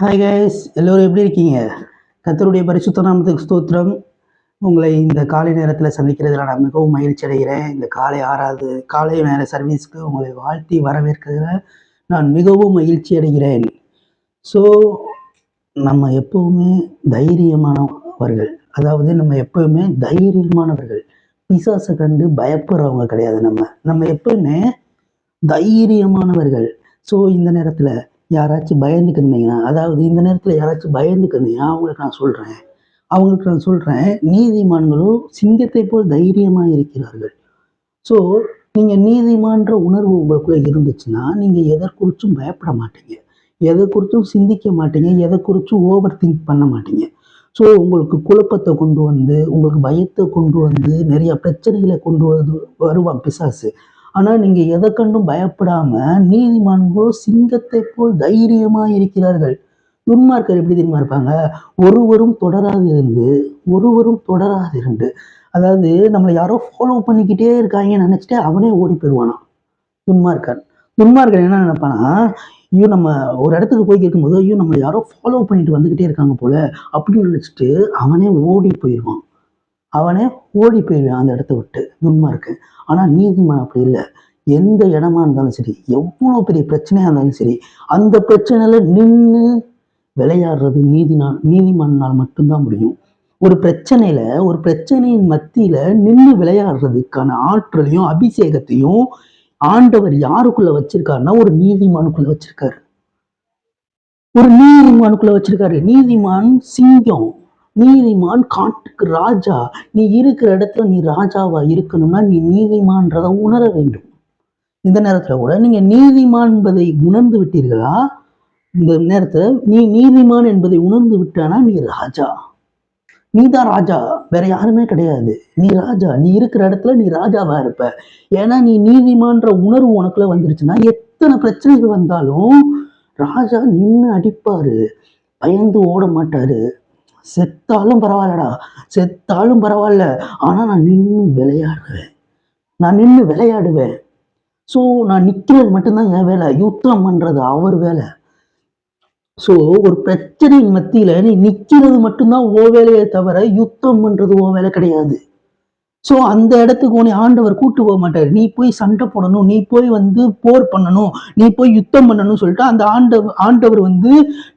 Hi guys, எல்லோரும் எப்படி இருக்கீங்க? கர்த்தருடைய பரிசுத்த நாமத்துக்கு ஸ்தோத்திரம். உங்களை இந்த காலை நேரத்தில் சந்திக்கிறதுல நான் மிகவும் மகிழ்ச்சி அடைகிறேன். இந்த காலை நேர சர்வீஸ்க்கு உங்களை வாழ்த்தி வரவேற்கிறதுல நான் மிகவும் மகிழ்ச்சி அடைகிறேன். ஸோ நம்ம எப்பவுமே தைரியமானவர்கள், அதாவது நம்ம எப்பவுமே தைரியமானவர்கள். பிசாசை கண்டு பயப்படுறவங்க கிடையாது. நம்ம எப்பவுமே தைரியமானவர்கள். ஸோ இந்த நேரத்தில் யாராச்சும் பயந்துக்கிருந்தீங்கன்னா, அதாவது இந்த நேரத்தில் யாராச்சும் பயந்துக்கிருந்தீங்கன்னா அவங்களுக்கு நான் சொல்கிறேன், நீதிமான்களோ சிங்கத்தை போல் தைரியமாக இருக்கிறார்கள். ஸோ நீங்கள் நீதிமான்ற உணர்வு உங்களுக்குள்ளே இருந்துச்சுன்னா, நீங்கள் எதை குறித்தும் பயப்பட மாட்டீங்க, எதை குறித்தும் சிந்திக்க மாட்டீங்க, எதை குறித்தும் ஓவர் திங்க் பண்ண மாட்டீங்க. ஸோ உங்களுக்கு குழப்பத்தை கொண்டு வந்து, உங்களுக்கு பயத்தை கொண்டு வந்து, நிறைய பிரச்சனைகளை கொண்டு வருவான் பிசாசு. ஆனா நீங்க எதை கண்டும் பயப்படாம நீதிமான்களோ சிங்கத்தை போல் தைரியமா இருக்கிறார்கள். துன்மார்க்கர் எப்படி தெரியுமா இருப்பாங்க? ஒருவரும் தொடராது இருந்து, அதாவது நம்மளை யாரோ ஃபாலோ பண்ணிக்கிட்டே இருக்காங்கன்னு நினைச்சிட்டு அவனே ஓடி போயிடுவானாம் துன்மார்க்கன் என்ன நினைப்பானா, ஐயோ நம்ம ஒரு இடத்துக்கு போய் கேட்கும்போது, ஐயோ நம்மளை யாரோ ஃபாலோ பண்ணிட்டு வந்துகிட்டே இருக்காங்க போல அப்படின்னு நினைச்சிட்டு அவனே ஓடி போயிடுவான் அந்த இடத்த விட்டு, துன்மார்க்கன். ஆனா நீதிமான் அப்படி இல்லை. எந்த இடமா இருந்தாலும் சரி, எவ்வளவு பெரிய பிரச்சனையா இருந்தாலும் சரி, அந்த பிரச்சனையில நின்று விளையாடுறது நீதிமானால் மட்டும்தான் முடியும். ஒரு பிரச்சனையின் மத்தியில நின்று விளையாடுறதுக்கான ஆற்றலையும் அபிஷேகத்தையும் ஆண்டவர் யாருக்குள்ள வச்சிருக்காருன்னா ஒரு நீதிமானுக்குள்ள வச்சிருக்காரு. நீதிமான் சிங்கம், நீதிமான் காட்டுக்கு ராஜா. நீ இருக்கிற இடத்துல நீ ராஜாவா இருக்கணும்னா நீ நீதிமான்றதை உணர வேண்டும். இந்த நேரத்துல கூட நீங்க நீதிமான் என்பதை உணர்ந்து விட்டீர்களா? இந்த நேரத்துல நீ நீதிமான் என்பதை உணர்ந்து விட்டானா நீதான் ராஜா, வேற யாருமே கிடையாது. நீ ராஜா, நீ இருக்கிற இடத்துல நீ ராஜாவா இருப்ப. ஏன்னா நீ நீதிமான்ற உணர்வு உனக்குள்ள வந்துருச்சுன்னா எத்தனை பிரச்சனைகள் வந்தாலும் ராஜா நின்று அடிப்பாரு, பயந்து ஓட மாட்டாரு. செத்தாலும் பரவாயில்ல, ஆனா நான் நின்று விளையாடுவேன். ஸோ நான் நிற்கிறது மட்டும்தான் என் வேலை, யுத்தம் பண்றது அவர் வேலை. ஸோ ஒரு பிரச்சனையின் மத்தியில நீ நிற்கிறது மட்டும்தான் ஓ வேலையை தவிர யுத்தம் பண்றது ஓ வேலை கிடையாது. ஸோ அந்த இடத்துக்கு உன்னை ஆண்டவர் கூட்டு போக மாட்டார். நீ போய் சண்டை போடணும், நீ போய் போர் பண்ணணும், நீ போய் யுத்தம் பண்ணணும்னு சொல்லிட்டு அந்த ஆண்டவர்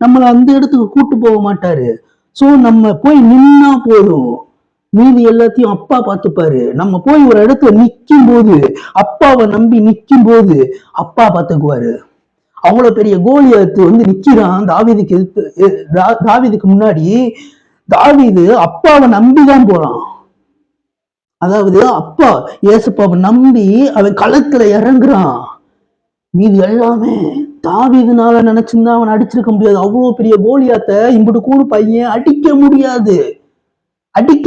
நம்மளை அந்த இடத்துக்கு கூட்டு போக மாட்டாரு. ஸோ நம்ம போய் நின்னா போதும், மீதி எல்லாத்தையும் அப்பா பார்த்துப்பாரு. நம்ம போய் ஒரு இடத்துல நிற்கும் போது, அப்பாவை நம்பி நிற்கும் போது அப்பா பார்த்துக்குவாரு. அவ்வளவு பெரிய கோலியாத்து நிக்கிறான் தாவீதுக்கு முன்னாடி. தாவீது அப்பாவை நம்பிதான் போறான். அதாவது அப்பா ஏசப்பாவை நம்பி அவன் களத்துல இறங்குறான். மீதி எல்லாமே தாவீதுனால நினைச்சிருந்தா அவன் அடிச்சிருக்க முடியாது. அவ்வளவு பெரிய கோலியாத்தை இம்புட்டு கூடு பையன் அடிக்க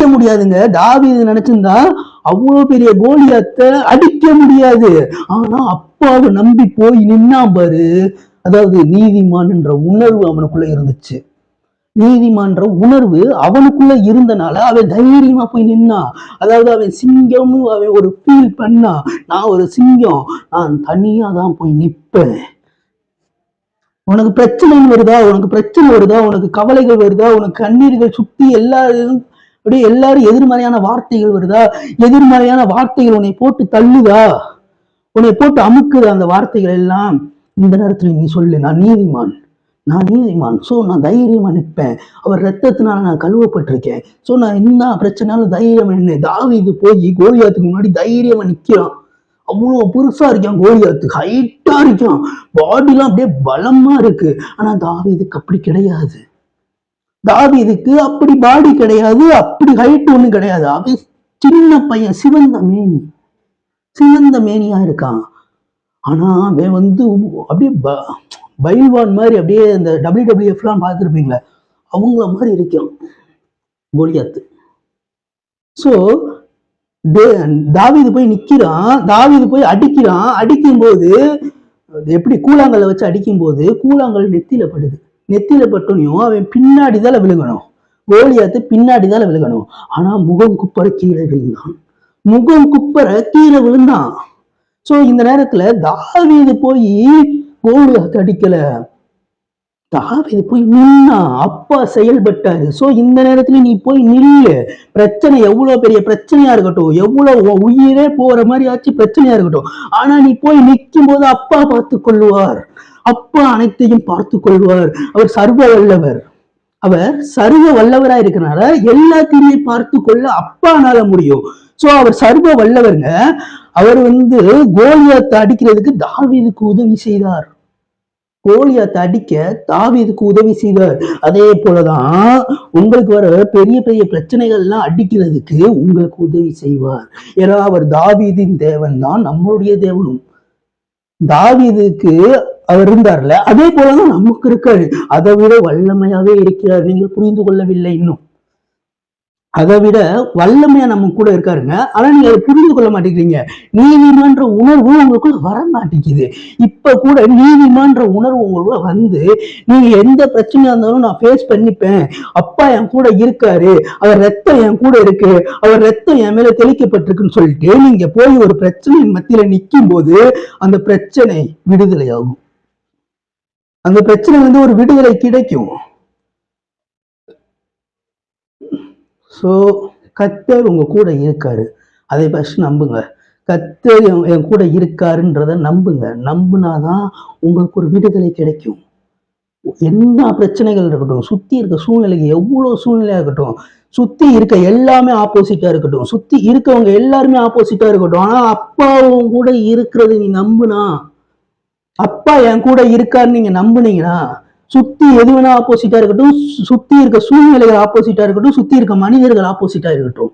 முடியாதுங்க. தாவீது நினைச்சிருந்தா அவ்வளவு பெரிய கோலியாத்தை அடிக்க முடியாது. ஆனா அப்பாவை நம்பி போய் நின்னா பாரு. அதாவது நீதிமான் என்ற உணர்வு அவனுக்குள்ள இருந்துச்சு. நீதிமான்ற உணர்வு அவனுக்குள்ள இருந்தனால அவன் தைரியமா போய் நின்னா. அதாவது அவன் சிங்கம்னு அவன் ஒரு ஃபீல் பண்ணா, நான் ஒரு சிங்கம், நான் தனியா தான் போய் நிற்பேன். உனக்கு பிரச்சனை வருதா, உனக்கு கவலைகள் வருதா, உனக்கு கண்ணீர்கள் சுத்தி எல்லாரும் எதிர்மறையான வார்த்தைகள் வருதா, எதிர்மறையான வார்த்தைகள் உன்னை போட்டு தள்ளுதா, உன்னை போட்டு அமுக்குதா, அந்த வார்த்தைகள் எல்லாம் இந்த நேரத்துல நீ சொல்லு, நான் நீதிமான். ஸோ நான் தைரியமா நிற்பேன். அவர் ரத்தத்தினால நான் கழுவப்பட்டிருக்கேன். ஸோ நான் என்ன பிரச்சனாலும் தைரியம் என்ன. தாவீது போய் கோலியாத்துக்கு முன்னாடி தைரியமா நிக்கிறான். அவ்வளவு பெருசா இருக்கான் கோலியாத்து, ஹைட்டா இருக்கான், பாடிலாம் அப்படியே பலமா இருக்கு. ஆனா தாவீதுக்கு அப்படி கிடையாது. தாவீதுக்கு அப்படி பாடி கிடையாது, அப்படி ஹைட் ஒண்ணு கிடையாது. அவன் சின்ன பையன், சிவந்த மேனியா இருக்கான். ஆனா அவன் அப்படியே பைல்வான் மாதிரி, அப்படியே இந்த WWF எல்லாம் பார்த்துருப்பீங்களா, அவங்கள மாதிரி இருக்கான் கோலியாத்து. ஸோ தாவீது போய் நிக்கிறான், தாவீது போய் அடிக்கிறான். அடிக்கும்போது எப்படி கூழாங்கல்ல வச்சு அடிக்கும்போது கூழாங்கல் நெத்தியில பட்டோனையும் அவன் பின்னாடிதான் விழுகணும், கோலியாத்து பின்னாடிதான் விழுகணும். ஆனா முகம் குப்பரை கீழே விழுந்தான். ஸோ இந்த நேரத்துல தாவீது போய் கோலியாத்து அடிக்கல, தாவீது போய் நின்னா, அப்பா செயல்பட்டாரு. சோ இந்த நேரத்துல நீ போய் நில்லு. பிரச்சனை எவ்வளவு பெரிய பிரச்சனையா இருக்கட்டும், எவ்வளவு உயிரே போற மாதிரி ஆச்சு பிரச்சனையா இருக்கட்டும், ஆனா நீ போய் நிற்கும் போது அப்பா பார்த்து கொள்ளுவார். அப்பா அனைத்தையும் பார்த்து கொள்வார். அவர் சர்வ வல்லவர். அவர் சர்வ வல்லவரா இருக்கிறனால எல்லாத்தையுமே பார்த்து கொள்ள அப்பானால முடியும். சோ அவர் சர்வ வல்லவருங்க. அவர் கோலியாத்தை அடிக்கிறதுக்கு தாவீதுக்கு உதவி செய்தார். கோலியாத்தை அடிக்க தாவீதுக்கு உதவி செய்தார். அதே போலதான் உங்களுக்கு வர பெரிய பெரிய பிரச்சனைகள் எல்லாம் அடிக்கிறதுக்கு உங்களுக்கு உதவி செய்வார். ஏன்னா அவர் தாவீதின் தேவன் தான் நம்மளுடைய தேவனும். தாவீதுக்கு அவர் இருந்தார்ல, அதே போலதான் நமக்கு இருக்காரு. அதை விட வல்லமையாவே இருக்கிறார். நீங்கள் புரிந்து கொள்ளவில்லை இன்னும். அதை விட வல்லமையா நம்ம கூட இருக்காருங்க. ஆனா நீங்க அதை புரிந்து கொள்ள மாட்டேங்கிறீங்க. நீதிமான்ற உணர்வு உங்களுக்குள்ள வர மாட்டேங்குது. இப்ப கூட நீதிமான்ற உணர்வு உங்களுக்குள்ள நீங்க எந்த பிரச்சனையா இருந்தாலும் நான் ஃபேஸ் பண்ணிப்பேன், அப்பா என் கூட இருக்காரு, அவர் ரத்தம் என் கூட இருக்கு, அவர் ரத்தம் என் மேல தெளிக்கப்பட்டிருக்குன்னு சொல்லிட்டு நீங்க போய் ஒரு பிரச்சனையின் மத்தியில நிற்கும் போது அந்த பிரச்சனை விடுதலை ஆகும். அந்த பிரச்சனை ஒரு விடுதலை கிடைக்கும். ஸோ கர்த்தர் உங்க கூட இருக்காரு. அதை ஃபர்ஸ்ட் நம்புங்க. கர்த்தர் என் கூட இருக்காருன்றத நம்புங்க. நம்புனாதான் உங்களுக்கு ஒரு விடுதலை கிடைக்கும். என்ன பிரச்சனைகள் இருக்கட்டும், சுத்தி இருக்க சூழ்நிலைக்கு எவ்வளவு சூழ்நிலையா இருக்கட்டும், சுத்தி இருக்க எல்லாமே ஆப்போசிட்டா இருக்கட்டும், சுத்தி இருக்கவங்க எல்லாருமே ஆப்போசிட்டா இருக்கட்டும், ஆனா அப்பாவும் கூட இருக்கிறது நீ நம்புனா, அப்பா என் கூட இருக்காருன்னு நீங்க நம்புனீங்கன்னா, சுத்தி எது வேணா ஆப்போசிட்டா இருக்கட்டும், சுத்தி இருக்க சூழ்நிலைகள் ஆப்போசிட்டா இருக்கட்டும், சுத்தி இருக்க மனிதர்கள் ஆப்போசிட்டா இருக்கட்டும்,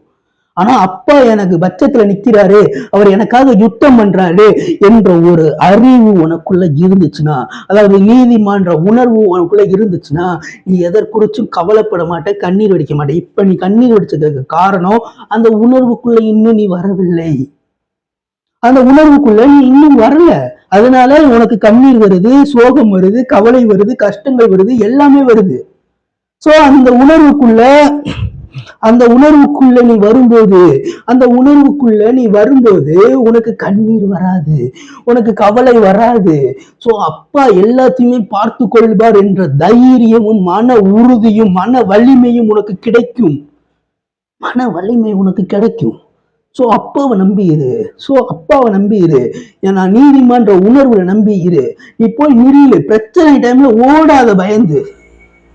ஆனா அப்பா எனக்கு பட்சத்துல நிக்கிறாரு, அவர் எனக்காக யுத்தம் பண்றாரு என்ற ஒரு அறிவு உனக்குள்ள இருந்துச்சுன்னா, அதாவது நீதிமான்ற உணர்வு உனக்குள்ள இருந்துச்சுன்னா, நீ எதற்குறிச்சும் கவலைப்பட மாட்டே, கண்ணீர் வடிக்க மாட்டே. இப்ப நீ கண்ணீர் வடிச்சதுக்கு காரணம் அந்த உணர்வுக்குள்ள இன்னும் நீ வரவில்லை. அந்த உணர்வுக்குள்ள நீ இன்னும் வரல. அதனால உனக்கு கண்ணீர் வருது, சோகம் வருது, கவலை வருது, கஷ்டங்கள் வருது, எல்லாமே வருது. சோ அந்த உணர்வுக்குள்ள நீ வரும்போது உனக்கு கண்ணீர் வராது, உனக்கு கவலை வராது. சோ அப்பா எல்லாத்தையுமே பார்த்து கொள்வார் என்ற தைரியமும் மன உறுதியும் மன வலிமையும் உனக்கு கிடைக்கும். சோ அப்பாவை நம்பி இரு. ஏன்னா நீதிமன்ற உணர்வுல நம்பி இரு. நீ போய் நில்லு. பிரச்சனை டைம்ல ஓடாத பயந்து.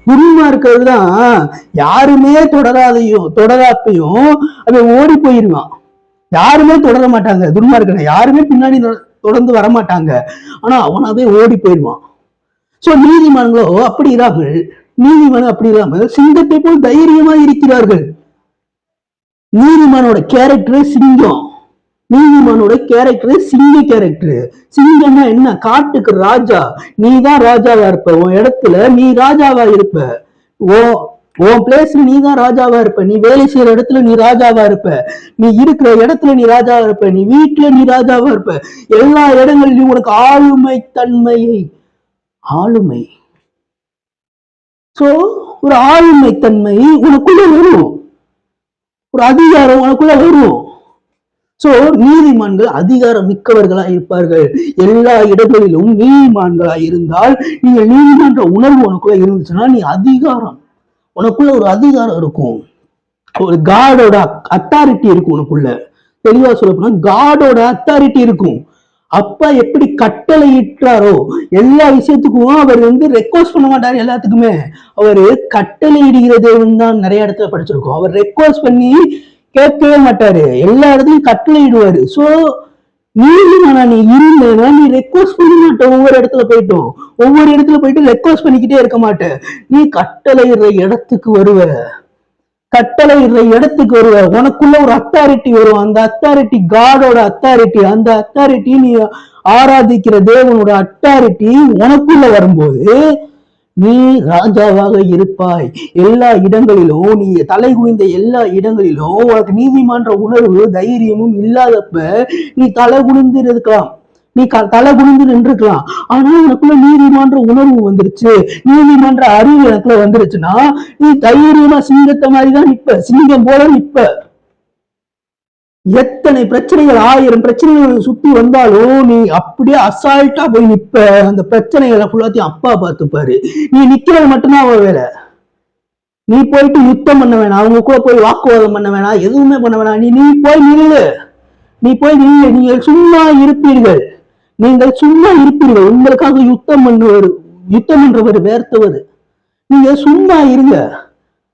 இருக்கிறது தான் யாருமே தொடராப்பையும் அவன் ஓடி போயிருவான். யாருமே தொடர மாட்டாங்க. துன்மார்க்கனை யாருமே பின்னாடி தொடர்ந்து வரமாட்டாங்க. ஆனா அவனாவே ஓடி போயிடுவான். சோ நீதிமான்களோ அப்படி இல்லாமல் சிங்கத்தை போல் தைரியமா இருக்கிறார்கள். நீதிமானோட கேரக்டர் சிங்கம். சிங்க கேரக்டர். சிங்கம்னா என்ன? காட்டுக்கு ராஜா. நீ தான் ராஜாவா இருப்ப. உன் இடத்துல நீ ராஜாவா இருப்ப. உன் பிளேஸ்ல நீ தான் ராஜாவா இருப்ப. நீ வேலை செய்யற இடத்துல நீ ராஜாவா இருப்ப. நீ இருக்கிற இடத்துல நீ ராஜாவா இருப்ப. நீ வீட்டுல நீ ராஜாவா இருப்ப. எல்லா இடங்களிலும் உனக்கு ஆளுமை. சோ ஒரு ஆளுமை தன்மை உனக்குள்ள வரும். ஒரு அதிகாரம் உனக்குள்ள வரும். சோ நீதிமான்கள் அதிகாரம் மிக்கவர்களா இருப்பார்கள். எல்லா இடங்களிலும் நீதிமான்களா இருந்தால், நீங்க நீதிமன்ற உணர்வு உனக்குள்ள இருந்துச்சுன்னா, நீ உனக்குள்ள ஒரு அதிகாரம் இருக்கும். ஒரு காடோட அத்தாரிட்டி இருக்கும் உனக்குள்ள. தெளிவா சொல்ல போனா காடோட அத்தாரிட்டி இருக்கும். அப்பா எப்படி கட்டளை இட்டாரோ எல்லா விஷயத்துக்கும் அவர் ரெக்வஸ்ட் பண்ண மாட்டாரு. எல்லாத்துக்குமே அவரு கட்டளை இடுகிற தேவன் தான் நிறைய இடத்துல படிச்சிருக்கோம். அவர் ரெக்வஸ்ட் பண்ணி கேட்கவே மாட்டாரு. எல்லா இடத்துலயும் கட்டளை இடுவாரு. சோ நீதிமானா நீ இருந்தேன்னா நீ ரெக்வஸ்ட் பண்ண மாட்ட. ஒவ்வொரு இடத்துல போயிட்டு ரெக்வஸ்ட் பண்ணிக்கிட்டே இருக்க மாட்டேன். நீ கட்டளையிடுற இடத்துக்கு வருவ. உனக்குள்ள ஒரு அத்தாரிட்டி வரும். அந்த அத்தாரிட்டி காடோட அத்தாரிட்டி. அந்த அத்தாரிட்டி நீ ஆராதிக்கிற தேவனோட அத்தாரிட்டி உனக்குள்ள வரும்போது நீ ராஜாவாக இருப்பாய். எல்லா இடங்களிலும் நீ தலை குனிந்த எல்லா இடங்களிலும் உனக்கு நீதிமன்ற உணர்வு தைரியமும் இல்லாதப்ப நீ தலை குனிந்து இருக்கலாம். நீ தலை குனிந்து நின்றுக்கலாம். ஆனா உனக்குள்ள நீதிமன்ற உணர்வு வந்துருச்சு, நீதிமன்ற அறிவு எனக்குள்ள வந்துருச்சுன்னா நீ தைரியமா சிங்கத்தை மாதிரிதான் நிப்ப. சிங்கம் போல நிப்ப. எத்தனை பிரச்சனைகள், 1000 பிரச்சனைகள் சுத்தி வந்தாலும் நீ அப்படியே அசால்ட்டா போய் நிப்ப. அந்த பிரச்சனைகளை ஃபுல்லாத்தையும் அப்பா பார்த்துப்பாரு. நீ நிக்கிறது மட்டும்தான் அவ வேலை. நீ போயிட்டு யுத்தம் பண்ண வேணாம், அவங்க கூட போய் வாக்குவாதம் பண்ண வேணாம், எதுவுமே பண்ண வேணாம். நீ போய் நில்லு, நீ போய் நில்லு. நீங்கள் சும்மா இருப்பீர்கள், நீங்கள் சும்மா இருப்பீர்கள். உங்களுக்காக யுத்தம் பண்றவர் வேர்த்தவர். நீங்க சும்மா இருங்க.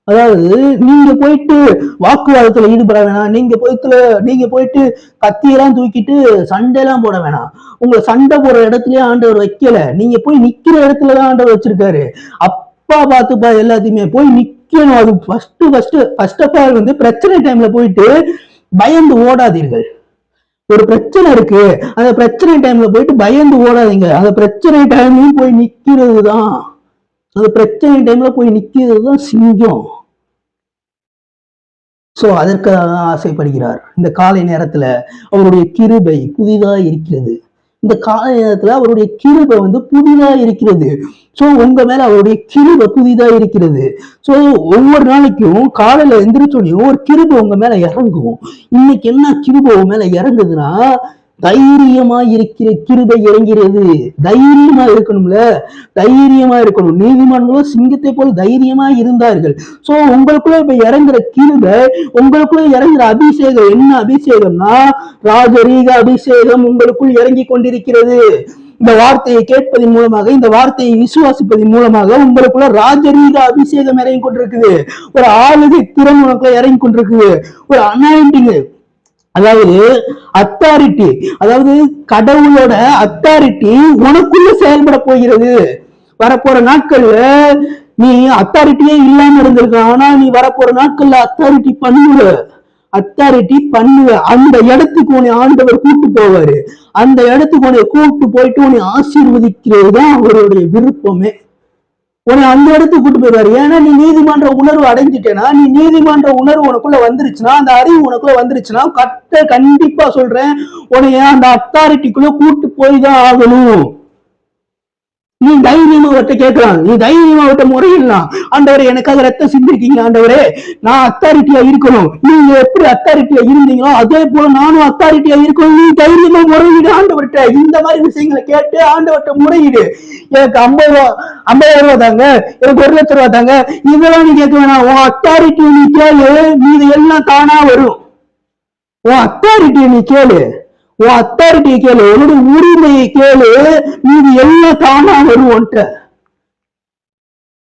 அதாவது நீங்க போயிட்டு வாக்குவாதத்துல ஈடுபட வேணாம், நீங்க போயிட்டு கத்தியெல்லாம் தூக்கிட்டு சண்டையெல்லாம் போட வேணாம். உங்களை சண்டை போடுற இடத்துலயே ஆண்டவர் வைக்கல, நீங்க போய் நிக்கிற இடத்துலதான் ஆண்டவர் வச்சிருக்காரு. அப்பா பார்த்துப்பா எல்லாத்தையுமே. போய் நிக்கணும். அது ஃபர்ஸ்ட் ஆஃப் ஆல் பிரச்சனை டைம்ல போயிட்டு பயந்து ஓடாதீர்கள். ஒரு பிரச்சனை இருக்கு, அந்த பிரச்சனை டைம்ல போயிட்டு பயந்து ஓடாதீங்க. அந்த பிரச்சனை டைம்லயும் போய் நிக்கிறது தான், அந்த பிரச்சனை டைம்ல போய் நிக்கிறது தான் சிங்கம். சோ அதற்காக ஆசைப்படுகிறார். இந்த காலை நேரத்துல அவருடைய கிருபை புதிதா இருக்கிறது. இந்த காலை நேரத்துல அவருடைய கிருபை புதிதா இருக்கிறது. சோ உங்க மேல அவருடைய கிருபை புதிதா இருக்கிறது. சோ ஒவ்வொரு நாளைக்கும் காலையில எந்திரிச்சோடையும் ஒரு கிருபை உங்க மேல இறங்கும். இன்னைக்கு என்ன கிருபை உங்க மேல இறங்குதுன்னா, தைரியமா இருக்கிற கிருபை இறங்கிறது. தைரியமா இருக்கணும்ல, தைரியமா இருக்கணும். நீதிமான்களும் சிங்கத்தை போல தைரியமா இருந்தார்கள். சோ உங்களுக்குள்ள இப்ப இறங்குற கிருபை, உங்களுக்குள்ள இறங்குற அபிஷேகம் என்ன அபிஷேகம்னா, ராஜரீக அபிஷேகம் உங்களுக்குள் இறங்கி கொண்டிருக்கிறது. இந்த வார்த்தையை கேட்பதன் மூலமாக, இந்த வார்த்தையை விசுவாசிப்பதன் மூலமாக உங்களுக்குள்ள ராஜரீக அபிஷேகம் இறங்கி கொண்டிருக்குது. ஒரு ஆளுகை திறன் உனக்குள்ள இறங்கி கொண்டிருக்குது. ஒரு அனாயிண்டிங், அதாவது அத்தாரிட்டி, அதாவது கடவுளோட அத்தாரிட்டி உனக்குள்ள செயல்பட போகிறது. வரப்போற நாட்கள்ல நீ அத்தாரிட்டியே இல்லாம இருந்திருக்க, ஆனா நீ வரப்போற நாட்கள்ல அத்தாரிட்டி பண்ணுவ. அந்த இடத்துக்கு உன்னை ஆண்டவர் கூட்டு போவாரு. அந்த இடத்துக்கு உன்னை கூட்டு போயிட்டு உன்னை ஆசீர்வதிக்கிறது தான் அவருடைய விருப்பமே. உன்னை அந்த இடத்துக்கு கூட்டு போயிடுவாரு. ஏன்னா நீ நீதிமன்ற உணர்வு அடைஞ்சிட்டேனா, நீ நீதிமன்ற உணர்வு உனக்குள்ள வந்துருச்சுன்னா, அந்த அறிவு உனக்குள்ள வந்துருச்சுன்னா, கண்டிப்பா சொல்றேன், உன்னைய அந்த அத்தாரிட்டிக்குள்ள கூட்டு போய் தான் ஆகணும். நீ தைரியமா அவர்கிட்ட கேட்கலாம், நீ தைரியமா அவர்கிட்ட முறையிடலாம். ஆண்டவரே எனக்காக ரத்தம் சிந்திருக்கீங்க, ஆண்டவரே நான் அத்தாரிட்டியா இருக்கணும். நீங்க எப்படி அத்தாரிட்டியா இருந்தீங்களோ அதே போல நானும் அத்தாரிட்டியா இருக்கணும். நீ தைரியமா முறையீடு ஆண்டவர்கிட்ட. இந்த மாதிரி விஷயங்களை கேட்டு ஆண்டவர்கிட்ட முறையீடு. எனக்கு 50,000 ரூபாய் தாங்க, எனக்கு 1,00,000 ரூபாய் தாங்க, இதெல்லாம் நீ கேட்க வேணாம். உன் அத்தாரிட்டி நீ கேளு, மீது எல்லாம் தானா வரும். உன் அத்தாரிட்டியை நீ கேளு, உன் அத்தாரிட்டியை கேளு, உன்னுடைய உரிமையை கேளு, மீது எல்லாம் தானா வரும்.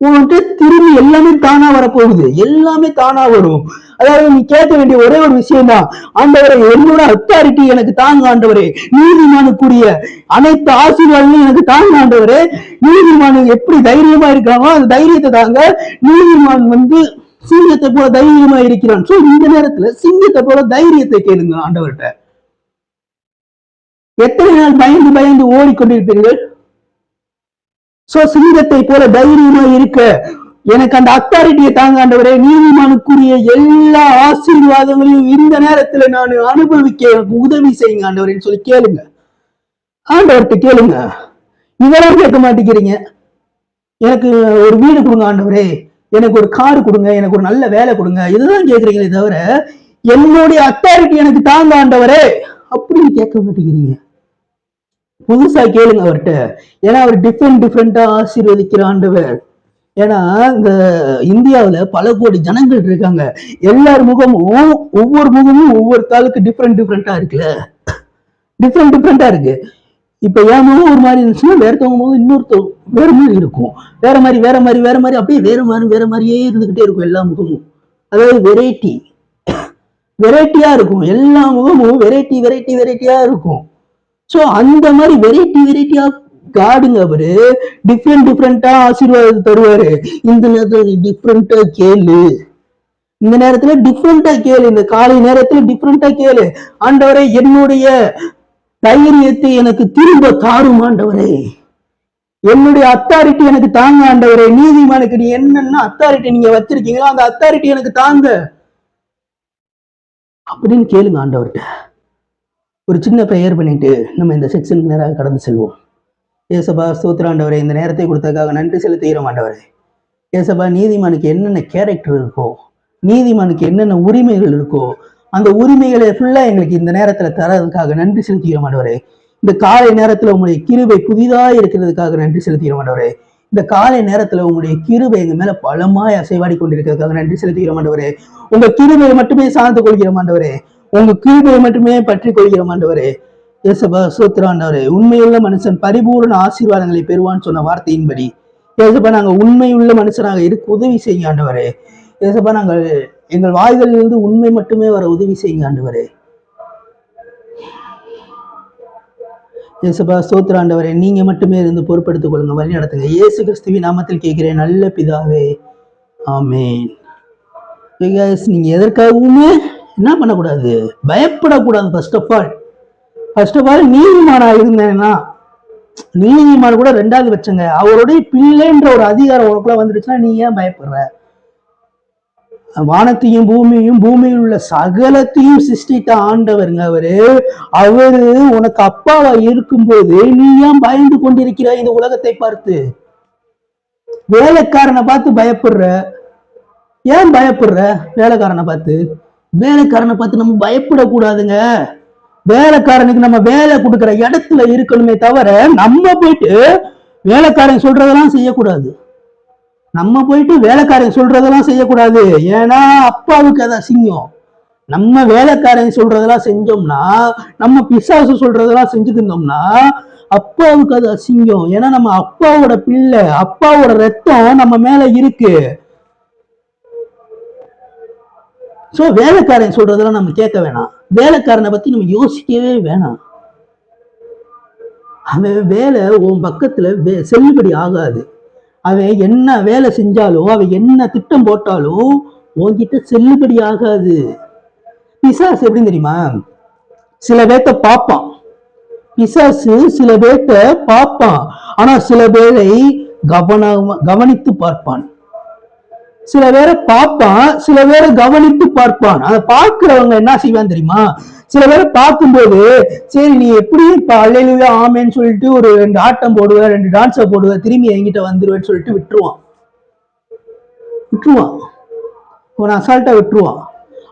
உன்கிட்ட திரும்பி எல்லாமே தானா வரப்போகுது, எல்லாமே தானா வரும். அதாவது நீ கேட்க வேண்டிய ஒரே ஒரு விஷயம் தான், ஆண்டவரே என்னோட அத்தாரிட்டி எனக்கு தாங்க ஆண்டவரே, நீதிமானுக்குரிய அனைத்து ஆசீர்வாதங்களும் எனக்கு தாங்க ஆண்டவரே. நீதிமான் எப்படி தைரியமா இருக்காமோ அந்த தைரியத்தை தாங்க. நீதிமான் சிங்கத்தை போல தைரியமா இருக்கிறான். சோ இந்த நேரத்துல சிங்கத்தை போல தைரியத்தை கேளுங்க ஆண்டவர்கிட்ட. எத்தனை நாள் பயந்து பயந்து ஓடிக்கொண்டிருப்பீர்கள்? சோ சிங்கத்தை போல தைரியமா இருக்க எனக்கு அந்த அத்தாரிட்டியை தாங்க ஆண்டவரே. நீதிமானுக்குரிய எல்லா ஆசீர்வாதங்களையும் இந்த நேரத்துல நான் அனுபவிக்க எனக்கு உதவி செய்யுங்க ஆண்டவரேன்னு சொல்லி கேளுங்க. ஆண்டவர்கிட்ட கேளுங்க. இதெல்லாம் கேட்க மாட்டேங்கிறீங்க. எனக்கு ஒரு வீடு கொடுங்க ஆண்டவரே, எனக்கு ஒரு காரு கொடுங்க, எனக்கு ஒரு நல்ல வேலை கொடுங்க, இதுதான் கேட்கறீங்களே தவிர என்னுடைய அத்தாரிட்டி எனக்கு தாங்க ஆண்டவரே அப்படின்னு கேட்க மாட்டேங்கிறீங்க. புதுசா கேளுங்க அவர்கிட்ட. ஏன்னா அவர் டிஃப்ரெண்டா ஆசீர்வதிக்கிற ஆண்டவர். ஏன்னா இந்த இந்தியாவுல பல கோடி ஜனங்கள் இருக்காங்க. எல்லார் முகமும் ஒவ்வொரு தாளுக்கு டிஃப்ரெண்டா இருக்குல்ல, டிஃப்ரெண்டா இருக்கு. இப்ப என் முகம் ஒரு மாதிரி இருந்துச்சுன்னா வேறத்தவங்க முகம் இன்னொருத்தவங்க வேற மாதிரி இருக்கும். வேற மாதிரி அப்படியே வேற மாதிரியே இருந்துகிட்டே இருக்கும் எல்லா முகமும். அதாவது வெரைட்டியா இருக்கும். எல்லா முகமும் வெரைட்டியா இருக்கும். சோ அந்த மாதிரி வெரைட்டியா காடுங்க அவரு. டிஃப்ரெண்டா ஆசீர்வாதத்தை தருவாரு. இந்த நேரத்துல டிஃப்ரெண்டா கேளு, இந்த காலை நேரத்துல டிஃப்ரெண்டா கேளு. ஆண்டவரே என்னுடைய தைரியத்தை எனக்கு திரும்ப தாரும் ஆண்டவரே, என்னுடைய அத்தாரிட்டி எனக்கு தாங்க ஆண்டவரே. நீதிமானுக்கு நீ என்னன்னா அத்தாரிட்டி நீங்க வச்சிருக்கீங்களோ அந்த அத்தாரிட்டி எனக்கு தாங்க அப்படின்னு கேளுங்க ஆண்டவர்கிட்ட. ஒரு சின்ன ப்ரேயர் பண்ணிட்டு நம்ம இந்த செக்ஷனுக்கு நேராக கடந்து செல்வோம். ஏசப்பா ஸ்தோத்திர ஆண்டவரே, இந்த நேரத்தை கொடுத்ததுக்காக நன்றி செலுத்துகிறோம் ஆண்டவரே. ஏசப்பா நீதிமானுக்கு என்னென்ன கேரக்டர் இருக்கோ, நீதிமானுக்கு என்னென்ன உரிமைகள் இருக்கோ அந்த உரிமைகளை ஃபுல்லா எங்களுக்கு இந்த நேரத்துல தரதுக்காக நன்றி செலுத்துகிறோம் ஆண்டவரே. இந்த காலை நேரத்துல உங்களுடைய கிருபை புதிதா இருக்கிறதுக்காக நன்றி செலுத்துகிறோம் ஆண்டவரே. இந்த காலை நேரத்துல உங்களுடைய கிருபை எங்க மேல பலமாய் அசைவாடி கொண்டிருக்கிறதுக்காக நன்றி செலுத்துகிறோம் ஆண்டவரே. உங்க கிருபையை மட்டுமே சார்ந்து கொள்கிறோம் ஆண்டவரே. உங்க கிருபையை மட்டுமே பற்றி கொள்கிறோம் ஆண்டவரே. ஏசப்பா சோத்திரம் ஆண்டவரே. உண்மையுள்ள மனுஷன் பரிபூர்ண ஆசீர்வாதங்களை பெறுவான்னு சொன்ன வார்த்தையின்படி ஏசப்பா நாங்க உண்மையுள்ள மனுஷனாக இருக்க உதவி செய்யுங்க ஆண்டவரே. ஏசப்பா நாங்கள் எங்கள் வாய்களிலிருந்து உண்மை மட்டுமே வர உதவி செய்யுங்க ஆண்டவரே. ஏசப்பா ஸ்தோத்திர ஆண்டவரே. நீங்க மட்டுமே இருந்து பொறுப்படுத்திக் கொள்ளுங்க, வழி நடத்துங்க. இயேசு கிறிஸ்துவின் நாமத்தில் கேட்கிறேன் நல்ல பிதாவே, ஆமென். நீங்க எதற்காகவுமே என்ன பண்ணக்கூடாது, பயப்படக்கூடாது. ஃபர்ஸ்ட் ஆஃப் ஆல் நீதிமானா இருந்தேன்னா, நீதிமான் கூட ரெண்டாவது வச்சுங்க, அவருடைய பிள்ளைன்ற ஒரு அதிகாரம் உனக்குள்ள வந்துருச்சுன்னா நீ ஏன் பயப்படுற? வானத்தையும் பூமியையும் பூமியில் உள்ள சகலத்தையும் சிருஷ்டித்த ஆண்டவருங்க அவரு உனக்கு அப்பாவா இருக்கும்போது நீ ஏன் பயந்து கொண்டிருக்கிறாய்? இந்த உலகத்தை பார்த்து வேலைக்காரனை பார்த்து பயப்படுற. ஏன் பயப்படுற? வேலைக்காரனை பார்த்து நம்ம பயப்படக்கூடாதுங்க. வேலைக்காரனுக்கு நம்ம வேலை கொடுக்குற இடத்துல இருக்கணுமே தவிர நம்ம போயிட்டு வேலைக்காரன் சொல்றதெல்லாம் செய்யக்கூடாது. ஏன்னா அப்பாவுக்கு அது அசிங்கம். நம்ம வேலைக்காரன் சொல்றதெல்லாம் செஞ்சோம்னா, நம்ம பிசாசு சொல்றதெல்லாம் செஞ்சுக்கிட்டோம்னா அப்பாவுக்கு அது அசிங்கம். ஏன்னா நம்ம அப்பாவோட பிள்ளை, அப்பாவோட ரத்தம் நம்ம மேல இருக்கு. சோ வேலைக்காரன் சொல்றதெல்லாம் நம்ம கேட்க வேணாம். வேலைக்காரனை பத்தி நம்ம யோசிக்கவே வேணாம். அவன் வேலை உன் பக்கத்துல செல்லுபடி ஆகாது. அவன் என்ன வேலை செஞ்சாலும், அவன் என்ன திட்டம் போட்டாலும் உன்கிட்ட செல்லுபடி ஆகாது. பிசாசு எப்படின்னு தெரியுமா? சில பேர்த்த பார்ப்பான். பிசாசு சில பேர்த்த பார்ப்பான், ஆனா சில பேரை கவனித்து பார்ப்பான். சில பேரை பார்ப்பான், சில பேரை கவனித்து பார்ப்பான். அதை பார்க்கிறவங்க என்ன செய்வான் தெரியுமா? சில பேரை பார்க்கும்போது சரி நீ எப்படி இப்ப அல்லேலூயா ஆமேன்னு சொல்லிட்டு ஒரு 2 ஆட்டம் போடுவ, 2 டான்ஸை போடுவ, திரும்பி என்கிட்ட வந்துருவேன்னு சொல்லிட்டு விட்டுருவான். அவன் அசால்ட்டா விட்டுருவான்.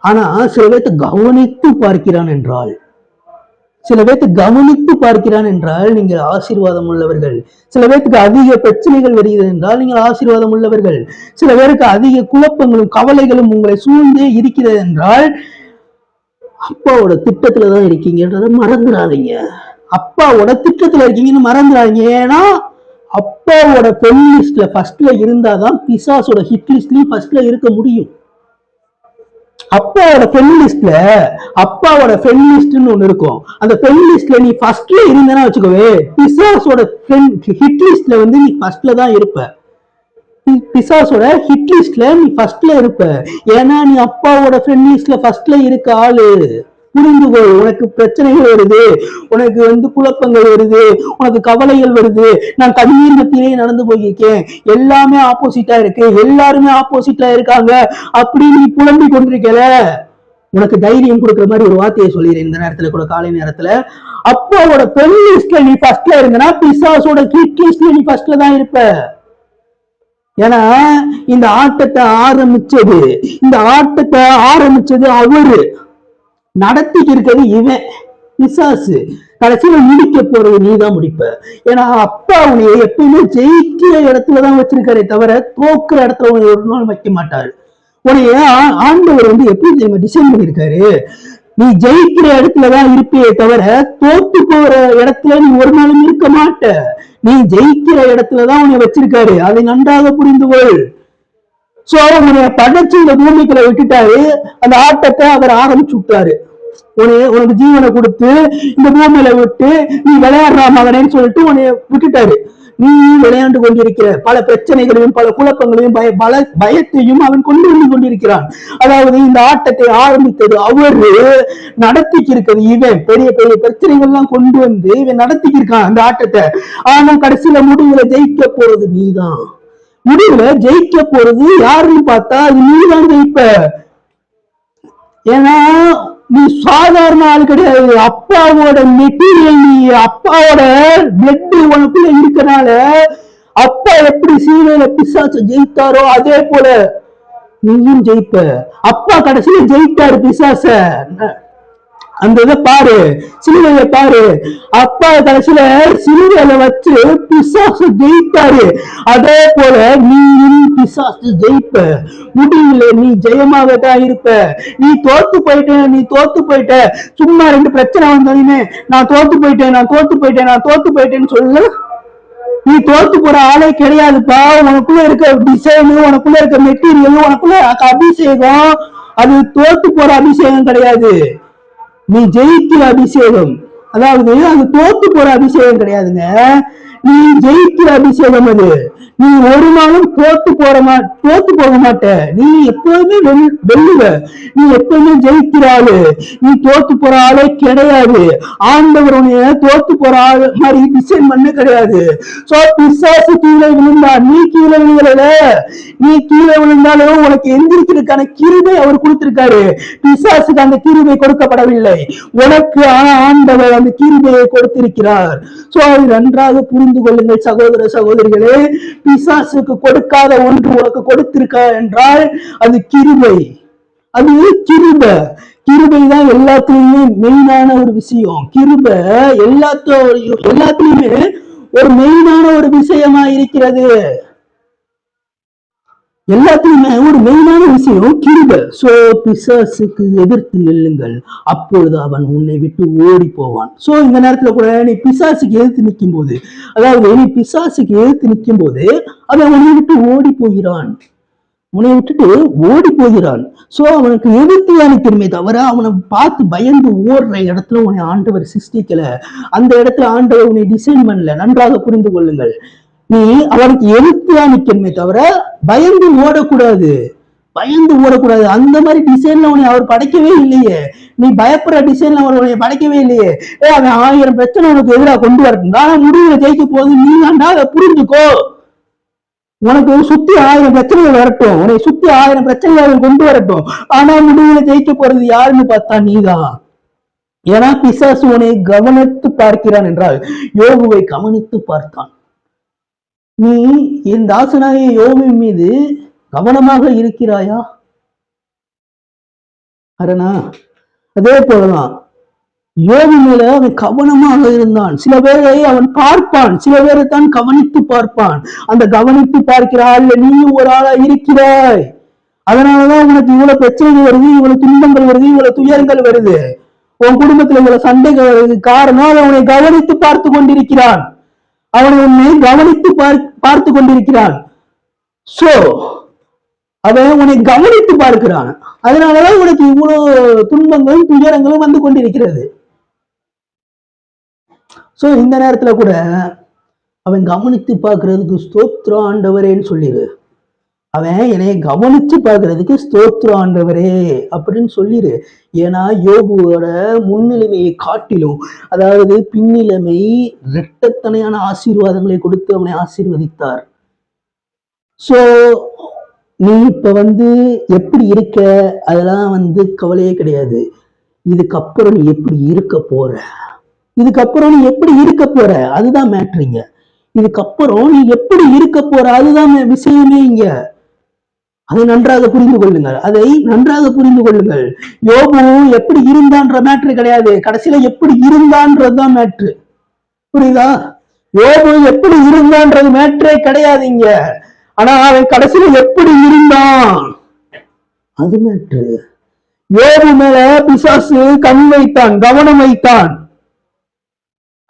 ஆனா சில பேர்த்த கவனித்து பார்க்கிறான் என்றால் நீங்கள் ஆசீர்வாதம் உள்ளவர்கள். சில பேருக்கு அதிக பிரச்சனைகள் வருகிறது என்றால் நீங்கள் ஆசீர்வாதம் உள்ளவர்கள். சில பேருக்கு அதிக குழப்பங்களும் கவலைகளும் உங்களை சூழ்ந்தே இருக்கிறது என்றால் அப்பாவோட திட்டத்துலதான் இருக்கீங்கன்றத மறந்துடாதீங்க. ஏன்னா அப்பாவோட பென் லிஸ்ட்ல ஃபர்ஸ்ட்ல இருந்தாதான் பிசாசோட ஹிட் லிஸ்ட்லயும் ஃபர்ஸ்ட்ல இருக்க முடியும். அப்பாவோட பென் லிஸ்ட்னு ஒண்ணு இருக்கும். அந்த பென் லிஸ்ட்ல நீ ஃபர்ஸ்ட்ல இருந்தேன்னா வச்சுக்கோவே, பிசாசோட ஹிட் லிஸ்ட்ல நீ ஃபர்ஸ்ட்ல தான் இருப்ப. ஏன்னா நீ அப்பாவோட ஃப்ரெண்ட் லிஸ்ட்ல ஃபர்ஸ்ட்ல இருக்க ஆளு. புரிந்துகொள். உனக்கு பிரச்சனைகள் வருது, உனக்கு குழப்பங்கள் வருது, உனக்கு கவலைகள் வருது. நான் கண்ணீர் மத்தியிலே நடந்து போயிருக்கேன். எல்லாமே ஆப்போசிட்டா இருக்கு, எல்லாருமே ஆப்போசிட்டா இருக்காங்க அப்படின்னு நீ புலம்பி கொண்டிருக்கல. உனக்கு தைரியம் கொடுக்குற மாதிரி ஒரு வார்த்தையை சொல்லிடுறேன் இந்த நேரத்துல கூட, காலை நேரத்துல. அப்பாவோட பென் லிஸ்ட்ல நீ ஃபர்ஸ்ட்ல இருந்தனா பிசாசோட ஹிட் லிஸ்ட்ல நீ ஃபர்ஸ்ட்ல தான் இருப்ப. ஏன்னா இந்த ஆட்டத்தை ஆரம்பிச்சது அவரு, நடத்திட்டு இருக்கிறது இவன் பிசாசு. கடைசியில முடிக்க போறது நீதான் முடிப்ப. ஏன்னா அப்பா உன்னைய எப்பயுமே ஜெயிக்கிற இடத்துலதான் வச்சிருக்காரே தவிர தோக்குற இடத்துல உன்னை ஒரு நாள் வைக்க மாட்டாரு. உன்னைய ஆண்டவர் எப்படி தெரியுமா டிசைன் பண்ணிருக்காரு? நீ ஜெயிக்கிற இடத்துலதான் இருப்பியே தவிர தோத்து போற இடத்துல நீ ஒரு நாளும் இருக்க மாட்ட. நீ ஜெயிக்கிற இடத்துலதான் உன்னை வச்சிருக்காரு. அதை நன்றாக புரிந்துகொள். சோ உன்னைய படைச்சு இந்த பூமிக்குள்ள விட்டுட்டாரு. அந்த ஆட்டத்தை அவர் ஆரம்பிச்சு விட்டாரு. உனக்கு ஜீவனை கொடுத்து இந்த பூமியில விட்டு நீ விளையாடுற மகனேன்னு சொல்லிட்டு உன்னைய விட்டுட்டாரு. நீ விளையாண்டு கொண்டிருக்கிற பல பிரச்சனைகளையும் பல குழப்பங்களையும் பல பயத்தையும் அவன் கொண்டு வந்து கொண்டிருக்கிறான். அதாவது இந்த ஆட்டத்தை ஆரம்பித்தது அவரு, நடத்திக்கு இருக்கிறது இவன். பெரிய பெரிய பிரச்சனைகள்லாம் கொண்டு வந்து இவன் நடத்திக்கு இருக்கான் அந்த ஆட்டத்தை. ஆனா கடைசியில முடிவுல ஜெயிக்க போறது நீதான். முடிவுல ஜெயிக்க போறது யாருன்னு பார்த்தா அது நீதான் ஜெயிப்ப. ஏன்னா நீ சாதாரண ஆள் கிடையாது. அப்பாவோட மெட்டீரியல், நீ அப்பாவோட பிளட் உனக்குள்ள இருக்கனால அப்பா எப்படி சீலையில பிசாச ஜெயித்தாரோ அதே போல நீயும் ஜெயிப்ப. அப்பா கடைசியில ஜெயித்தாரு பிசாச. அந்த இதை பாரு, சிலுவையை பாரு. அப்பா கடைசியில சிலுவையில வச்சு பிசாசு ஜெயித்தாரு. அதே போல நீயும் பிசாசு ஜெயிப்ப. முடியல, நீ ஜெயமாக தான் இருப்ப. நீ தோத்து போயிட்ட, நீ தோத்து போயிட்ட. சும்மா ரெண்டு பிரச்சனை வந்தோடனே நான் தோத்து போயிட்டேன், நான் தோத்து போயிட்டேன், நான் தோத்து போயிட்டேன்னு சொல்லு. நீ தோத்து போற ஆளே கிடையாதுப்பா. உனக்குள்ள இருக்க டிசைனு, உனக்குள்ள இருக்க மெட்டீரியல், உனக்குள்ள அபிஷேகம், அது தோத்து போற அபிஷேகம் கிடையாது. நீ ஜெயிக்கிற அபிஷேகம். அதாவது அது தோத்து போற அபிஷேகம் கிடையாதுங்க. நீ ஜெயிக்கிற அபிஷேகம் அது. நீ ஒரு நாளும் தோத்து போக மாட்ட. நீ எப்பவுமே வெல்லுவ. நீ எப்பவுமே ஜெயிக்கிற ஆளு. நீ தோத்து போற ஆளே கிடையாது. ஆண்டவர் உன்னைய தோத்து போற ஆளு மாதிரி டிசைன் பண்ண கிடையாது. சோ பிசாசு கீழே விழுந்தா, நீ கீழே விழுகல. நீ கீழே விழுந்தாலும் உனக்கு எந்திரிக்கிறதுக்கான கிருபை அவர் கொடுத்திருக்காரு. பிசாசுக்கு அந்த கிருபை கொடுக்கப்படவில்லை. உனக்கு ஆண்டவர் அந்த கிருபையை கொடுத்திருக்கிறார். சோ அதை நன்றாக புரிந்து கொள்ளுங்கள் சகோதர சகோதரிகளே. பிசாசுக்கு கொடுக்காத ஒன்று உனக்கு கொடுத்திருக்கா என்றால் அது கிருபை. அது கிருபை. கிருபை தான் எல்லாத்துலயுமே மெயினான ஒரு விஷயம். கிருபை எல்லாத்துலயுமே ஒரு மெயினான ஒரு விஷயமா இருக்கிறது. எல்லாத்துலயுமே ஒரு மெயினான விஷயம் கிருபை. சோ பிசாசுக்கு எதிர்த்து நில்லுங்கள், அப்பொழுது அவன் உன்னை விட்டு ஓடி போவான். சோ இந்த நேரத்துல கூட நீ பிசாசுக்கு எதிர்த்து நிற்கும் போது, அதாவது நீ பிசாசுக்கு எதிர்த்து நிற்கும் போது அவன் உன்னை விட்டு ஓடி போகிறான். உன்னை விட்டுட்டு ஓடி போகிறான். சோ அவனுக்கு எதிர்த்து அனுப்பிடுமே தவிர அவனை பார்த்து பயந்து ஓடுற இடத்துல உன்னை ஆண்டவர் சிருஷ்டிக்கல. அந்த இடத்துல ஆண்டவர் உன்னை டிசைன் பண்ணல. நன்றாக புரிந்து கொள்ளுங்கள். நீ அவனுக்கு எதிர்த்து நிக்கணுமே தவிர பயந்து ஓடக்கூடாது. பயந்து ஓடக்கூடாது. அந்த மாதிரி டிசைன்ல உன்னை அவர் படைக்கவே இல்லையே. நீ பயப்படுற டிசைன்ல அவர் உன்னை படைக்கவே இல்லையே. அவன் 1000 பிரச்சனை உனக்கு எதிராக கொண்டு வரட்டும், ஆனா முடிவுல ஜெயிக்க போது நீ தாண்டா அதை புரிஞ்சுக்கோ. உனக்கு சுத்தி 1000 பிரச்சனைகள் வரட்டும், உன்னை சுத்தி 1000 பிரச்சனைகள் கொண்டு வரட்டும், ஆனா முடிவுல ஜெயிக்க போறது யாருன்னு பார்த்தா நீதான். ஏன்னா பிசாசு உன்னை கவனித்து பார்க்கிறான் என்றால் யோபுவை கவனித்து பார்த்தான். நீ என் தாசனாகிய யோபின் மீது கவனமாக இருக்கிறாயா? அரணா அதே போலதான் யோபு மேல அவன் கவனமாக இருந்தான். சில பேரை அவன் பார்ப்பான், சில பேரை தான் கவனித்து பார்ப்பான். அந்த கவனித்து பார்க்கிற ஆள்ல நீயும் ஒரு ஆளா இருக்கிறாய். அதனாலதான் உனக்கு இவ்வளவு பிரச்சனைகள் வருது, இவ்வளவு துன்பங்கள் வருது, இவ்வளவு துயரங்கள் வருது, உன் குடும்பத்துல இவ்வளவு சண்டைகள் வருது. காரணம் அவனை கவனித்து பார்த்து கொண்டிருக்கிறான். அவனை உன்னை கவனித்து பார்த்து கொண்டிருக்கிறான். சோ அவன் உன்னை கவனித்து பார்க்கிறான். அதனாலதான் உனக்கு இவ்வளவு துன்பங்களும் துயரங்களும் வந்து கொண்டிருக்கிறது. சோ இந்த நேரத்துல கூட அவன் கவனித்து பார்க்கறதுக்கு ஸ்தோத்திரம் ஆண்டவரேன்னு சொல்லிடு. அவன் என்னை கவனிச்சு பார்க்கறதுக்கு ஸ்தோத்திரம் ஆண்டவரே அப்படின்னு சொல்லிடு. ஏன்னா யோபுவோட முன்னிலைமையை காட்டிலும், அதாவது பின்னிலைமை இரட்டத்தனையான ஆசீர்வாதங்களை கொடுத்து அவனை ஆசீர்வதித்தார். சோ நீ இப்ப எப்படி இருக்க அதெல்லாம் கவலையே கிடையாது. இதுக்கப்புறம் நீ எப்படி இருக்க போற, இதுக்கப்புறம் நீ எப்படி இருக்க போற அதுதான் மேட்ருங்க. இதுக்கப்புறம் நீ எப்படி இருக்க போற அதுதான் விஷயமே இங்க. அதை நன்றாக புரிந்து கொள்ளுங்கள். அதை நன்றாக புரிந்து கொள்ளுங்கள். யோபு எப்படி இருந்தான்ற மேட்ரு கிடையாது, கடைசியில எப்படி இருந்தான்றதுதான் மேட்ரு. புரியுதா? யோபு எப்படி இருந்தான்றது மேட்ரே கிடையாது இங்க. ஆனா அவன் கடைசியில எப்படி இருந்தான் அது மேட்ரு. யோபு மேல பிசாசு கண் வைத்தான், கவனம் வைத்தான்.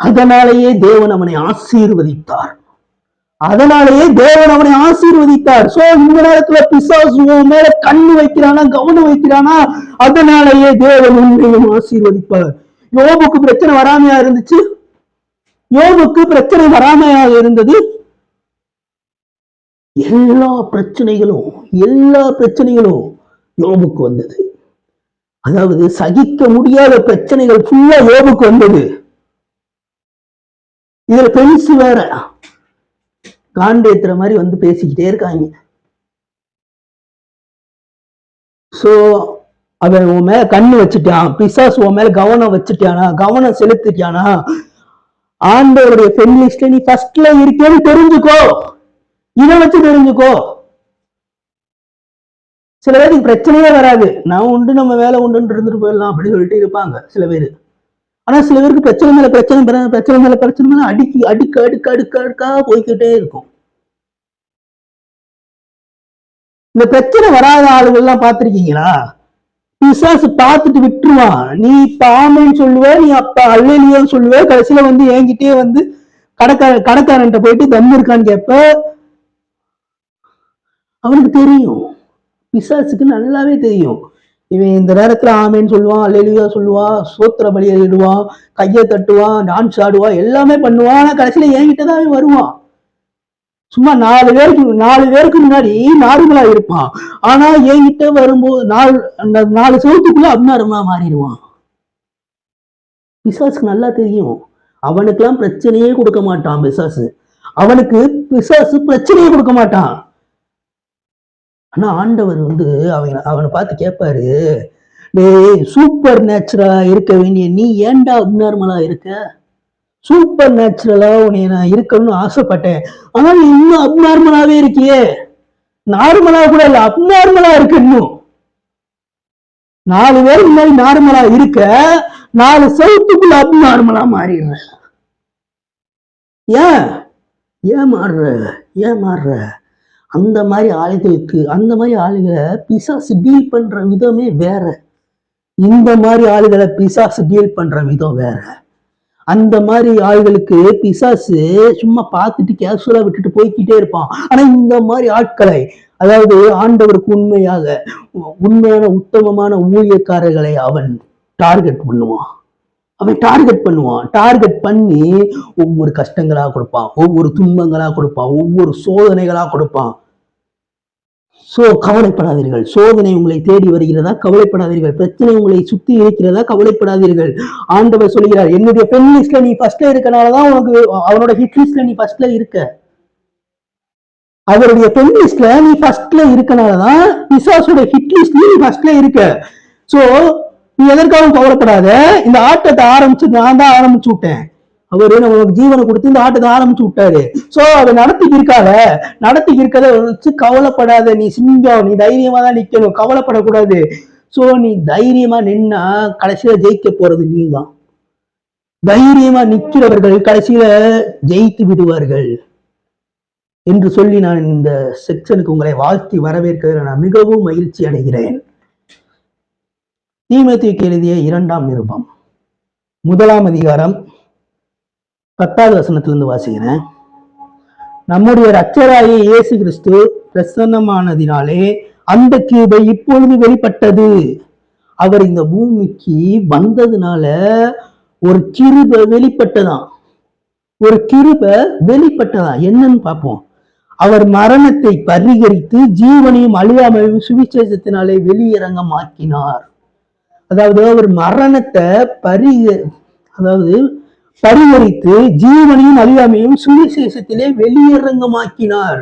அதனாலேயே தேவன் அவனை ஆசீர்வதித்தார். அதனாலேயே தேவன் அவனை ஆசீர்வதித்தார். சோ இந்த நேரத்துல பிசாசு மேல கண்ணு வைக்கிறானா, கவனம் வைக்கிறானா, அதனாலேயே தேவன் உன்னையும் ஆசீர்வதிப்பார். யோபுக்கு பிரச்சனை வராமையா இருந்துச்சு? யோபுக்கு பிரச்சனை வராமையா இருந்தது? எல்லா பிரச்சனைகளும் யோபுக்கு வந்தது. அதாவது சகிக்க முடியாத பிரச்சனைகள் ஃபுல்லா யோபுக்கு வந்தது. இதுல பெருசு வேற காண்டேத்துற மாதிரி பேசிக்கிட்டே இருக்காங்க. சோ அவன் உன் மேல கண்ணு வச்சுட்டான், பிசாசு உன் மேல கவனம் வச்சுட்டானா, கவனம் செலுத்திட்டானா, ஆண்டவருடைய பெண் லிஸ்ட்ல நீ ஃபர்ஸ்ட்ல இருக்கேன்னு தெரிஞ்சுக்கோ. இதை வச்சு தெரிஞ்சுக்கோ. சில பேருக்கு பிரச்சனையே வராது, நான் உண்டு நம்ம வேலை உண்டுன்னு இருந்துட்டு போயிடலாம் அப்படின்னு சொல்லிட்டு இருப்பாங்க சில பேர். ஆனா சில பேருக்கு பிரச்சனை மேல பிரச்சனை, பிரச்சனை மேல பிரச்சனை மேல அடுக்கா போய்கிட்டே இருக்கும். இந்த பிரச்சனை வராத ஆளுகள் எல்லாம் பார்த்திருக்கீங்களா? பிசாசு பார்த்துட்டு விட்டுருவான். நீ இப்ப ஆமைன்னு சொல்லுவ, நீ அப்ப அல்லையிலன்னு சொல்லுவ, கடைசியில வந்து என்கிட்டயே வந்து கடைக்காரன்ட்ட போயிட்டு தம் இருக்கான்னு கேட்ப. அவனுக்கு தெரியும், பிசாசுக்கு நல்லாவே தெரியும், இவன் இந்த நேரத்துல ஆமைன்னு சொல்லுவான், அல்லேலூயா சொல்லுவான், சோத்திர பலியிடுவான், கையை தட்டுவான், டான்ஸ் ஆடுவான், எல்லாமே பண்ணுவான். ஆனா கடைசியில என்கிட்டதான் வருவான். சும்மா 4 பேருக்கு முன்னாடி நார்மலா இருப்பான். ஆனா என்கிட்ட வரும்போது அந்த 4 செவத்துக்குள்ள அப்நார்மலா மாறிடுவான். பிசாசுக்கு நல்லா தெரியும், அவனுக்கெல்லாம் பிரச்சனையே கொடுக்க மாட்டான் பிசாசு. அவனுக்கு பிசாசு பிரச்சனையே கொடுக்க மாட்டான். ஆனா ஆண்டவர் வந்து அவனை பார்த்து கேட்பாரு, டேய் சூப்பர் நேச்சுரலா இருக்க வேண்டிய நீ ஏன்டா அப்நார்மலா இருக்க? சூப்பர் நேச்சுரலா உன்னை நான் இருக்கணும்னு ஆசைப்பட்டேன், ஆனா நீ இன்னும் அப்நார்மலாவே இருக்கியே. நார்மலா கூட இல்ல, அப்நார்மலா இருக்கு. இன்னும் 4 பேருக்கு முன்னாடி நார்மலா இருக்க, 4 செவத்துக்குள்ள அப்நார்மலா மாறிடுற. ஏன் மாறுற? அந்த மாதிரி ஆளுகளை பிசாசு டீல் பண்ற விதமே வேற. இந்த மாதிரி ஆளுகளை பிசாசு டீல் பண்ற விதம் வேற. அந்த மாதிரி ஆள்களுக்கு பிசாசு சும்மா பார்த்துட்டு கேஷுவலா விட்டுட்டு போய்கிட்டே இருப்பான். ஆனா இந்த மாதிரி ஆட்களை, அதாவது ஆண்டவருக்கு உண்மையான உத்தமமான ஊழியக்காரர்களை அவன் டார்கெட் பண்ணுவான். டார்கெட் பண்ணி ஒவ்வொரு கஷ்டங்களா கொடுப்பான், ஒவ்வொரு துன்பங்களா கொடுப்பான், ஒவ்வொரு சோதனைகளா கொடுப்பான். கவலைப்படாதீர்கள், சோதனை உங்களை தேடி வருகிறதா? கவலைப்படாதீர்கள். பிரச்சனை உங்களை சுத்தி இருக்கிறதா? கவலைப்படாதீர்கள். ஆண்டவர் சொல்கிறார், என்னுடைய ஃப்ரெண்ட் லிஸ்ட்ல நீ ஃபர்ஸ்ட்ல இருக்கனாலதான் உனக்கு அவனோட ஹிட் லிஸ்ட்ல நீ ஃபர்ஸ்ட்ல இருக்க. அவருடைய ஃப்ரெண்ட் லிஸ்ட்ல நீ ஃபர்ஸ்ட்ல இருக்கனாலதான் பிசாசோட ஹிட் லிஸ்ட்ல நீ ஃபர்ஸ்ட்ல இருக்க. சோ நீ எதற்காகவும் கவலைப்படாத. இந்த ஆட்டத்தை நான் தான் ஆரம்பிச்சு விட்டேன். அவரு நம்மளுக்கு ஜீவனை கொடுத்து இந்த ஆட்டத்தை ஆரம்பிச்சு விட்டாரு. சோ அதை நடத்தி இருக்கத வச்சு கவலைப்படாத. நீ சிங்கம், நீ தைரியமா தான் நிக்கணும், கவலைப்படக்கூடாது. சோ நீ தைரியமா நின்னா கடைசியில ஜெயிக்க போறது நீதான். தைரியமா நிக்கிறவர்கள் கடைசியில ஜெயித்து விடுவார்கள் என்று சொல்லி நான் இந்த செக்ஷனுக்கு உங்களை வாழ்த்தி வரவேற்கிறேன். நான் மிகவும் மகிழ்ச்சி அடைகிறேன். தீமோத்தேயுவுக்கு எழுதிய 2ஆம் நிருபம் 1ஆம் அதிகாரம் 10வது வசனத்திலிருந்து வாசிக்கிறேன். நம்முடைய இரட்சகராகிய இயேசு கிறிஸ்து பிரசன்னமானதினாலே அந்த கிருபை இப்பொழுது வெளிப்பட்டது. அவர் இந்த பூமிக்கு வந்ததுனால ஒரு கிருபை வெளிப்பட்டதாம். என்னன்னு பார்ப்போம். அவர் மரணத்தை பரிகரித்து ஜீவனையும் அழியாமையும் சுவிசேஷத்தினாலே வெளியரங்கமாக்கினார். அதாவது அவர் மரணத்தை பரிகரித்து ஜீவனையும் அழியாமையும் சுவிசேஷத்திலே வெளியரங்கமாக்கினார்.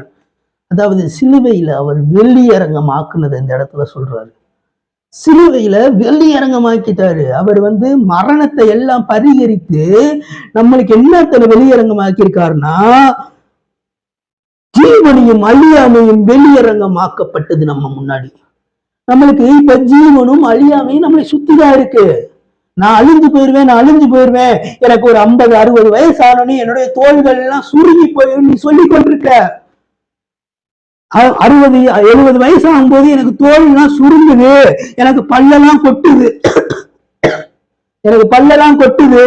அதாவது சிலுவையில அவர் வெளியரங்கமாக்குனது இந்த இடத்துல சொல்றாரு. சிலுவையில வெளியரங்கமாக்கிட்டாரு. அவர் வந்து மரணத்தை எல்லாம் பரிகரித்து நம்மளுக்கு என்னத்துல வெளியரங்கமாக்கி இருக்காருன்னா, ஜீவனையும் அழியாமையும் வெளியரங்கமாக்கப்பட்டது நம்ம முன்னாடி. நம்மளுக்கு இப்ப ஜீவனும் அழியாமையும் நம்மளை சுத்திதான் இருக்கு. நான் அழிஞ்சு போயிருவேன், எனக்கு ஒரு 50-60 வயசு ஆனோன்னு என்னுடைய தோள்கள் எல்லாம் சுருங்கி போயிடும் நீ சொல்லி கொண்டிருக்க. 60-70 வயசு ஆகும்போது எனக்கு தோல்லாம் சுருங்குது, எனக்கு பல்லெல்லாம் கொட்டுது,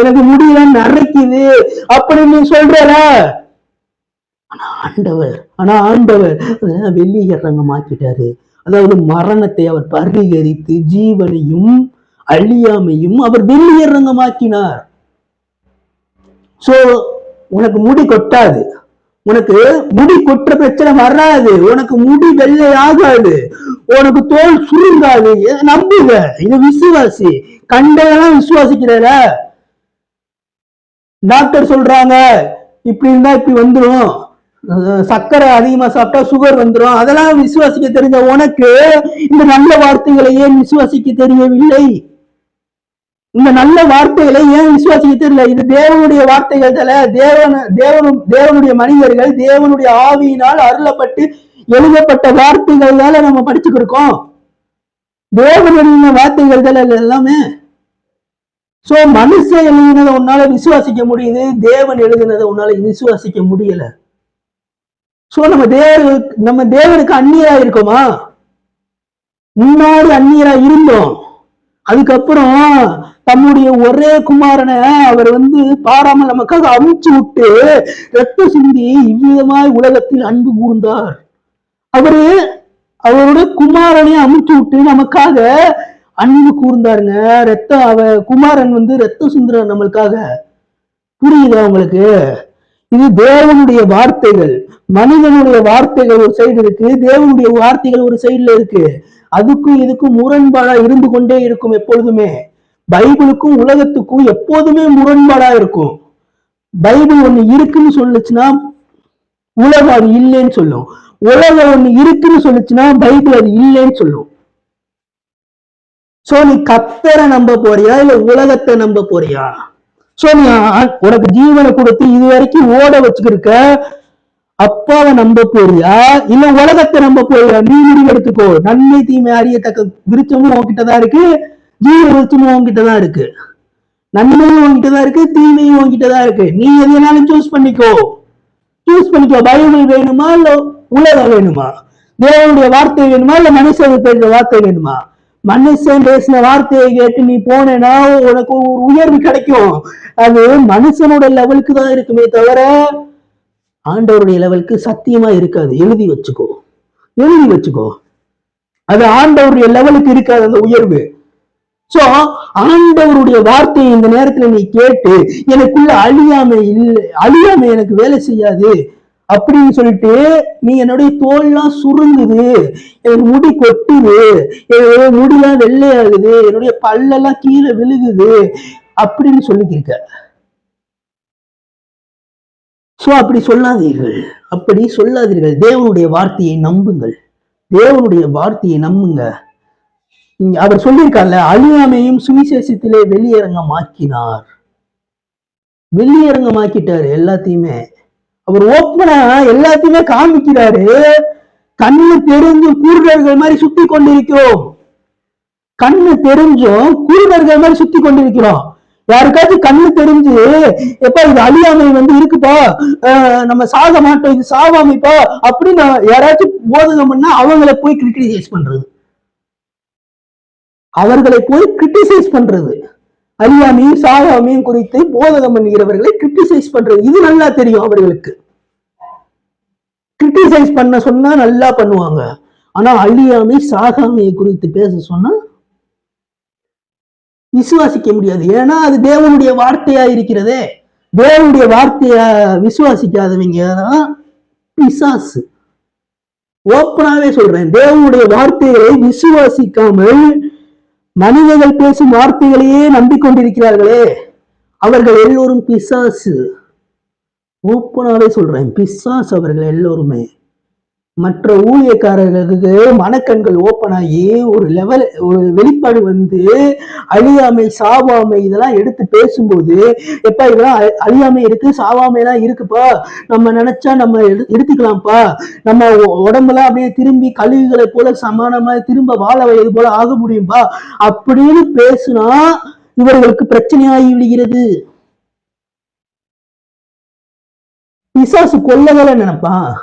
எனக்கு முடியெல்லாம் நரைக்குது அப்படின்னு சொல்றல. ஆனா ஆண்டவர் வெளியரங்கமாக்கிட்டாரு. அதாவது மரணத்தை அவர் பரிகரித்து ஜீவனையும் அழியாமையும் அவர் வெளியரங்கமாக்கினார். சோ உனக்கு முடி கொட்டாது, உனக்கு முடி கொற்ற பிரச்சனை வராது, உனக்கு முடி வெள்ளை ஆகாது, உனக்கு தோல் சுருங்காது. நம்புங்க, இது விசுவாசி. கண்டதெல்லாம் விசுவாசிக்கிற. டாக்டர் சொல்றாங்க இப்படி இருந்தா இப்படி வந்துடும், சர்க்கரை அதிகமா சாப்பிட்டா சுகர் வந்துடும், அதெல்லாம் விசுவாசிக்க தெரிஞ்ச உனக்கு இந்த நல்ல வார்த்தைகளை ஏன் விசுவாசிக்க தெரியவில்லை? இந்த நல்ல வார்த்தைகளை ஏன் விசுவாசிக்க தெரியல? இது தேவனுடைய வார்த்தைகள் தல. தேவனுடைய மனிதர்கள் தேவனுடைய ஆவியினால் அருளப்பட்டு எழுதப்பட்ட வார்த்தைகள் தானே நம்ம படிச்சுக்கிருக்கோம். தேவன் எழுதின வார்த்தைகள் தானே எல்லாமே. சோ மனுஷன் எழுதினதை உன்னால விசுவாசிக்க முடியுது, தேவன் எழுதினதை உன்னால விசுவாசிக்க முடியல. சோ நம்ம தேவனுக்கு அந்நியரா இருக்கோமா? முன்னாடி அந்நியரா இருந்தோம். அதுக்கப்புறம் தம்முடைய ஒரே குமாரனை அவர் பாராமல் நமக்காக அமுச்சு விட்டு ரத்த சிந்தி இவ்விதமாய் உலகத்தில் அன்பு கூர்ந்தார். அவருடைய குமாரனை அமுச்சு விட்டு நமக்காக அன்பு கூர்ந்தாருங்க. குமாரன் ரத்த சுந்தரன் நம்மளுக்காக. புரியுதா உங்களுக்கு? இது தேவனுடைய வார்த்தைகள். மனிதனுடைய வார்த்தைகள் ஒரு சைடு இருக்கு, தேவனுடைய வார்த்தைகள் ஒரு சைடுல இருக்கு. அதுக்கும் இதுக்கும் முரண்பாடா இருந்து கொண்டே இருக்கும் எப்பொழுதுமே. பைபிளுக்கும் உலகத்துக்கும் எப்போதுமே முரண்பாடா இருக்கும். பைபிள் ஒண்ணு இருக்குன்னு சொல்லுச்சுன்னா உலகம் அது இல்லைன்னு சொல்லும். உலகம் ஒண்ணு இருக்குன்னு சொல்லுச்சுன்னா பைபிள் அது இல்லைன்னு சொல்லும். சோ நீ கர்த்தரை நம்ப போறியா இல்ல உலகத்தை நம்ப போறியா? சோ நீ உனக்கு ஜீவனை கொடுத்து இது வரைக்கும் ஓட வச்சுக்கிருக்க அப்பாவை நம்ப போறியா இல்ல உலகத்தை நம்ப போறியா? நீ முடிவு எடுத்துக்கோ. நன்மை தீமை அறியத்தக்க விருச்சமும் உன்கிட்டதான் இருக்கு, ஜீவ விருச்சமும் உன்கிட்டதான் இருக்கு, நன்மையும் உன்கிட்டதான் இருக்கு, தீமையும் உன்கிட்டதான் இருக்கு. நீ எதுனாலும் சூஸ் பண்ணிக்கோ. பைபிள் வேணுமா இல்ல உலகம் வேணுமா? தேவனுடைய வார்த்தை வேணுமா இல்ல மனுஷன் பேசுற வார்த்தை வேணுமா? மனுஷன் பேசின வார்த்தையை கேட்டு நீ போனேன்னா உனக்கு ஒரு உயர்வு கிடைக்கும். அது மனுஷனோட லெவலுக்கு தான் இருக்குமே தவிர ஆண்டவருடைய லெவலுக்கு சத்தியமா இருக்காது. எழுதி வச்சுக்கோ. அது ஆண்டவருடைய லெவலுக்கு இருக்காது அந்த உயர்வு. சோ ஆண்டவருடைய வார்த்தையை இந்த நேரத்துல நீ கேட்டு எனக்குள்ள அழியாமை எனக்கு வேலை செய்யாது அப்படின்னு சொல்லிட்டு நீ என்னுடைய தோல்லாம் சுருங்குது, எனக்கு முடி கொட்டுது, என்னுடைய முடியெல்லாம் வெள்ளையாகுது, என்னுடைய பல்லெல்லாம் கீழே விழுகுது அப்படின்னு சொல்லிக்கிருக்க. சோ அப்படி சொல்லாதீர்கள். தேவனுடைய வார்த்தையை நம்புங்க. அவர் சொல்லியிருக்கார்ல, அழியாமையும் சுவிசேஷத்திலே வெளியரங்கமாக்கிட்டாரு எல்லாத்தையுமே. அவர் ஓப்பனா எல்லாத்தையுமே காமிக்கிறாரு. கண்ணு தெரிஞ்சும் குருடர்கள் மாதிரி சுத்தி கொண்டிருக்கிறோம். யாருக்காச்சும் கண்ணு தெரிஞ்சு எப்ப இது அழியாமை இருக்குப்பா, நம்ம சாக மாட்டோம், இது சாவாமைப்பா அப்படின்னு யாராச்சும் போதகம் பண்ணா அவர்களை போய் கிரிட்டிசைஸ் பண்றது, அழியாமையும் சாகாமையும் குறித்து போதகம் பண்ணுகிறவர்களை கிரிட்டிசைஸ் பண்றது. இது நல்லா தெரியும் அவர்களுக்கு. கிரிட்டிசைஸ் பண்ண சொன்னா நல்லா பண்ணுவாங்க. ஆனா அழியாமை சாகாமையை குறித்து பேச சொன்னா விசுவாசிக்க முடியாது. ஏன்னா அது தேவனுடைய வார்த்தையா இருக்கிறதே. தேவனுடைய வார்த்தைய விசுவாசிக்காதவங்க பிசாசு. ஓப்பனாவே சொல்றேன், தேவனுடைய வார்த்தைகளை விசுவாசிக்காமல் மனிதர்கள் பேசும் வார்த்தைகளையே நம்பிக்கொண்டிருக்கிறார்களே அவர்கள் எல்லோரும் பிசாசு. ஓப்பனாவே சொல்றேன், பிசாசு அவர்கள் எல்லோருமே. மற்ற ஊழியக்காரர்களுக்கு மனக்கண்கள் ஓப்பன் ஆகி ஒரு வெளிப்பாடு அழியாமை சாவாமை இதெல்லாம் எடுத்து பேசும்போது, எப்ப இதெல்லாம் அழியாமை இருக்கு சாவாமை எல்லாம் இருக்குப்பா, நம்ம நினைச்சா நம்ம எடுத்துக்கலாம்ப்பா, நம்ம உடம்பெல்லாம் அப்படியே திரும்பி கழுகுகளை போல சமானமா திரும்ப வாழ வயது போல ஆக முடியும்பா அப்படின்னு பேசுனா இவர்களுக்கு பிரச்சனையாகி விடுகிறது. பிசாசு கொல்லகளை நினைப்பான்.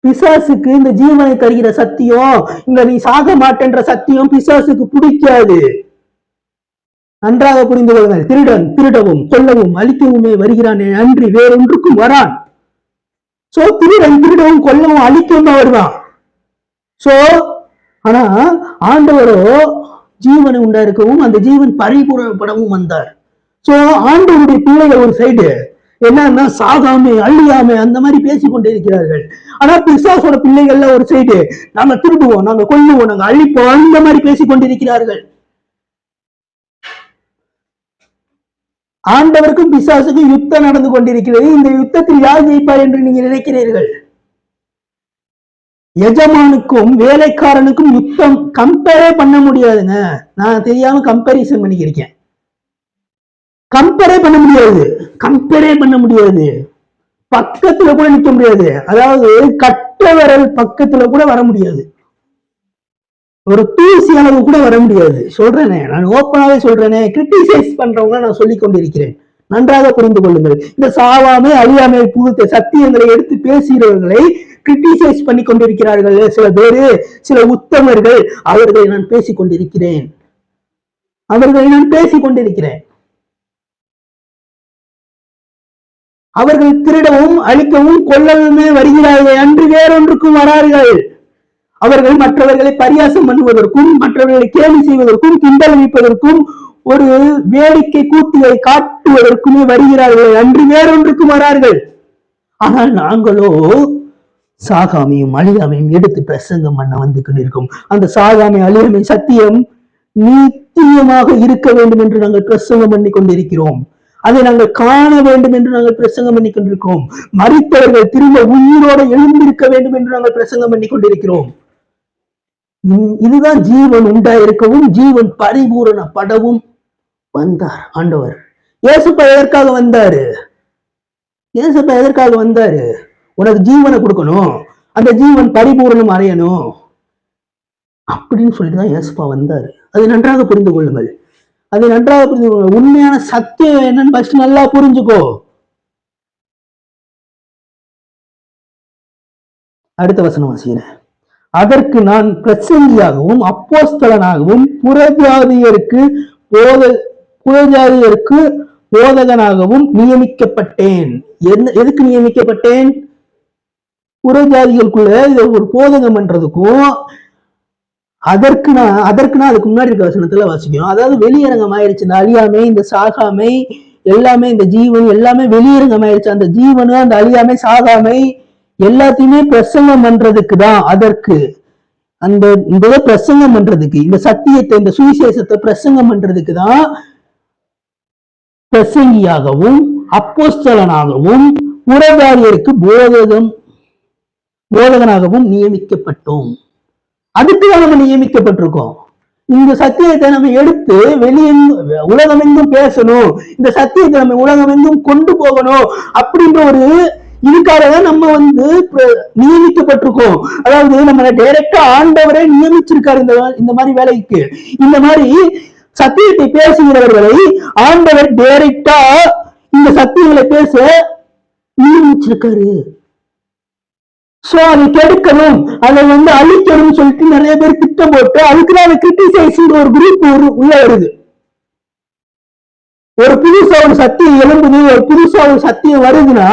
பிசாசுக்கு இந்த ஜீவனை தருகிற சத்தியம், இங்க நீ சாக மாட்டேன்ற சத்தியம் பிசாசுக்கு பிடிக்காது. நன்றாக புரிந்து கொள்ளுங்கள். திருடன் திருடவும் கொல்லவும் அழிக்கவுமே வருகிறானே அன்றி வேறொன்றுக்கும் வரான். சோ திருடன் திருடவும் கொல்லவும் அழிக்கவும் வருவான். சோ ஆனா ஆண்டவரோ ஜீவனை உண்டாயிருக்கவும் அந்த ஜீவன் பரிபூரணப்படவும் வந்தார். சோ ஆண்டவருடைய பிள்ளைகள் ஒரு சைடு என்னன்னா சாகாமை அழியாமை அந்த மாதிரி பேசிக்கொண்டே இருக்கிறார்கள். ஆனா பிசாசோட பிள்ளைகள்ல ஒரு சைடு நாங்க திருடுவோம், நாங்க கொல்லுவோம், நாங்க அழிப்போம் அந்த மாதிரி பேசிக்கொண்டிருக்கிறார்கள். ஆண்டவருக்கும் பிசாசுக்கும் யுத்தம் நடந்து கொண்டிருக்கிறது. இந்த யுத்தத்தில் யார் ஜெயிப்பார் என்று நீங்க நினைக்கிறீர்கள்? எஜமானுக்கும் வேலைக்காரனுக்கும் யுத்தம் கம்பேரே பண்ண முடியாதுங்க. நான் தெரியாம கம்பேரிசன் பண்ணிக்கிறேன். கம்பேரே பண்ண முடியாது. பக்கத்துல கூட நிக்க முடியாது. அதாவது கட்ட விரல் பக்கத்துல கூட வர முடியாது. ஒரு தூசி அளவு கூட வர முடியாது. சொல்றேனே, நான் ஓப்பனாவே சொல்றேனே. கிரிட்டிசைஸ் பண்றவங்க நான் சொல்லிக் கொண்டிருக்கிறேன், நன்றாக புரிந்து கொள்ளுங்கள். இந்த சாவாமை அழியாமை புகுத்த சத்தியங்களை எடுத்து பேசுகிறவர்களை கிரிட்டிசைஸ் பண்ணி கொண்டிருக்கிறார்கள் சில பேரு, சில உத்தமர்கள். அவர்களை நான் பேசிக் கொண்டிருக்கிறேன், அவர்கள் திருடவும் அழிக்கவும் கொல்லவுமே வருகிறார்கள், அன்று வேறொன்றுக்கும் வரார்கள். அவர்கள் மற்றவர்களை பரியாசம் பண்ணுவதற்கும், மற்றவர்களை கேலி செய்வதற்கும், கிண்டல் வைப்பதற்கும், ஒரு வேடிக்கை கூட்டியை காட்டுவதற்குமே வருகிறார்கள், அன்று வேறொன்றுக்கும் வரார்கள். ஆனால் நாங்களோ சாகாமையும் அழியாமையும் எடுத்து பிரசங்கம் பண்ண வந்து கொண்டிருக்கோம். அந்த சாகாமை அழியாமை சத்தியம் நித்தியமாக இருக்க வேண்டும் என்று நாங்கள் பிரசங்கம் பண்ணி கொண்டிருக்கிறோம். அதை நாங்கள் காண வேண்டும் என்று நாங்கள் பிரசங்கம் பண்ணி கொண்டிருக்கிறோம். மரித்தவர்கள் திரும்ப உயிரோடு எழுந்திருக்க வேண்டும் என்று நாங்கள் பிரசங்கம் பண்ணி கொண்டிருக்கிறோம். இதுதான் ஜீவன் உண்டாயிருக்கவும் ஜீவன் பரிபூரணப்படவும் வந்தார் ஆண்டவர். இயேசுப்பா எதற்காக வந்தாரு? இயேசுப்பா எதற்காக வந்தாரு? உனக்கு ஜீவனை கொடுக்கணும், அந்த ஜீவன் பரிபூரணம் அடையணும் அப்படின்னு சொல்லிட்டுதான் இயேசுப்பா வந்தாரு. அதை நன்றாக புரிந்து கொள்ளுங்கள், அதை நன்றாக புரிந்து கொள்ளுங்கள். உண்மையான சத்தியம் என்னன்னு ஃபர்ஸ்ட் நல்லா புரிஞ்சுக்கோ. அடுத்த வசனம் வாசிக்கிறேன். அதற்கு நான் பிரசங்கியாகவும் அப்போஸ்தலனாகவும் புறஜாதியருக்கு போதகனாகவும் நியமிக்கப்பட்டேன். எதுக்கு நியமிக்கப்பட்டேன்? புறஜாதிகளுக்குள்ள இதை ஒரு போதகம் பண்றதுக்கும், அதற்கு நான் அதுக்கு முன்னாடி இருக்க வசனத்துல வாசிக்கும். அதாவது வெளியரங்கம் ஆயிடுச்சு. இந்த அழியாமை, இந்த சாகாமை எல்லாமே, இந்த ஜீவன் எல்லாமே வெளியரங்கம் ஆயிடுச்சு. அந்த ஜீவனு, அந்த அழியாமை, சாகாமை எல்லாத்தையுமே பிரசங்கம் பண்றதுக்கு தான். அதற்கு அந்த பிரசங்கம் பண்றதுக்கு, இந்த சத்தியத்தை, இந்த சுவிசேஷத்தை பிரசங்கம் பண்றதுக்கு தான் பிரசங்கியாகவும் அப்போஸ்தலனாகவும் புறஜாதியருக்கு போதகனாகவும் நியமிக்கப்பட்டோம். அதுக்குதான் நம்ம நியமிக்கப்பட்டிருக்கோம். இந்த சத்தியத்தை நம்ம எடுத்து உலகமெங்கும் பேசணும், இந்த சத்தியத்தை நம்ம உலகமெங்கும் கொண்டு போகணும் அப்படின்ற ஒரு இதுக்காக நம்ம நியமிக்கப்பட்டிருக்கோம். அதாவது நம்மளை டைரக்டா ஆண்டவரே நியமிச்சிருக்காரு இந்த மாதிரி வேலைக்கு. இந்த மாதிரி சத்தியத்தை பேசுகிறவர்களை ஆண்டவர் டைரக்டா இந்த சத்தியங்களை பேச நியமிச்சிருக்காரு. சோ அதை கெடுக்கணும், அதை அழிக்கணும் சொல்லிட்டு நிறைய பேர் திட்டம் போட்டு அதுக்குதான் கிரிட்டிசைஸ் ஒரு குரூப் உள்ள வருது. ஒரு புதுசா ஒரு சத்தியம் எழும்புது, ஒரு புதுசா ஒரு சத்தியம் வருதுன்னா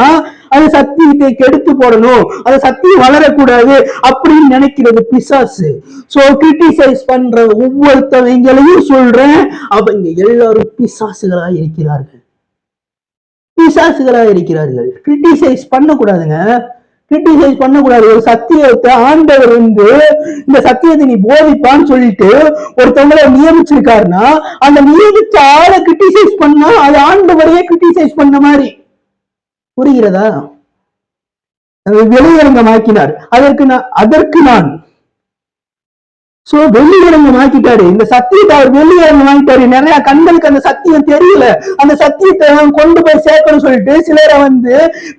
அது சத்தியத்தை கெடுத்து போடணும், அது சத்தியம் வளரக்கூடாது அப்படின்னு நினைக்கிறது பிசாசு. சோ கிரிட்டிசைஸ் பண்ற ஒவ்வொருத்தவங்களையும் சொல்றேன், அவங்க எல்லாரும் பிசாசுகளா இருக்கிறார்கள். கிரிட்டிசைஸ் பண்ணக்கூடாதுங்க, கிரிட்டிசைஸ் பண்ணக்கூடாது. ஒரு சத்தியத்தை ஆண்டவர் இந்த சத்தியத்தை நீ போதிப்பான்னு சொல்லிட்டு ஒருத்தவங்களை நியமிச்சிருக்காருன்னா, அந்த நியமிச்ச ஆளை கிரிட்டிசைஸ் பண்ணா அது ஆண்டவரையே கிரிட்டிசைஸ் பண்ண மாதிரி. புரிகிறதா? வெளியரங்கமாக்கினார். அதற்கு நான் வெளியரங்கமாக்கிட்டாரு. இந்த சத்தியத்தை அவர் வெளியரங்கமாக்கிட்டாரு. நிறைய கண்களுக்கு அந்த சத்தியம் தெரியல. அந்த சத்தியத்தை கொண்டு போய் சேர்க்கணும் சொல்லிட்டு சிலரை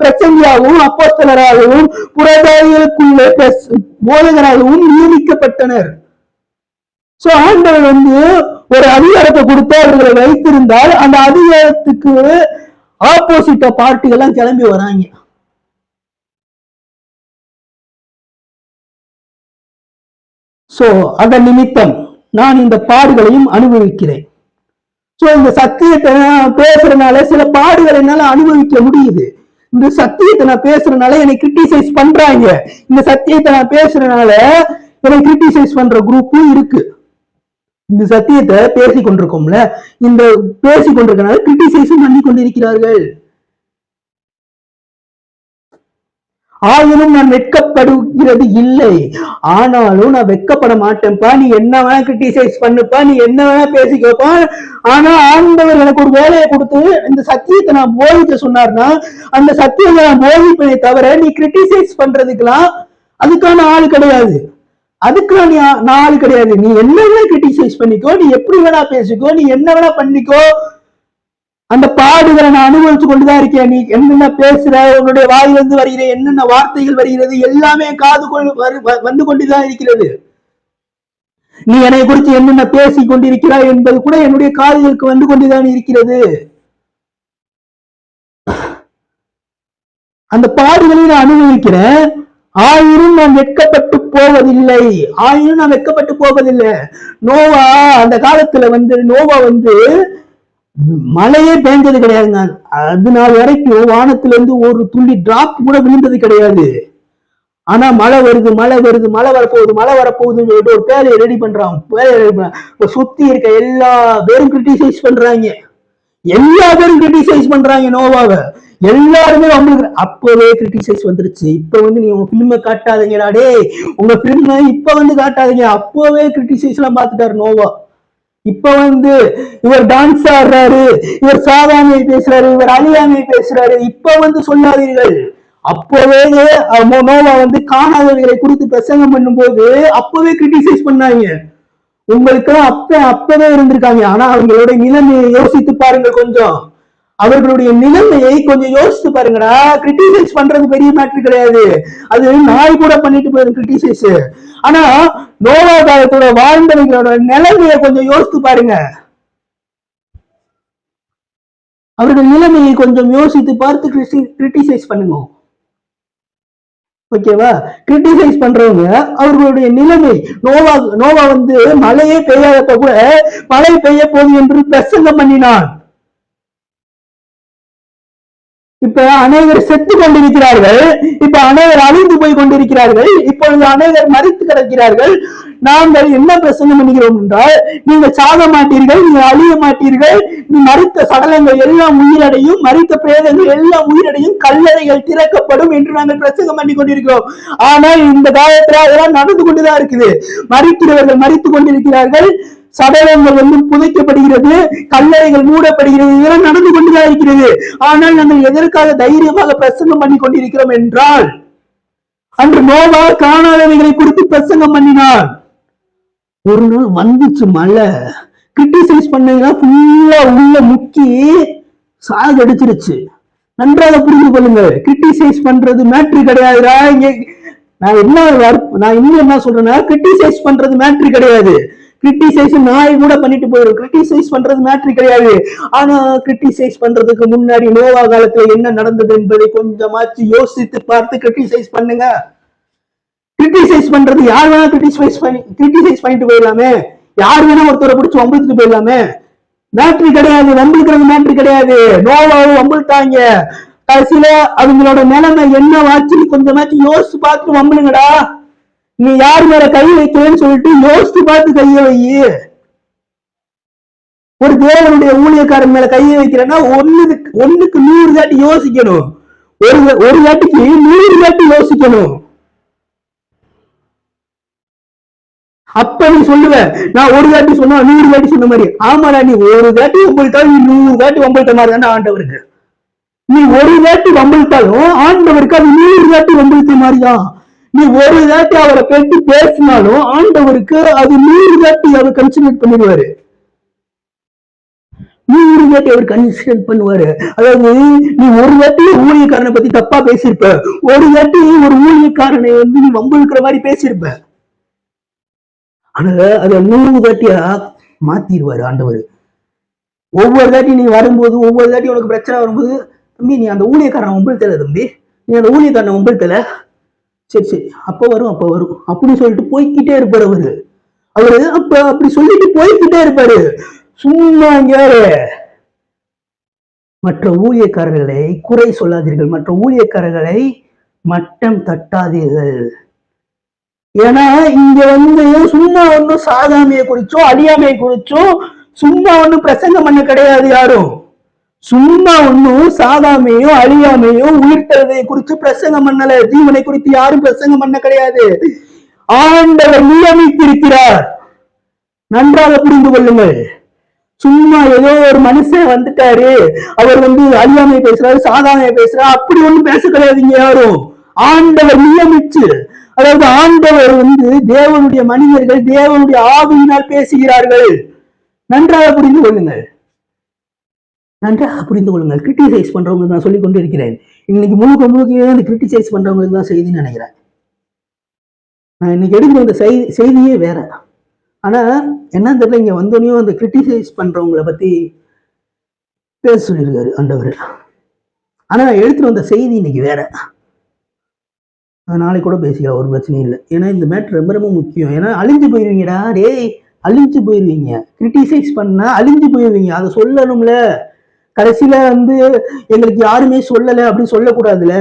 பிரசங்கியாகவும் அப்போஸ்தலராகவும் புறஜாதிகளுக்குள்ள போதகராகவும் நியமிக்கப்பட்டனர். சோ ஆண்டவர் ஒரு அதிகாரத்தை கொடுத்து அவர்களை வைத்திருந்தால் அந்த அதிகாரத்துக்கு ஆப்போசிட்ட பார்ட்டிகள்லாம் கிளம்பி வராங்க. சோ அதன் நிமித்தம் நான் இந்த பாடுகளையும் அனுபவிக்கிறேன். சோ இந்த சத்தியத்தை நான் பேசுறதுனால சில பாடுகளை என்னால அனுபவிக்க முடியுது. இந்த சத்தியத்தை நான் பேசுறதுனால என்னை கிரிட்டிசைஸ் பண்றாங்க. இந்த சத்தியத்தை நான் பேசுறதுனால என்னை கிரிட்டிசைஸ் பண்ற குரூப்பும் இருக்கு. இந்த சத்தியத்தை பேசிக் கொண்டிருக்கோம்ல, இந்த பேசிக் கொண்டிருக்கனால கிரிட்டிசைஸும் பண்ணி கொண்டிருக்கிறார்கள். ஆயினும் நான் வெட்கப்படுகிறது இல்லை, ஆனாலும் நான் வெட்கப்பட மாட்டேன்ப்பா. நீ என்ன வேணா கிரிட்டிசைஸ் பண்ணுப்பா, நீ என்ன வேணா பேசிக்கப்பா. ஆனா ஆண்டவர் எனக்கு ஒரு வேலையை கொடுத்து இந்த சத்தியத்தை நான் போதிக்க சொன்னார்னா அந்த சத்தியத்தை நான் போதிப்பதை தவிர நீ கிரிட்டிசைஸ் பண்றதுக்கெல்லாம் அதுக்கான ஆள் கிடையாது. அதுக்கெல்லாம் நான் ஆள் கிடையாது. நீ என்ன வேணா கிரிட்டிசைஸ் பண்ணிக்கோ, நீ எப்படி வேணா பேசிக்கோ, நீ என்ன வேணா பண்ணிக்கோ. அந்த பாடுகளை நான் அனுபவிச்சு கொண்டுதான் இருக்கேன். நீ என்னென்ன பேசுற, உன்னுடைய வாயிலிருந்து வருகிற என்னென்ன வார்த்தைகள் வருகிறது எல்லாமே காது வந்து கொண்டுதான் இருக்கிறது. நீ என்னை குறித்து என்னென்ன பேசிக் கொண்டிருக்கிறாய் என்பது கூட என்னுடைய காதுகளுக்கு வந்து கொண்டுதான் இருக்கிறது. அந்த பாடுகளை நான் அனுபவிக்கிறேன். ஆயினும் நான் வெட்கப்பட்டு போவதில்லை. ஆயினும் நான் வெட்கப்பட்டு போவதில்லை. நோவா அந்த காலத்துல நோவா மழையே பெய்ஞ்சது கிடையாதுங்க. அது நாள் வரைக்கும் வானத்துல இருந்து ஒரு துள்ளி டிராப் கூட விழுந்தது கிடையாது. ஆனா மழை வருது, மழை வருது, மழை வரப்போகுது, மழை வரப்போகுதுன்னு சொல்லிட்டு ஒரு பேரையை ரெடி பண்றான். சுத்தி இருக்க எல்லா பேரும் கிரிட்டிசைஸ் பண்றாங்க. எல்லா பேரும் கிரிட்டிசைஸ் பண்றாங்க நோவாவை. எல்லாருமே அவங்களுக்கு அப்பவே கிரிட்டிசைஸ் வந்துருச்சு. இப்ப நீ உங்க பிலிம காட்டாதீங்கடா டே, உங்க பிலிம இப்ப காட்டாதீங்க. அப்பவே கிரிட்டிசைஸ் எல்லாம் பாத்துட்டாரு நோவா. இப்ப இவர் டான்ஸ் ஆடுறாரு, இவர் சாதாமை பேசுறாரு, இவர் அழியாமை பேசுறாரு. இப்ப சொல்லாதீர்கள். அப்பவே நோவா காணாதவர்களை குறித்து பிரசங்கம் பண்ணும் போது அப்பவே கிரிட்டிசைஸ் பண்ணாங்க. உங்களுக்கு அப்பவே இருந்திருக்காங்க. ஆனா அவங்களோட நிலைமையை யோசித்து பாருங்கள். கொஞ்சம் அவர்களுடைய நிலைமையை கொஞ்சம் யோசித்து பாருங்கடா. கிரிட்டிசைஸ் பண்றது பெரிய மேட்டர் கிடையாது. அது நாய் கூட பண்ணிட்டு போயிடும் கிரிட்டிசைஸ். ஆனா நோவா காலத்தோட வாழ்ந்தவங்களோட நிலைமையை கொஞ்சம் யோசித்து பாருங்க. அவர்கள் நிலைமையை கொஞ்சம் யோசித்து பார்த்து கிரிட்டிசைஸ் பண்ணுங்க. ஓகேவா? கிரிட்டிசைஸ் பண்றவங்க அவர்களுடைய நிலைமை. நோவா மழையே பெய்யாதப்ப கூட மழை பெய்ய போகுது என்று பிரசங்கம் பண்ணினான். இப்ப அநேகர் செத்து கொண்டிருக்கிறார்கள். இப்ப அநேகர் அழிந்து போய் கொண்டிருக்கிறார்கள். இப்பொழுது அநேகர் மறித்து கிடக்கிறார்கள். நாங்கள் என்ன பிரசங்கம் பண்ணுகிறோம் என்றால், நீங்கள் சாக மாட்டீர்கள், நீங்கள் அழிய மாட்டீர்கள், நீ மறித்த சடலங்கள் எல்லாம் உயிரடையும், மறித்த பிரேதங்கள் எல்லாம் உயிரடையும், கல்லறைகள் திறக்கப்படும் என்று நாங்கள் பிரசங்கம் பண்ணி கொண்டிருக்கிறோம். ஆனால் இந்த காலத்துல அதெல்லாம் நடந்து கொண்டுதான் இருக்குது. மறிக்கிறவர்கள் மறித்து கொண்டிருக்கிறார்கள், சடலங்கள் புதைக்கப்படுகிறது, கல்லறைகள் மூடப்படுகிறது. இதெல்லாம் நடந்து கொண்டுதான் இருக்கிறது. ஆனால் நாங்கள் எதற்காக தைரியமாக பிரசங்கம் பண்ணி கொண்டிருக்கிறோம் என்றால், அன்று நோவா காணாதவைகளை குறித்து பிரசங்கம் பண்ணினார். ஒரு நாள் வந்துச்சு மழை. கிரிட்டிசைஸ் பண்ணீங்கன்னா ஃபுல்லா உள்ள முக்கி சாகடிச்சிருச்சு. நன்றாக புரிந்து கொள்ளுங்க. கிரிட்டிசைஸ் பண்றது மேட்ரு கிடையாதுடா. நான் இன்னும் என்ன சொல்றேன்னா, கிரிட்டிசைஸ் பண்றது மேட்ரு கிடையாது. கிரிட்டிசைஸ் நாய் கூட பண்ணிட்டு போயிடும். கிரிட்டிசைஸ் பண்றது மேட்ரு கிடையாது. ஆனா கிரிட்டிசைஸ் பண்றதுக்கு முன்னாடி நோவா காலத்துல என்ன நடந்தது என்பதை கொஞ்சமாச்சு யோசித்து பார்த்து கிரிட்டிசைஸ் பண்ணுங்க. கிரிட்டிசைஸ் பண்றது யார் வேணா கிரிட்டிசைஸ் பண்ணிட்டு போயிடலாமே. யார் வேணா ஒருத்தரை பிடிச்சி வம்பிழுத்துட்டு போயிடலாமே. மேட்ரு கிடையாது. வம்பிழுக்கிறது மேட்ரு கிடையாது. நோவாவும் வம்பிழுத்தாங்க. கடைசியில அவங்களோட நிலைமை என்ன வாச்சு கொஞ்சமாச்சு யோசிச்சு பார்த்து வம்பிழுங்கடா. நீ யார் மேல கை வைக்கிறேன்னு சொல்லிட்டு யோசித்து பார்த்து கையை வை. ஒரு தேவனுடைய ஊழியக்காரன் மேல கையை வைக்கிறேன்னா ஒண்ணுக்கு 100 தாட்டி யோசிக்கணும். ஒரு தாட்டிக்கு 100 தாட்டி யோசிக்கணும். அப்ப நீ சொல்லுவ, நான் ஒரு தாட்டி சொன்னா 100 தாட்டி சொன்ன மாதிரி. ஆமாடா, நீ ஒரு தாட்டி வம்பிழுத்தாலும் நீ 100 தாட்டி வம்பிழுத்த மாதிரி தானே ஆண்டவருக்கு. நீ ஒரு தாட்டி வம்பிழுத்தாலும் ஆண்டவருக்கு அது 100 தாட்டி வம்பிழுத்த மாதிரிதான். நீ ஒரு தாட்டி அவரை பற்றி பேசினாலும் ஆண்டவருக்கு அது 100 தாட்டி அவர் கன்சிடர் பண்ணிடுவாரு. 100 தாட்டி அவர் கன்சிடர் பண்ணுவாரு. அதாவது நீ ஒரு தாட்டி ஊழியக்காரனை பத்தி தப்பா பேசியிருப்ப, ஒரு தாட்டி ஒரு ஊழியக்காரனை நீ வம்பிழுக்கிற மாதிரி பேசியிருப்ப. ஆனா அதை 100 தாட்டியா மாத்திடுவாரு ஆண்டவர். ஒவ்வொரு தாட்டி நீ வரும்போது, ஒவ்வொரு தாட்டி உனக்கு பிரச்சனை வரும்போது, தம்பி நீ அந்த ஊழியக்காரனை வம்பிழுத்தல, தம்பி நீ அந்த ஊழியக்காரனை வம்பிழுத்தல, சரி அப்ப வரும் அப்படின்னு சொல்லிட்டு போய்கிட்டே இருப்பாரு அவரு. அப்படி சொல்லிட்டு போய்கிட்டே இருப்பாரு. சும்மா மற்ற ஊழியக்காரர்களை குறை சொல்லாதீர்கள், மற்ற ஊழியக்காரர்களை மட்டம் தட்டாதீர்கள். ஏன்னா இங்க சும்மா ஒன்னும் சாதாமையை குறிச்சோ அழியாமையை குறிச்சோ சும்மா ஒன்னும் பிரசங்கம் பண்ண கிடையாது. யாரும் சும்மா ஒன்னும் சாதாமையோ அழியாமையோ உயிர்த்ததை குறித்து பிரசங்கம் பண்ணல. ஜீவனை குறித்து யாரும் பிரசங்கம் பண்ண கிடையாது. ஆண்டவர் நியமித்திருக்கிறார். நன்றாக புரிந்து கொள்ளுங்கள். சும்மா ஏதோ ஒரு மனுஷன் வந்துட்டாரு, அவர் அழியாமை பேசுறாரு, சாதாமையை பேசுறாரு, அப்படி ஒண்ணும் பேச கிடையாதுங்க. யாரும் ஆண்டவர் நியமிச்சு, அதாவது ஆண்டவர் தேவனுடைய மனிதர்கள் தேவனுடைய ஆவியினால் பேசுகிறார்கள். நன்றாக புரிந்து கொள்ளுங்கள். நன்றாக புரிந்து கொள்ளுங்கள். கிரிட்டிசைஸ் பண்றவங்க நான் சொல்லிக் கொண்டு இருக்கிறேன். இன்னைக்கு முழுக்க முழுக்க இந்த கிரிட்டிசைஸ் பண்றவங்களுக்கு தான் செய்தின்னு நினைக்கிறேன். நான் இன்னைக்கு எடுக்கிற இந்த செய்தியே வேற. ஆனா என்னன்னு தெரியல, இங்க வந்தோடனையும் அந்த கிரிட்டிசைஸ் பண்றவங்களை பத்தி பேச சொல்லியிருக்காரு ஆண்டவர். ஆனா நான் எடுத்துட்டு வந்த செய்தி இன்னைக்கு வேற. நாளைக்கு கூட பேசிக்கலாம், ஒரு பிரச்சனையும் இல்லை. ஏன்னா இந்த மேட்ரு ரொம்ப ரொம்ப முக்கியம். ஏன்னா அழிஞ்சு போயிருவீங்கடா டேய், அழிஞ்சு போயிருவீங்க. கிரிட்டிசைஸ் பண்ணா அழிஞ்சு போயிருவீங்க. அதை சொல்லணும்ல. கடைசியில வந்து எங்களுக்கு யாருமே சொல்லலை அப்படின்னு சொல்லக்கூடாதுல,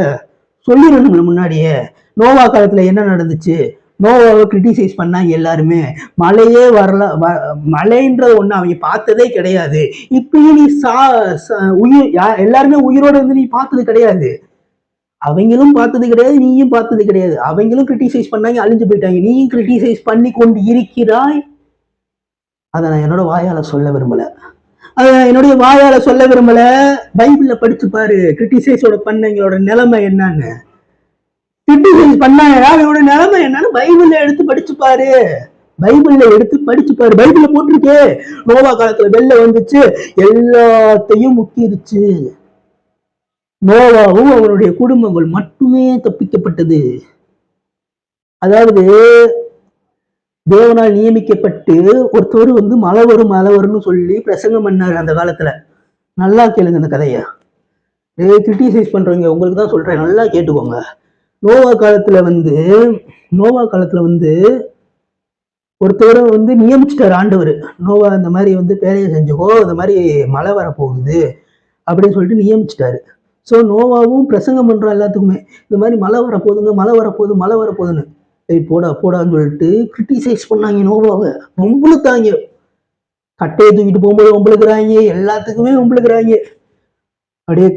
சொல்லிடணும்ல முன்னாடியே. நோவா காலத்துல என்ன நடந்துச்சு? நோவாவை கிரிட்டிசைஸ் பண்ணாங்க எல்லாருமே. மழையே வரல, மழைன்றது ஒண்ணு அவங்க பார்த்ததே கிடையாது. இப்பயும் நீ உயிர் எல்லாருமே உயிரோட இருந்து நீ பார்த்தது கிடையாது. அவங்களும் பார்த்தது கிடையாது, நீயும் பார்த்தது கிடையாது. அவங்களும் கிரிட்டிசைஸ் பண்ணாங்க, அழிஞ்சு போயிட்டாங்க. நீயும் கிரிட்டிசைஸ் பண்ணி கொண்டு இருக்கிறாய். அதை நான் என்னோட வாயால சொல்ல விரும்பல. என்னுடைய வாயால சொல்ல விரும்பல. பைபிள்ல படிச்சு பாரு, கிரிட்டிசைஸோட பண்ணவங்களோட நிலைமை என்னன்னு. கிரிட்டிசைஸ் பண்ணாங்களோட நிலைமை என்னன்னு பைபிள்ல எடுத்து படிச்சு பாரு. பைபிள்ல எடுத்து படிச்சு பாரு. பைபிள்ல போட்டிருக்கே, நோவா காலத்துல வெள்ளம் வந்துச்சு, எல்லாத்தையும் முக்கிருச்சு. நோவாவும் அவருடைய குடும்பங்கள் மட்டுமே தப்பிக்கப்பட்டது. அதாவது தேவனால் நியமிக்கப்பட்டு ஒருத்தர் வந்து மழை வரும் மழை வரும்னு சொல்லி பிரசங்கம் பண்ணாரு அந்த காலத்துல. நல்லா கேளுங்க இந்த கதைய. கிரிட்டிசைஸ் பண்றவங்க உங்களுக்கு தான் சொல்றேன், நல்லா கேட்டுக்கோங்க. நோவா காலத்துல வந்து ஒருத்தரை வந்து நியமிச்சிட்டாரு ஆண்டவர். நோவா இந்த மாதிரி வந்து பேரையை செஞ்சுக்கோ, இந்த மாதிரி மழை வரப்போகுது அப்படின்னு சொல்லிட்டு நியமிச்சிட்டாரு. ஸோ நோவாவும் பிரசங்கம் பண்றோம் எல்லாத்துக்குமே, இந்த மாதிரி மழை வரப்போகுதுங்க, மழை வரப்போகுதுன்னு. போடான்னு சொல்லிட்டு கிரிட்டிசைஸ் பண்ணாங்க நோவாவை. ஒம்பளுத்தாங்க. கட்டையை தூக்கிட்டு போகும்போது ஒம்பளுக்குறாங்க, எல்லாத்துக்குமே ஒம்பளுக்குறாங்க. அப்படியே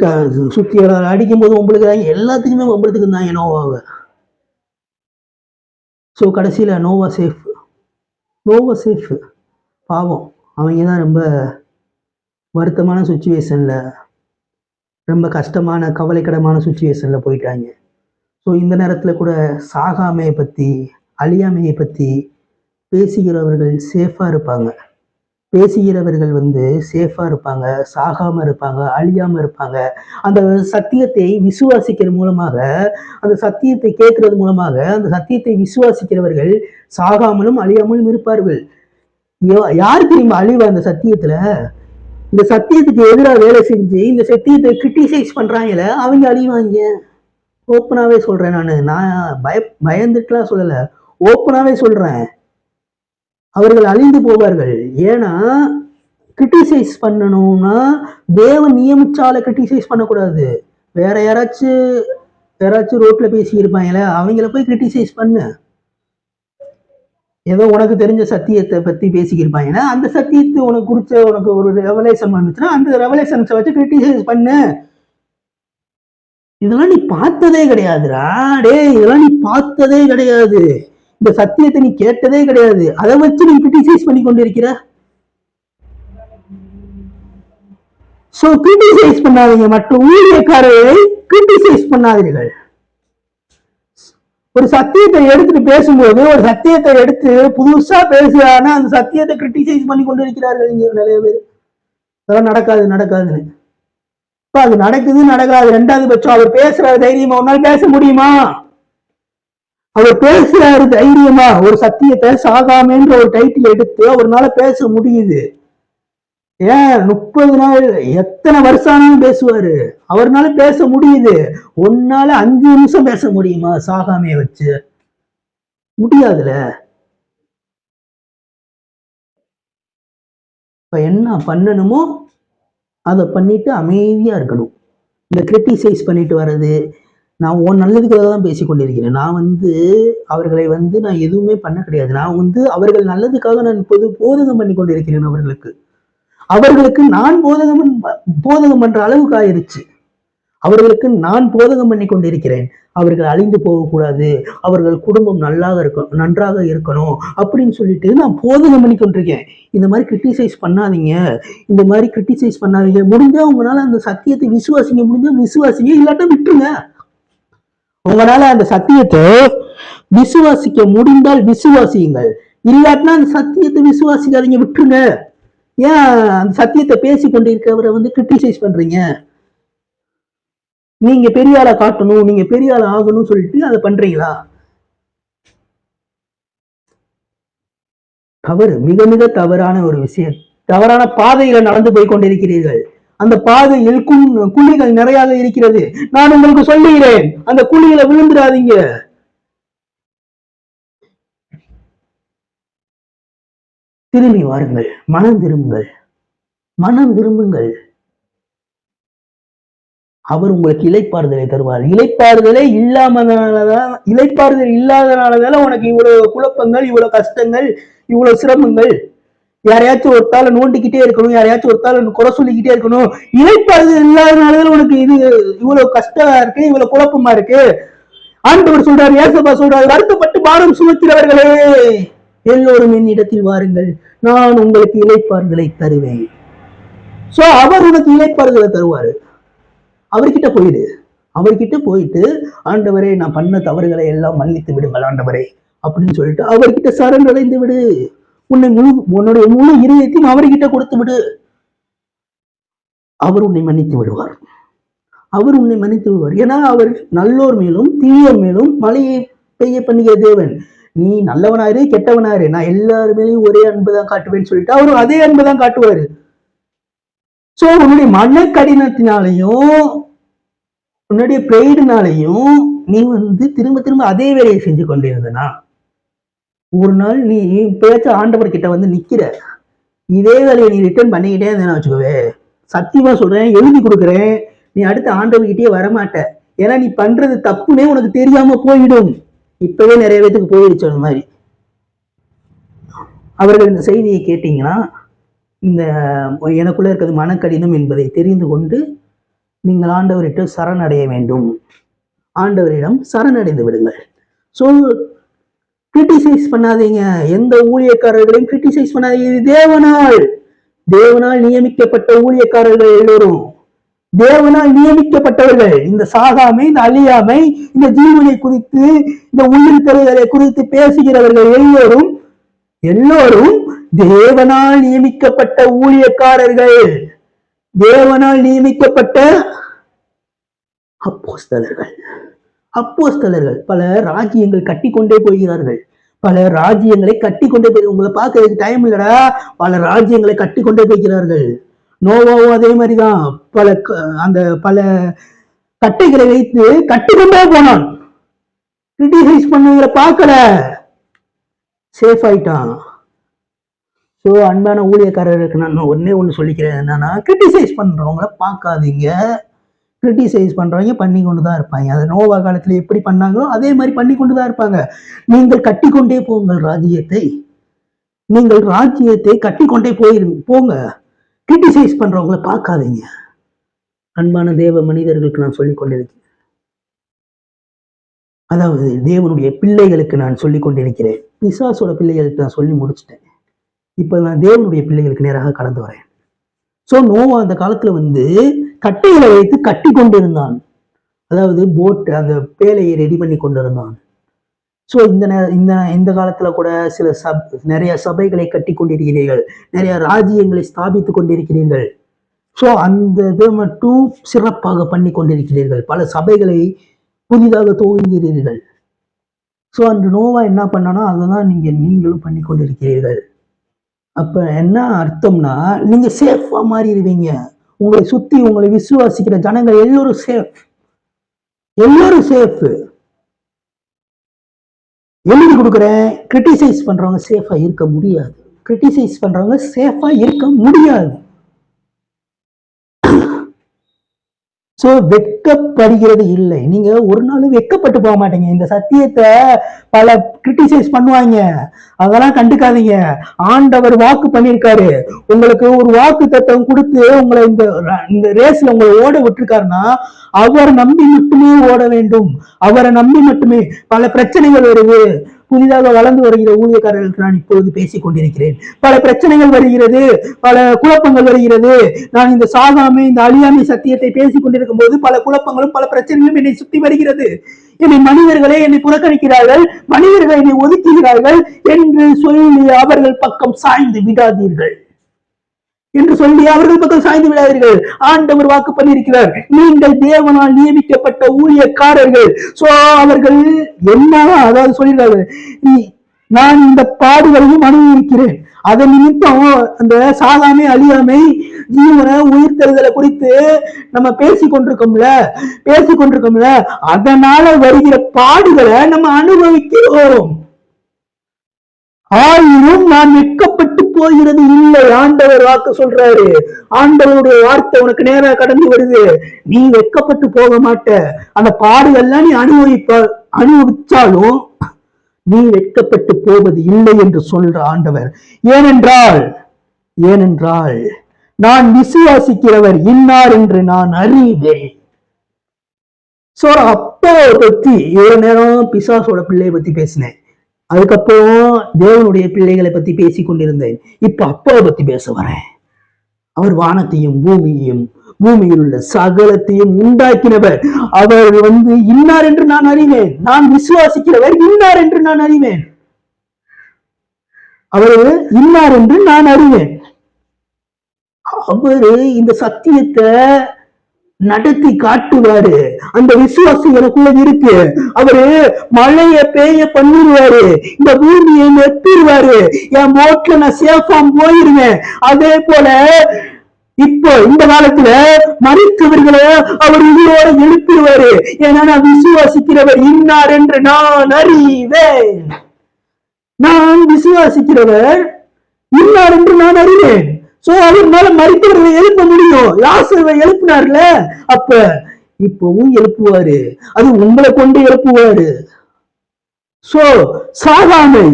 சுத்தி அடிக்கும் போது ஒம்பளுக்குறாங்க, எல்லாத்துக்குமே ஒம்பளத்துக்கு இருந்தாங்க நோவாவை. ஸோ கடைசியில நோவா சேஃப். பாவம், அவங்க தான் ரொம்ப வருத்தமான சுச்சுவேஷன்ல, ரொம்ப கஷ்டமான கவலைக்கிடமான சுச்சுவேஷன்ல போயிட்டாங்க. ஸோ இந்த நேரத்துல கூட சாகாமையை பத்தி, அழியாமையை பத்தி பேசுகிறவர்கள் சேஃபா இருப்பாங்க. பேசுகிறவர்கள் வந்து சேஃபா இருப்பாங்க, சாகாம இருப்பாங்க, அழியாம இருப்பாங்க. அந்த சத்தியத்தை விசுவாசிக்கிற மூலமாக, அந்த சத்தியத்தை கேட்கறது மூலமாக, அந்த சத்தியத்தை விசுவாசிக்கிறவர்கள் சாகாமலும் அழியாமலும் இருப்பார்கள். யாரு தெரியுமா அழிவு? அந்த சத்தியத்துல, இந்த சத்தியத்துக்கு எதிராக வேலை செஞ்சு இந்த சத்தியத்தை கிரிட்டிசைஸ் பண்றாங்கல்ல, அவங்க அழிவாங்க. ஓப்பனாவே சொல்றேன். நான் பயந்துட்டுலாம் சொல்லல, ஓப்பனாவே சொல்றேன். அவர்கள் அழிந்து போவார்கள். ஏன்னா கிரிட்டிசைஸ் பண்ணணும்னா தேவன் நியமிச்சால கிரிட்டிசைஸ் பண்ணக்கூடாது. வேற யாராச்சும் ரோட்ல பேசி இருப்பாங்களே, அவங்கள போய் கிரிட்டிசைஸ் பண்ணு. ஏதோ உனக்கு தெரிஞ்ச சத்தியத்தை பத்தி பேசிக்கிருப்பாங்கன்னா, அந்த சத்தியத்தை உனக்கு ஒரு ரெவலேஷன் வந்துச்சுன்னா அந்த ரெவலேஷன்ஸை வச்சு கிரிட்டிசைஸ் பண்ணு. இதெல்லாம் நீ பார்த்ததே கிடையாதுடா டே, இதெல்லாம் நீ பார்த்ததே கிடையாது. இந்த சத்தியத்தை நீ கேட்டதே கிடையாது. அதை வச்சு நீ கிரிட்டிசைஸ் பண்ணி கொண்டிருக்கிற. சோ கிரிட்டிசைஸ் பண்ணாதீங்க, மற்ற ஊழியக்காரரை கிரிட்டிசைஸ் பண்ணாதீர்கள். ஒரு சத்தியத்தை எடுத்துட்டு பேசும்போது, ஒரு சத்தியத்தை எடுத்து புதுசா பேசுறான்னா அந்த சத்தியத்தை கிரிட்டிசைஸ் பண்ணி கொண்டிருக்கிறார்கள் இங்க நிறைய பேர். அதெல்லாம் நடக்காதுன்னு. இப்ப அது நடக்காது. ரெண்டாவது பட்சம் அவர் பேசுற தைரியமா உன்னால பேச முடியுமா? அவர் பேசுறாரு தைரியமா. ஒரு சத்தியத்தை சாகாமன்ற ஒரு டைட்டில் எடுத்து அவர்னால பேச முடியுது. ஏன் 30 நாள் எத்தனை வருஷம் பேசுவாரு, அவர்னால பேச முடியுது. ஒன்னால 5 நிமிஷம் பேச முடியுமா சாகாமைய வச்சு? முடியாதுல. இப்ப என்ன பண்ணணுமோ அதை பண்ணிட்டு அமைதியா இருக்கணும். இந்த கிரிட்டிசைஸ் பண்ணிட்டு வர்றது, நான் உன் நல்லதுக்காக தான் பேசிக்கொண்டிருக்கிறேன். நான் வந்து அவர்களை வந்து நான் எதுவுமே பண்ண கிடையாது. நான் வந்து அவர்கள் நல்லதுக்காக நான் போதகம் பண்ணி கொண்டிருக்கிறேன். அவர்களுக்கு நான் போதகம் பண்ற அளவுக்கு ஆயிருச்சு. அவர்களுக்கு நான் போதகம் பண்ணி கொண்டிருக்கிறேன். அவர்கள் அழிந்து போகக்கூடாது, அவர்கள் குடும்பம் நன்றாக இருக்கணும் அப்படின்னு சொல்லிட்டு நான் போதகம் பண்ணி கொண்டிருக்கேன். இந்த மாதிரி கிரிட்டிசைஸ் பண்ணாதீங்க. முடிஞ்சா உங்களால அந்த சத்தியத்தை விசுவாசிங்க, முடிஞ்சா விசுவாசிங்க, இல்லாட்டா விட்டுருங்க. உங்களால அந்த சத்தியத்தை விசுவாசிக்க முடிந்தால் விசுவாசியுங்கள், இல்லாட்டினா அந்த சத்தியத்தை விசுவாசிக்காதீங்க, விட்டுருங்க. ஏன் அந்த சத்தியத்தை பேசி கொண்டிருக்கிறவரை வந்து கிரிட்டிசைஸ் பண்றீங்க? நீங்க பெரிய ஆளை காட்டணும், நீங்க பெரிய ஆள் ஆகணும்னு சொல்லிட்டு அதை பண்றீங்களா? தவறு, மிக மிக தவறான ஒரு விஷயம். தவறான பாதையில நடந்து போய் கொண்டிருக்கிறீர்கள். அந்த பாதையில் குழிகள் நிறைய இருக்கிறது. நான் உங்களுக்கு சொல்லுகிறேன், அந்த குழிகளை விழுந்துடாதீங்க. திரும்பி வாருங்கள், மனம் திரும்புங்கள், மனம் திரும்புங்கள். அவர் உங்களுக்கு இளைப்பாறுதலை தருவார். இளைப்பாறுதலே இளைப்பாறுதல் இல்லாதனாலதான உனக்கு இவ்வளவு குழப்பங்கள், இவ்வளவு கஷ்டங்கள், இவ்வளவு சிரமங்கள். யாரையாச்சும் ஒருத்தால நோண்டிக்கிட்டே இருக்கணும், யாரையாச்சும் ஒருத்தால குறை சொல்லிக்கிட்டே இருக்கணும். இளைப்பாறுதல் இல்லாதனாலதான் உனக்கு இது இவ்வளவு கஷ்டமா இருக்கு, இவ்வளவு குழப்பமா இருக்கு. ஆண்டவர் சொல்றாரு, ஏசப்பா சொல்றாரு, வருத்தப்பட்டு பாரம் சுமக்கிறவர்களே எல்லோரும் என்னிடத்தில் வாருங்கள், நான் உங்களுக்கு இளைப்பாறுதலை தருவேன். சோ அவர் உனக்கு இளைப்பாறுதலை தருவாரு. அவர்கிட்ட போயிடு. அவர்கிட்ட போயிட்டு, ஆண்டவரே நான் பண்ண தவறுகளை எல்லாம் மன்னித்து விடுங்கள் ஆண்டவரே அப்படின்னு சொல்லிட்டு அவர்கிட்ட சரணடைந்து விடு. உன்னுடைய முழு இதயத்தையும் அவர்கிட்ட கொடுத்து விடு. அவர் உன்னை மன்னித்து விடுவார். அவர் உன்னை மன்னித்து விடுவார். ஏன்னா அவர் நல்லோர் மேலும் தீயோர் மேலும் மழையை பெய்ய பண்ணுகிற தேவன். நீ நல்லவனாரு கெட்டவனாரு, நான் எல்லாரு மேலேயும் ஒரே அன்புதான் காட்டுவேன்னு சொல்லிட்டு அவரும் அதே அன்புதான் காட்டுவாரு. சோ உன்னுடைய மன கடினத்தினாலையும் உன்னுடைய பிரைடுனாலையும் நீ வந்து திரும்ப திரும்ப அதே வேலையை செஞ்சு கொண்டிருந்தனா, ஒரு நாள் நீ பேச்ச ஆண்டவர் கிட்ட வந்து நிக்கிற, இதே வேலையை நீ ரிட்டர்ன் பண்ணிக்கிட்டே இருந்தேன்னு வச்சுக்கோவே, சத்தியமா சொல்றேன், எழுதி கொடுக்குறேன், நீ அடுத்த ஆண்டவர்கிட்டயே வரமாட்ட. ஏன்னா நீ பண்றது தப்புனே உனக்கு தெரியாம போயிடும். இப்பவே நிறைய பேத்துக்கு போயிடுச்சு அந்த மாதிரி. அவர்கள் இந்த செய்தியை கேட்டீங்கன்னா, இந்த எனக்குள்ள இருக்கிறது மனக்கடினம் என்பதை தெரிந்து கொண்டு நீங்கள் ஆண்டவரிட்ட சரணடைய வேண்டும். ஆண்டவரிடம் சரணடைந்து விடுங்கள். ஸோ கிரிட்டிசைஸ் பண்ணாதீங்க, எந்த ஊழியக்காரர்களையும் கிரிட்டிசைஸ் பண்ணாதீங்க. இது தேவனால் நியமிக்கப்பட்ட ஊழியக்காரர்கள் எல்லோரும் தேவனால் நியமிக்கப்பட்டவர்கள். இந்த சாகாமை, இந்த அழியாமை, இந்த ஜீவனை குறித்து, இந்த உயிர் தருதலை குறித்து பேசுகிறவர்கள் எல்லோரும் தேவனால் நியமிக்கப்பட்ட ஊழியக்காரர்கள், தேவனால் நியமிக்கப்பட்ட அப்போஸ்தலர்கள். பல ராஜ்யங்கள் கட்டிக்கொண்டே போகிறார்கள். பல ராஜ்யங்களை கட்டிக்கொண்டே போய், உங்களை பார்க்கறதுக்கு டைம் இல்லடா, பல ராஜ்யங்களை கட்டிக்கொண்டே போகிறார்கள். நோவாவும் அதே மாதிரிதான் பல கட்டைகளை வைத்து கட்டிக்கொண்டே போனான். கிரிட்டிசைஸ் பண்ணவங்களை பார்க்கல, சேஃப் ஆயிட்டான். ஸோ அன்பான ஊழியக்காரருக்கு நான் ஒன்னே ஒன்று சொல்லிக்கிறேன், என்னன்னா கிரிட்டிசைஸ் பண்றவங்கள பார்க்காதீங்க. கிரிட்டிசைஸ் பண்றவங்க பண்ணி கொண்டுதான் இருப்பாங்க. அது நோவா காலத்துல எப்படி பண்ணாங்களோ அதே மாதிரி பண்ணி கொண்டுதான் இருப்பாங்க. நீங்கள் கட்டிக்கொண்டே போங்கள் ராஜ்யத்தை, நீங்கள் ராஜ்யத்தை கட்டிக்கொண்டே போங்க. கிரிட்டிசைஸ் பண்றவங்கள பார்க்காதீங்க. அன்பான தேவ மனிதர்களுக்கு நான் சொல்லிக் கொண்டிருக்கிறேன், அதாவது தேவனுடைய பிள்ளைகளுக்கு நான் சொல்லிக் கொண்டிருக்கிறேன். பிசாசோட பிள்ளைகளுக்கு நான் சொல்லி முடிச்சுட்டேன். இப்ப நான் தேவனுடைய பிள்ளைகளுக்கு நேராக கடந்து வரேன். சோ நோவா அந்த காலத்துல வந்து கட்டைகளை வைத்து கட்டி கொண்டிருந்தான். அதாவது போட், அந்த பேலையை ரெடி பண்ணி கொண்டிருந்தான். ஸோ இந்த காலத்துல கூட நிறைய சபைகளை கட்டி கொண்டிருக்கிறீர்கள், நிறைய ராஜ்யங்களை ஸ்தாபித்து கொண்டிருக்கிறீர்கள். ஸோ அந்த இதை மட்டும் சிறப்பாக பண்ணி கொண்டிருக்கிறீர்கள். பல சபைகளை புதிதாக துவங்குகிறீர்கள். ஸோ அந்த நோவா என்ன பண்ணானோ அதுதான் நீங்களும் பண்ணி கொண்டிருக்கிறீர்கள். அப்ப என்ன அர்த்தம்னா, நீங்க சேஃபா மாறிடுவீங்க. உங்களை சுத்தி உங்களை விசுவாசிக்கிற ஜனங்கள் எல்லோரும் சேஃப். எழுதி கொடுக்குறேன், கிரிட்டிசைஸ் பண்றவங்க சேஃபா இருக்க முடியாது. கிரிட்டிசைஸ் பண்றவங்க சேஃபா இருக்க முடியாது. சோ வெட்கப்படுகிறது இல்லை. நீங்க ஒரு நாள் வெட்கப்பட்டு போக மாட்டீங்க. இந்த சத்தியத்தை பல கிரிட்டிசைஸ் பண்ணுவாங்க, அதெல்லாம் கண்டுக்காதீங்க. ஆண்டவர் வாக்கு பண்ணியிருக்காரு, உங்களுக்கு ஒரு வாக்கு தத்துவம் கொடுத்து உங்களை இந்த ரேஸ்ல உங்களை ஓட விட்டுருக்காருன்னா அவரை நம்பி மட்டுமே ஓட வேண்டும். அவரை நம்பி மட்டுமே. பல பிரச்சனைகள் வருது. புதிதாக வளர்ந்து வருகிற ஊழியக்காரர்களுக்கு நான் இப்பொழுது பேசிக் கொண்டிருக்கிறேன். பல பிரச்சனைகள் வருகிறது, பல குழப்பங்கள் வருகிறது. நான் இந்த சாகாமை, இந்த அழியாமை சத்தியத்தை பேசிக் கொண்டிருக்கும் போது பல குழப்பங்களும் பல பிரச்சனைகளும் என்னை சுத்தி வருகிறது. மனிதர்களே என்னை புறக்கணிக்கிறார்கள், மனிதர்கள் என்னை ஒதுக்குகிறார்கள் என்று சொல்லி அவர்கள் பக்கம் சாய்ந்து விடாதீர்கள். என்று சொல்லி அவர்கள் பக்கம் சாய்ந்து விடாதீர்கள். ஆண்டவர் வாக்கு பண்ணியிருக்கிறார், நீங்கள் தேவனால் நியமிக்கப்பட்ட ஊழியக்காரர்கள். சோ அவர்கள் என்ன அதாவது சொல்லிடுறார்கள், நான் இந்த பாடுகளையும் அனுபவிக்கிறேன், அதன் நிமித்தம் அந்த சாகாமை அழியாமை ஜீவனை உயிர்த்தெழுதலை குறித்து நம்ம பேசிக்கொண்டிருக்கோம்ல, அதனால வருகிற பாடுகளை நம்ம அனுபவிக்கிறோம். ஆயினும் நான் வெட்கப்பட்டு போகிறது இல்லை. ஆண்டவர் வாக்கு சொல்றாரு, ஆண்டவருடைய வார்த்தை உனக்கு நேரா கடந்து வருது. நீ வெட்கப்பட்டு போக மாட்ட. அந்த பாடுகள்லாம் நீ அனுபவிச்சாலும் நீ வெட்கப்பட்டு போவது இல்லை என்று சொல்ற ஆண்டவர். ஏனென்றால் நான் விசுவாசிக்கிறவர் இன்னார் என்று நான் அறிவேன். சோ அப்பாவை பத்தி இவ்வளவு நேரம் பிசாசோட பிள்ளையை பத்தி பேசினேன், அதுக்கப்புறம் தேவனுடைய பிள்ளைகளை பத்தி பேசி கொண்டிருந்தேன். இப்ப அப்பாவை பத்தி பேச வரேன். அவர் வானத்தையும் பூமியில் உள்ள சகலத்தையும் உண்டாக்கினவர். அவர் இன்னார் என்று நான் அறிவேன். நான் விசுவாசிக்கிறவர் இன்னார் என்று நான் அறிவேன். அவர் இன்னார் என்று நான் அறிவேன். அவரு இந்த சத்தியத்தை நடத்தி காட்டுவாரு. அந்த விசுவாசம் எனக்குள்ள இருக்கு. அவரு மழைய பெய்ய பண்ணிடுவாரு, இந்த பூமியை நெப்பிடுவாரு, என் போட்ல நான் சேஃபா போயிருவேன். அதே போல இப்போ இந்த காலத்துல மறித்தவர்களை அவர் உயிரோட எழுப்பிடுவாரு. ஏன்னா நான் விசுவாசிக்கிறவர் இன்னார் என்று நான் அறிவேன். நான் விசுவாசிக்கிறவர் இன்னார் என்று நான் அறிவேன். சோ அவர்னால மறித்தவர்களை எழுப்ப முடியும். லாசருவை எழுப்பினார்ல, அப்ப இப்பவும் எழுப்புவாரு. அது உங்களை கொண்டு எழுப்புவாரு. சோ சாகாமை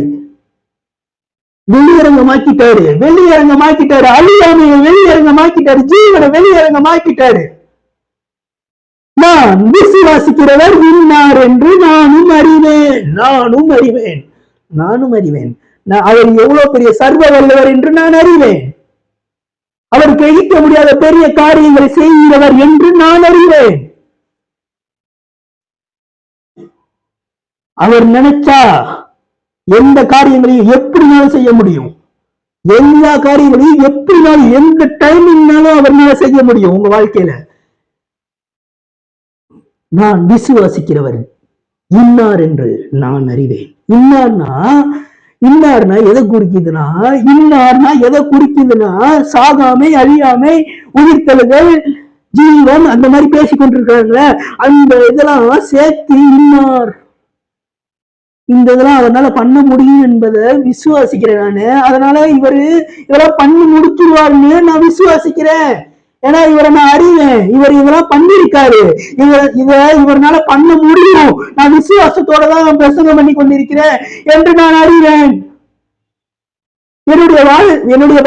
வெளியரங்கமாக்கிட்டாரு, அழியாமையை வெளியரங்கமாக்கிட்டாரு, ஜீவனை வெளியரங்கமாக்கிட்டாரு. நான் விசுவாசிக்கிறவர் இன்னார் என்று நானும் அறிவேன். அவர் எவ்வளவு பெரிய சர்வ வல்லவர் என்று நான் அறிவேன். அவர் கிரகிக்க முடியாத பெரிய காரியங்களை செய்கிறவர் என்று நான் அறிவேன். அவர் நினைச்சா எந்த காரியங்களையும் எப்படினாலும் செய்ய முடியும். எல்லா காரியங்களையும் எப்படினாலும் எந்த டைமிங்னாலும் அவர்னால செய்ய முடியும் உங்க வாழ்க்கையில. நான் விசுவாசிக்கிறவர் இன்னார் என்று நான் அறிவேன். இன்னார்னா எதை குறிக்குதுன்னா சாகாமை, அழியாமை, உயிர்த்தெழுதல், ஜீவன், அந்த மாதிரி பேசிக் கொண்டிருக்காங்களே, அந்த இதெல்லாம் சேர்த்து இன்னார். இந்த இதெல்லாம் அவரால் பண்ண முடியும் என்பதை விசுவாசிக்கிறேன் நானு. அதனால இதெல்லாம் பண்ணி முடிச்சிருவாருன்னு நான் விசுவாசிக்கிறேன். ஏன்னா இவரை நான் அறிவேன். இதெல்லாம் பண்ணிருக்காரு. இவரால பண்ண முடியும். நான் விசுவாசத்தோட தான் பிரசங்கம் பண்ணி கொண்டிருக்கிறேன் என்று நான் அறிவேன். என்னுடைய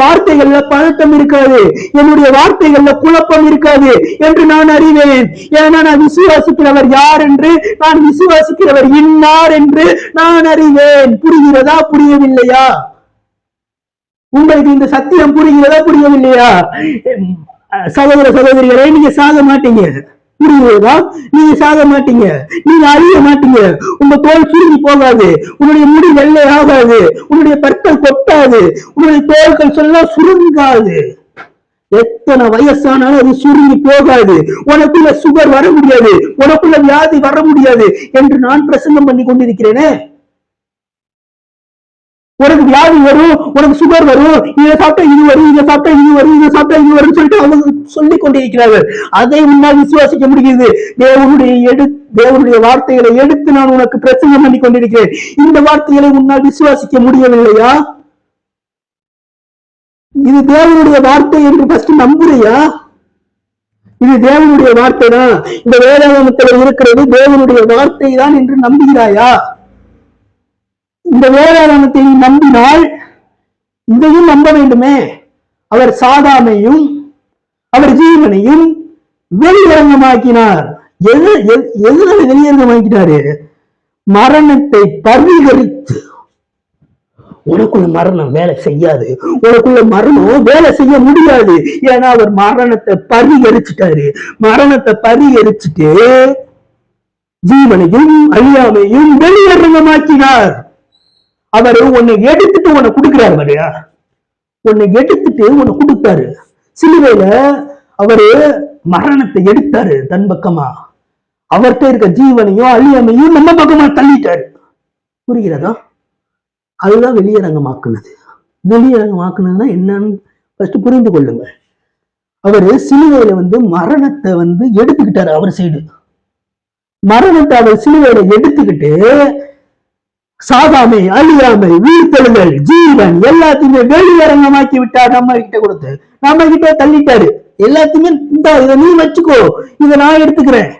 வார்த்தைகள்ல பழக்கம் இருக்காது, என்னுடைய வார்த்தைகள்ல குழப்பம் இருக்காது என்று நான் அறிவேன். ஏன்னா நான் விசுவாசிக்கிறவர் யார் என்று, நான் விசுவாசிக்கிறவர் இன்னார் என்று நான் அறிவேன். புரிகிறதா, புரியவில்லையா? உங்களுக்கு இந்த சத்தியம் புரியவில்லையா? சகோதர சகோதரிகளே, நீங்க சாக மாட்டீங்க. புரியுதா? நீங்க சாக மாட்டீங்க, நீங்க அழிய மாட்டீங்க. உங்க தோல் சுருங்கி போகாது, உன்னுடைய முடி வெள்ளை ஆகாது, உன்னுடைய பற்கள் கொட்டாது, உன்னுடைய தோள்கள் சொல்ல சுருங்காது. எத்தனை வயசானாலும் அது சுருங்கி போகாது. உனக்குள்ள சுகர் வர முடியாது, உனக்குள்ள வியாதி வர முடியாது என்று நான் பிரசங்கம் பண்ணி கொண்டிருக்கிறேனே. உனக்கு வியாதி வரும், உனக்கு சுகர் வரும், இதை சாப்பிட்டா இது வரும், இதை சாப்பிட்டா இது வரும், இதை சாப்பிட்டா இது வரும்னு சொல்லிட்டு அவங்க சொல்லிக் கொண்டிருக்கிறார்கள். அதை உன்னால் விசுவாசிக்க முடியுது. தேவனுடைய வார்த்தைகளை எடுத்து நான் உனக்கு பிரசங்கம் பண்ணி கொண்டிருக்கிறேன். இந்த வார்த்தைகளை உன்னால் விசுவாசிக்க முடியவில்லையா? இது தேவனுடைய வார்த்தை என்று ஃபர்ஸ்ட் நம்புறியா? இது தேவனுடைய வார்த்தை தான், இந்த வேதாகமத்தில் இருக்கிறது தேவனுடைய வார்த்தை தான் என்று நம்புகிறாயா? இந்த வேதாகமத்தை நம்பினால் இதையும் நம்ப வேண்டுமே. அவர் சாகாமையும் அவர் ஜீவனையும் வெளியரங்கமாக்கினார். எதனால வெளியரங்கமாக்கிட்டாரு? மரணத்தை பரிகரித்து. உனக்குள்ள மரணம் வேலை செய்யாது, உனக்குள்ள மரணம் வேலை செய்ய முடியாது. ஏன்னா அவர் மரணத்தை பரிகரிச்சுட்டாரு. மரணத்தை பரிகரிச்சுட்டு ஜீவனையும் அழியாமையும் வெளியரங்கமாக்கினார். அவர் உன்னை எடுத்துட்டு உன்னை கொடுக்கிறார் பாரியா. உன்னை எடுத்துட்டு உன்னை கொடுத்தாரு. சிலுவையில அவரு மரணத்தை எடுத்தாரு தன் பக்கமா. அவர்கிட்ட இருக்க ஜீவனையும் அழியாமையும் நம்ம பக்கமா தள்ளிட்டாரு. புரிகிறதா? அதுதான் வெளியரங்கமாக்குனது. வெளியரங்கமாக்குனதுன்னா என்னன்னு ஃபர்ஸ்ட் புரிந்து கொள்ளுங்க. அவரு சிலுவையில மரணத்தை எடுத்துக்கிட்டாரு. அவர் சைடு மரணத்தை அவர் சிலுவையில எடுத்துக்கிட்டு சாகாமை, அழியாமை, உயிர்த்தெழுதல், ஜீவன் எல்லாத்தையுமே வெளியரங்கமாக்கி விட்டார். நம்ம கிட்ட கொடுத்து நம்ம கிட்ட தள்ளிட்டாரு. எல்லாத்தையுமே இதை நீ வச்சுக்கோ, இதை நான் எடுத்துக்கிறேன்.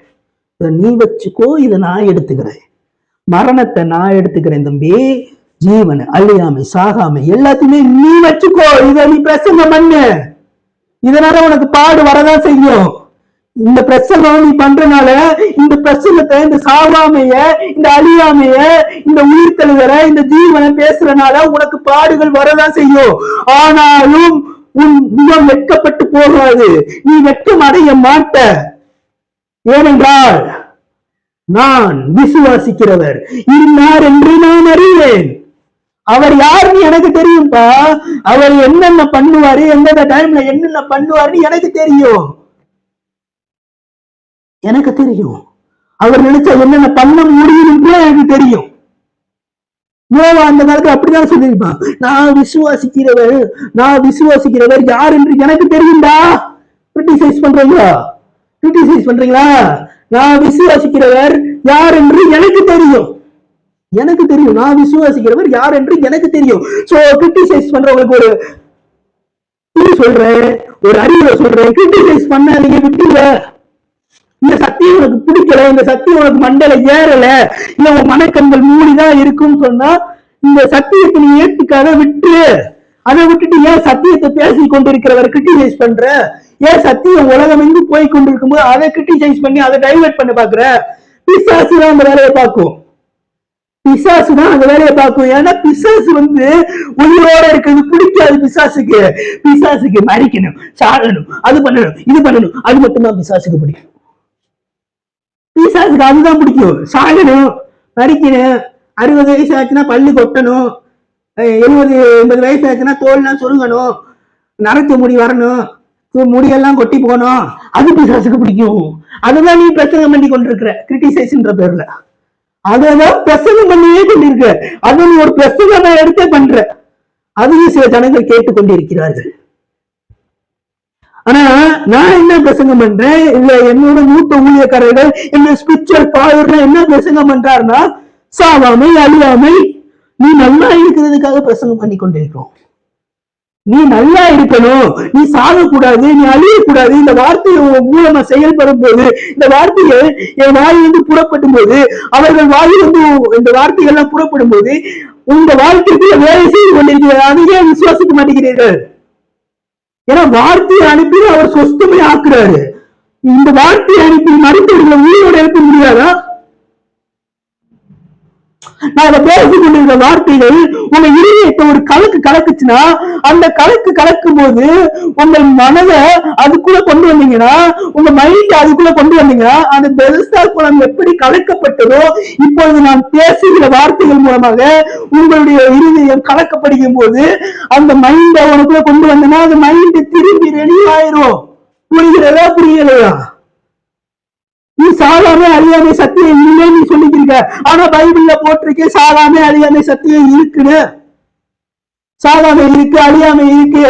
இதை நீ வச்சுக்கோ, இதை நான் எடுத்துக்கிறேன். மரணத்தை நான் எடுத்துக்கிறேன் தம்பி. ஜீவன், அழியாமை, சாகாமை எல்லாத்தையுமே நீ வச்சுக்கோ. இதை நீ பிரசங்கம் பண்ணு. இதனால உனக்கு பாடு வரதான் செய்யும். இந்த பிரசங்கம் நீ பண்றனால, இந்த பிரசங்கத்தை, இந்த சாவாமைய, இந்த அழியாமைய, இந்த உயிர்த்தெழுதலை, இந்த ஜீவனை பேசுறனால உனக்கு பாடுகள் வரதான் செய்யும். ஆனாலும் உன் முகம் வெட்கப்பட்டு போகாது. நீ வெட்கம் அடைய மாட்ட. ஏனென்றால் நான் விசுவாசிக்கிறவர் இன்னார் என்று நான் அறிவேன். அவர் யாருன்னு எனக்கு தெரியும்பா. அவர் என்னென்ன பண்ணுவாரு, எந்தெந்த டைம்ல என்னென்ன பண்ணுவாருன்னு எனக்கு தெரியும். எனக்கு தெரியும். அவர் நினைச்சா என்னென்ன பண்ண முடியும்னு எனக்கு தெரியும். நோவா அந்த காலத்துல அப்படிதான் சொல்லியிருப்பான். நான் விசுவாசிக்கிறவர் யார் என்று எனக்கு தெரியும்டா. கிரிட்டிசைஸ் பண்றீங்களா? நான் விசுவாசிக்கிறவர் யார் என்று எனக்கு தெரியும். நான் விசுவாசிக்கிறவர் யார் என்று எனக்கு தெரியும். சோ கிரிட்டிசைஸ் பண்றவங்களுக்கு ஒரு சொல்றேன், ஒரு அறிவுரை சொல்றேன். கிரிட்டிசைஸ் பண்ண நீங்க விட்டுல. இந்த சத்தியம் உனக்கு பிடிக்கல, இந்த சத்தியம் உனக்கு மண்டல ஏறல, இல்ல உன் மனக்கண்கள் மூடிதான் இருக்கும்னு சொன்னா இந்த சத்தியத்தை நீ ஏத்துக்காத, விட்டு. அதை விட்டுட்டு ஏன் சத்தியத்தை பேசி கொண்டிருக்கிறவர் கிரிட்டிசைஸ் பண்ற? ஏன் சத்தியம் உலகம் எங்கு போய் கொண்டிருக்கும் போது அதை கிரிட்டிசைஸ் பண்ணி அதை டைவர்ட் பண்ண பாக்குற? பிசாசு தான் அந்த வேலையை பார்க்கும். ஏன்னா பிசாசு உயிரோட இருக்கிறது பிடிக்காது. பிசாசுக்கு மறிக்கணும், சாகணும், அது பண்ணணும், இது பண்ணணும், அது மட்டும்தான் பிசாசுக்கு பிடிக்கும். பிசாசுக்கு அதுதான் பிடிக்கும். சாகணும், மறிக்கணும், 60 வயசு ஆச்சுன்னா பல்லு கொட்டணும், 70-80 வயசு ஆச்சுன்னா தோல்லாம் சொருகணும், நரத்து முடி வரணும், முடியெல்லாம் கொட்டி போகணும், அது பிசாசுக்கு பிடிக்கும். அதுதான் நீ பிரசங்கம் பண்ணி கொண்டிருக்கிற கிரிட்டிசைஸ்ன்ற பேர்ல. அதான் பிரசங்கம் பண்ணியே கொண்டிருக்க. அதை நீ ஒரு பிரசங்கமா எடுத்தே பண்ற. அதையும் சில ஜனங்கள் கேட்டுக்கொண்டிருக்கிறார்கள். ஆனா நான் என்ன பிரசங்கம் பண்றேன்? இல்ல என்னோட மூத்த ஊழியக்காரர்கள், என்ன ஸ்பிரிச்சுவல் ஃபாதர் என்ன பிரசங்கம் பண்றாருன்னா, சாவாமை, அழியாமை, நீ நல்லா இருக்கிறதுக்காக பிரசங்கம் பண்ணி கொண்டிருக்கிறோம். நீ நல்லா இருக்கணும், நீ சாகக்கூடாது, நீ அழியக்கூடாது. இந்த வார்த்தையை மூலமா செயல்படும் போது, இந்த வார்த்தையை என் வாயிலிருந்து புறப்படும் போது, அவர்கள் வாயிலிருந்து இந்த வார்த்தைகள் எல்லாம் புறப்படும் போது உங்க வாழ்க்கைக்கு வேலை செய்து கொண்டிருக்கிறார். அதையே விசுவாசிக்க மாட்டேங்கிறீர்கள். ஏன்னா வார்த்தையை அனுப்பி அவர் சொஸ்தமே ஆக்குறாரு. இந்த வார்த்தையை அனுப்பி மருத்துவர்களை உயிரோட எழுப்ப முடியாதா? நான் அதை பேசிக் கொண்டிருக்கிற வார்த்தைகள் உங்க இதயத்தை ஒரு கலக்குச்சுன்னா, அந்த கலக்கும் போது உங்கள் மனதை அதுக்குள்ள கொண்டு வந்தீங்கன்னா, உங்க மைண்ட் அதுக்குள்ள கொண்டு வந்தீங்கன்னா, அந்த பெருசா குளம் எப்படி கலக்கப்பட்டதோ, இப்பொழுது நான் பேசுகிற வார்த்தைகள் மூலமாக உங்களுடைய இதயம் கலக்கப்படுகும் போது அந்த மைண்ட் அவனுக்குள்ள கொண்டு வந்தனா, அந்த மைண்ட் திரும்பி ரெடி ஆயிரும். புரிகிறதா? புரியலையா? நீ சாகாமே அழியாமை சத்தியம் இல்லை நீ சொல்லிக்கிருக்க. ஆனா பைபிள்ல போட்டிருக்க சாகாமே அழியாமை சத்தியம் இருக்குன்னு. சாகாமை இருக்கு, அழியாமை இருக்கு.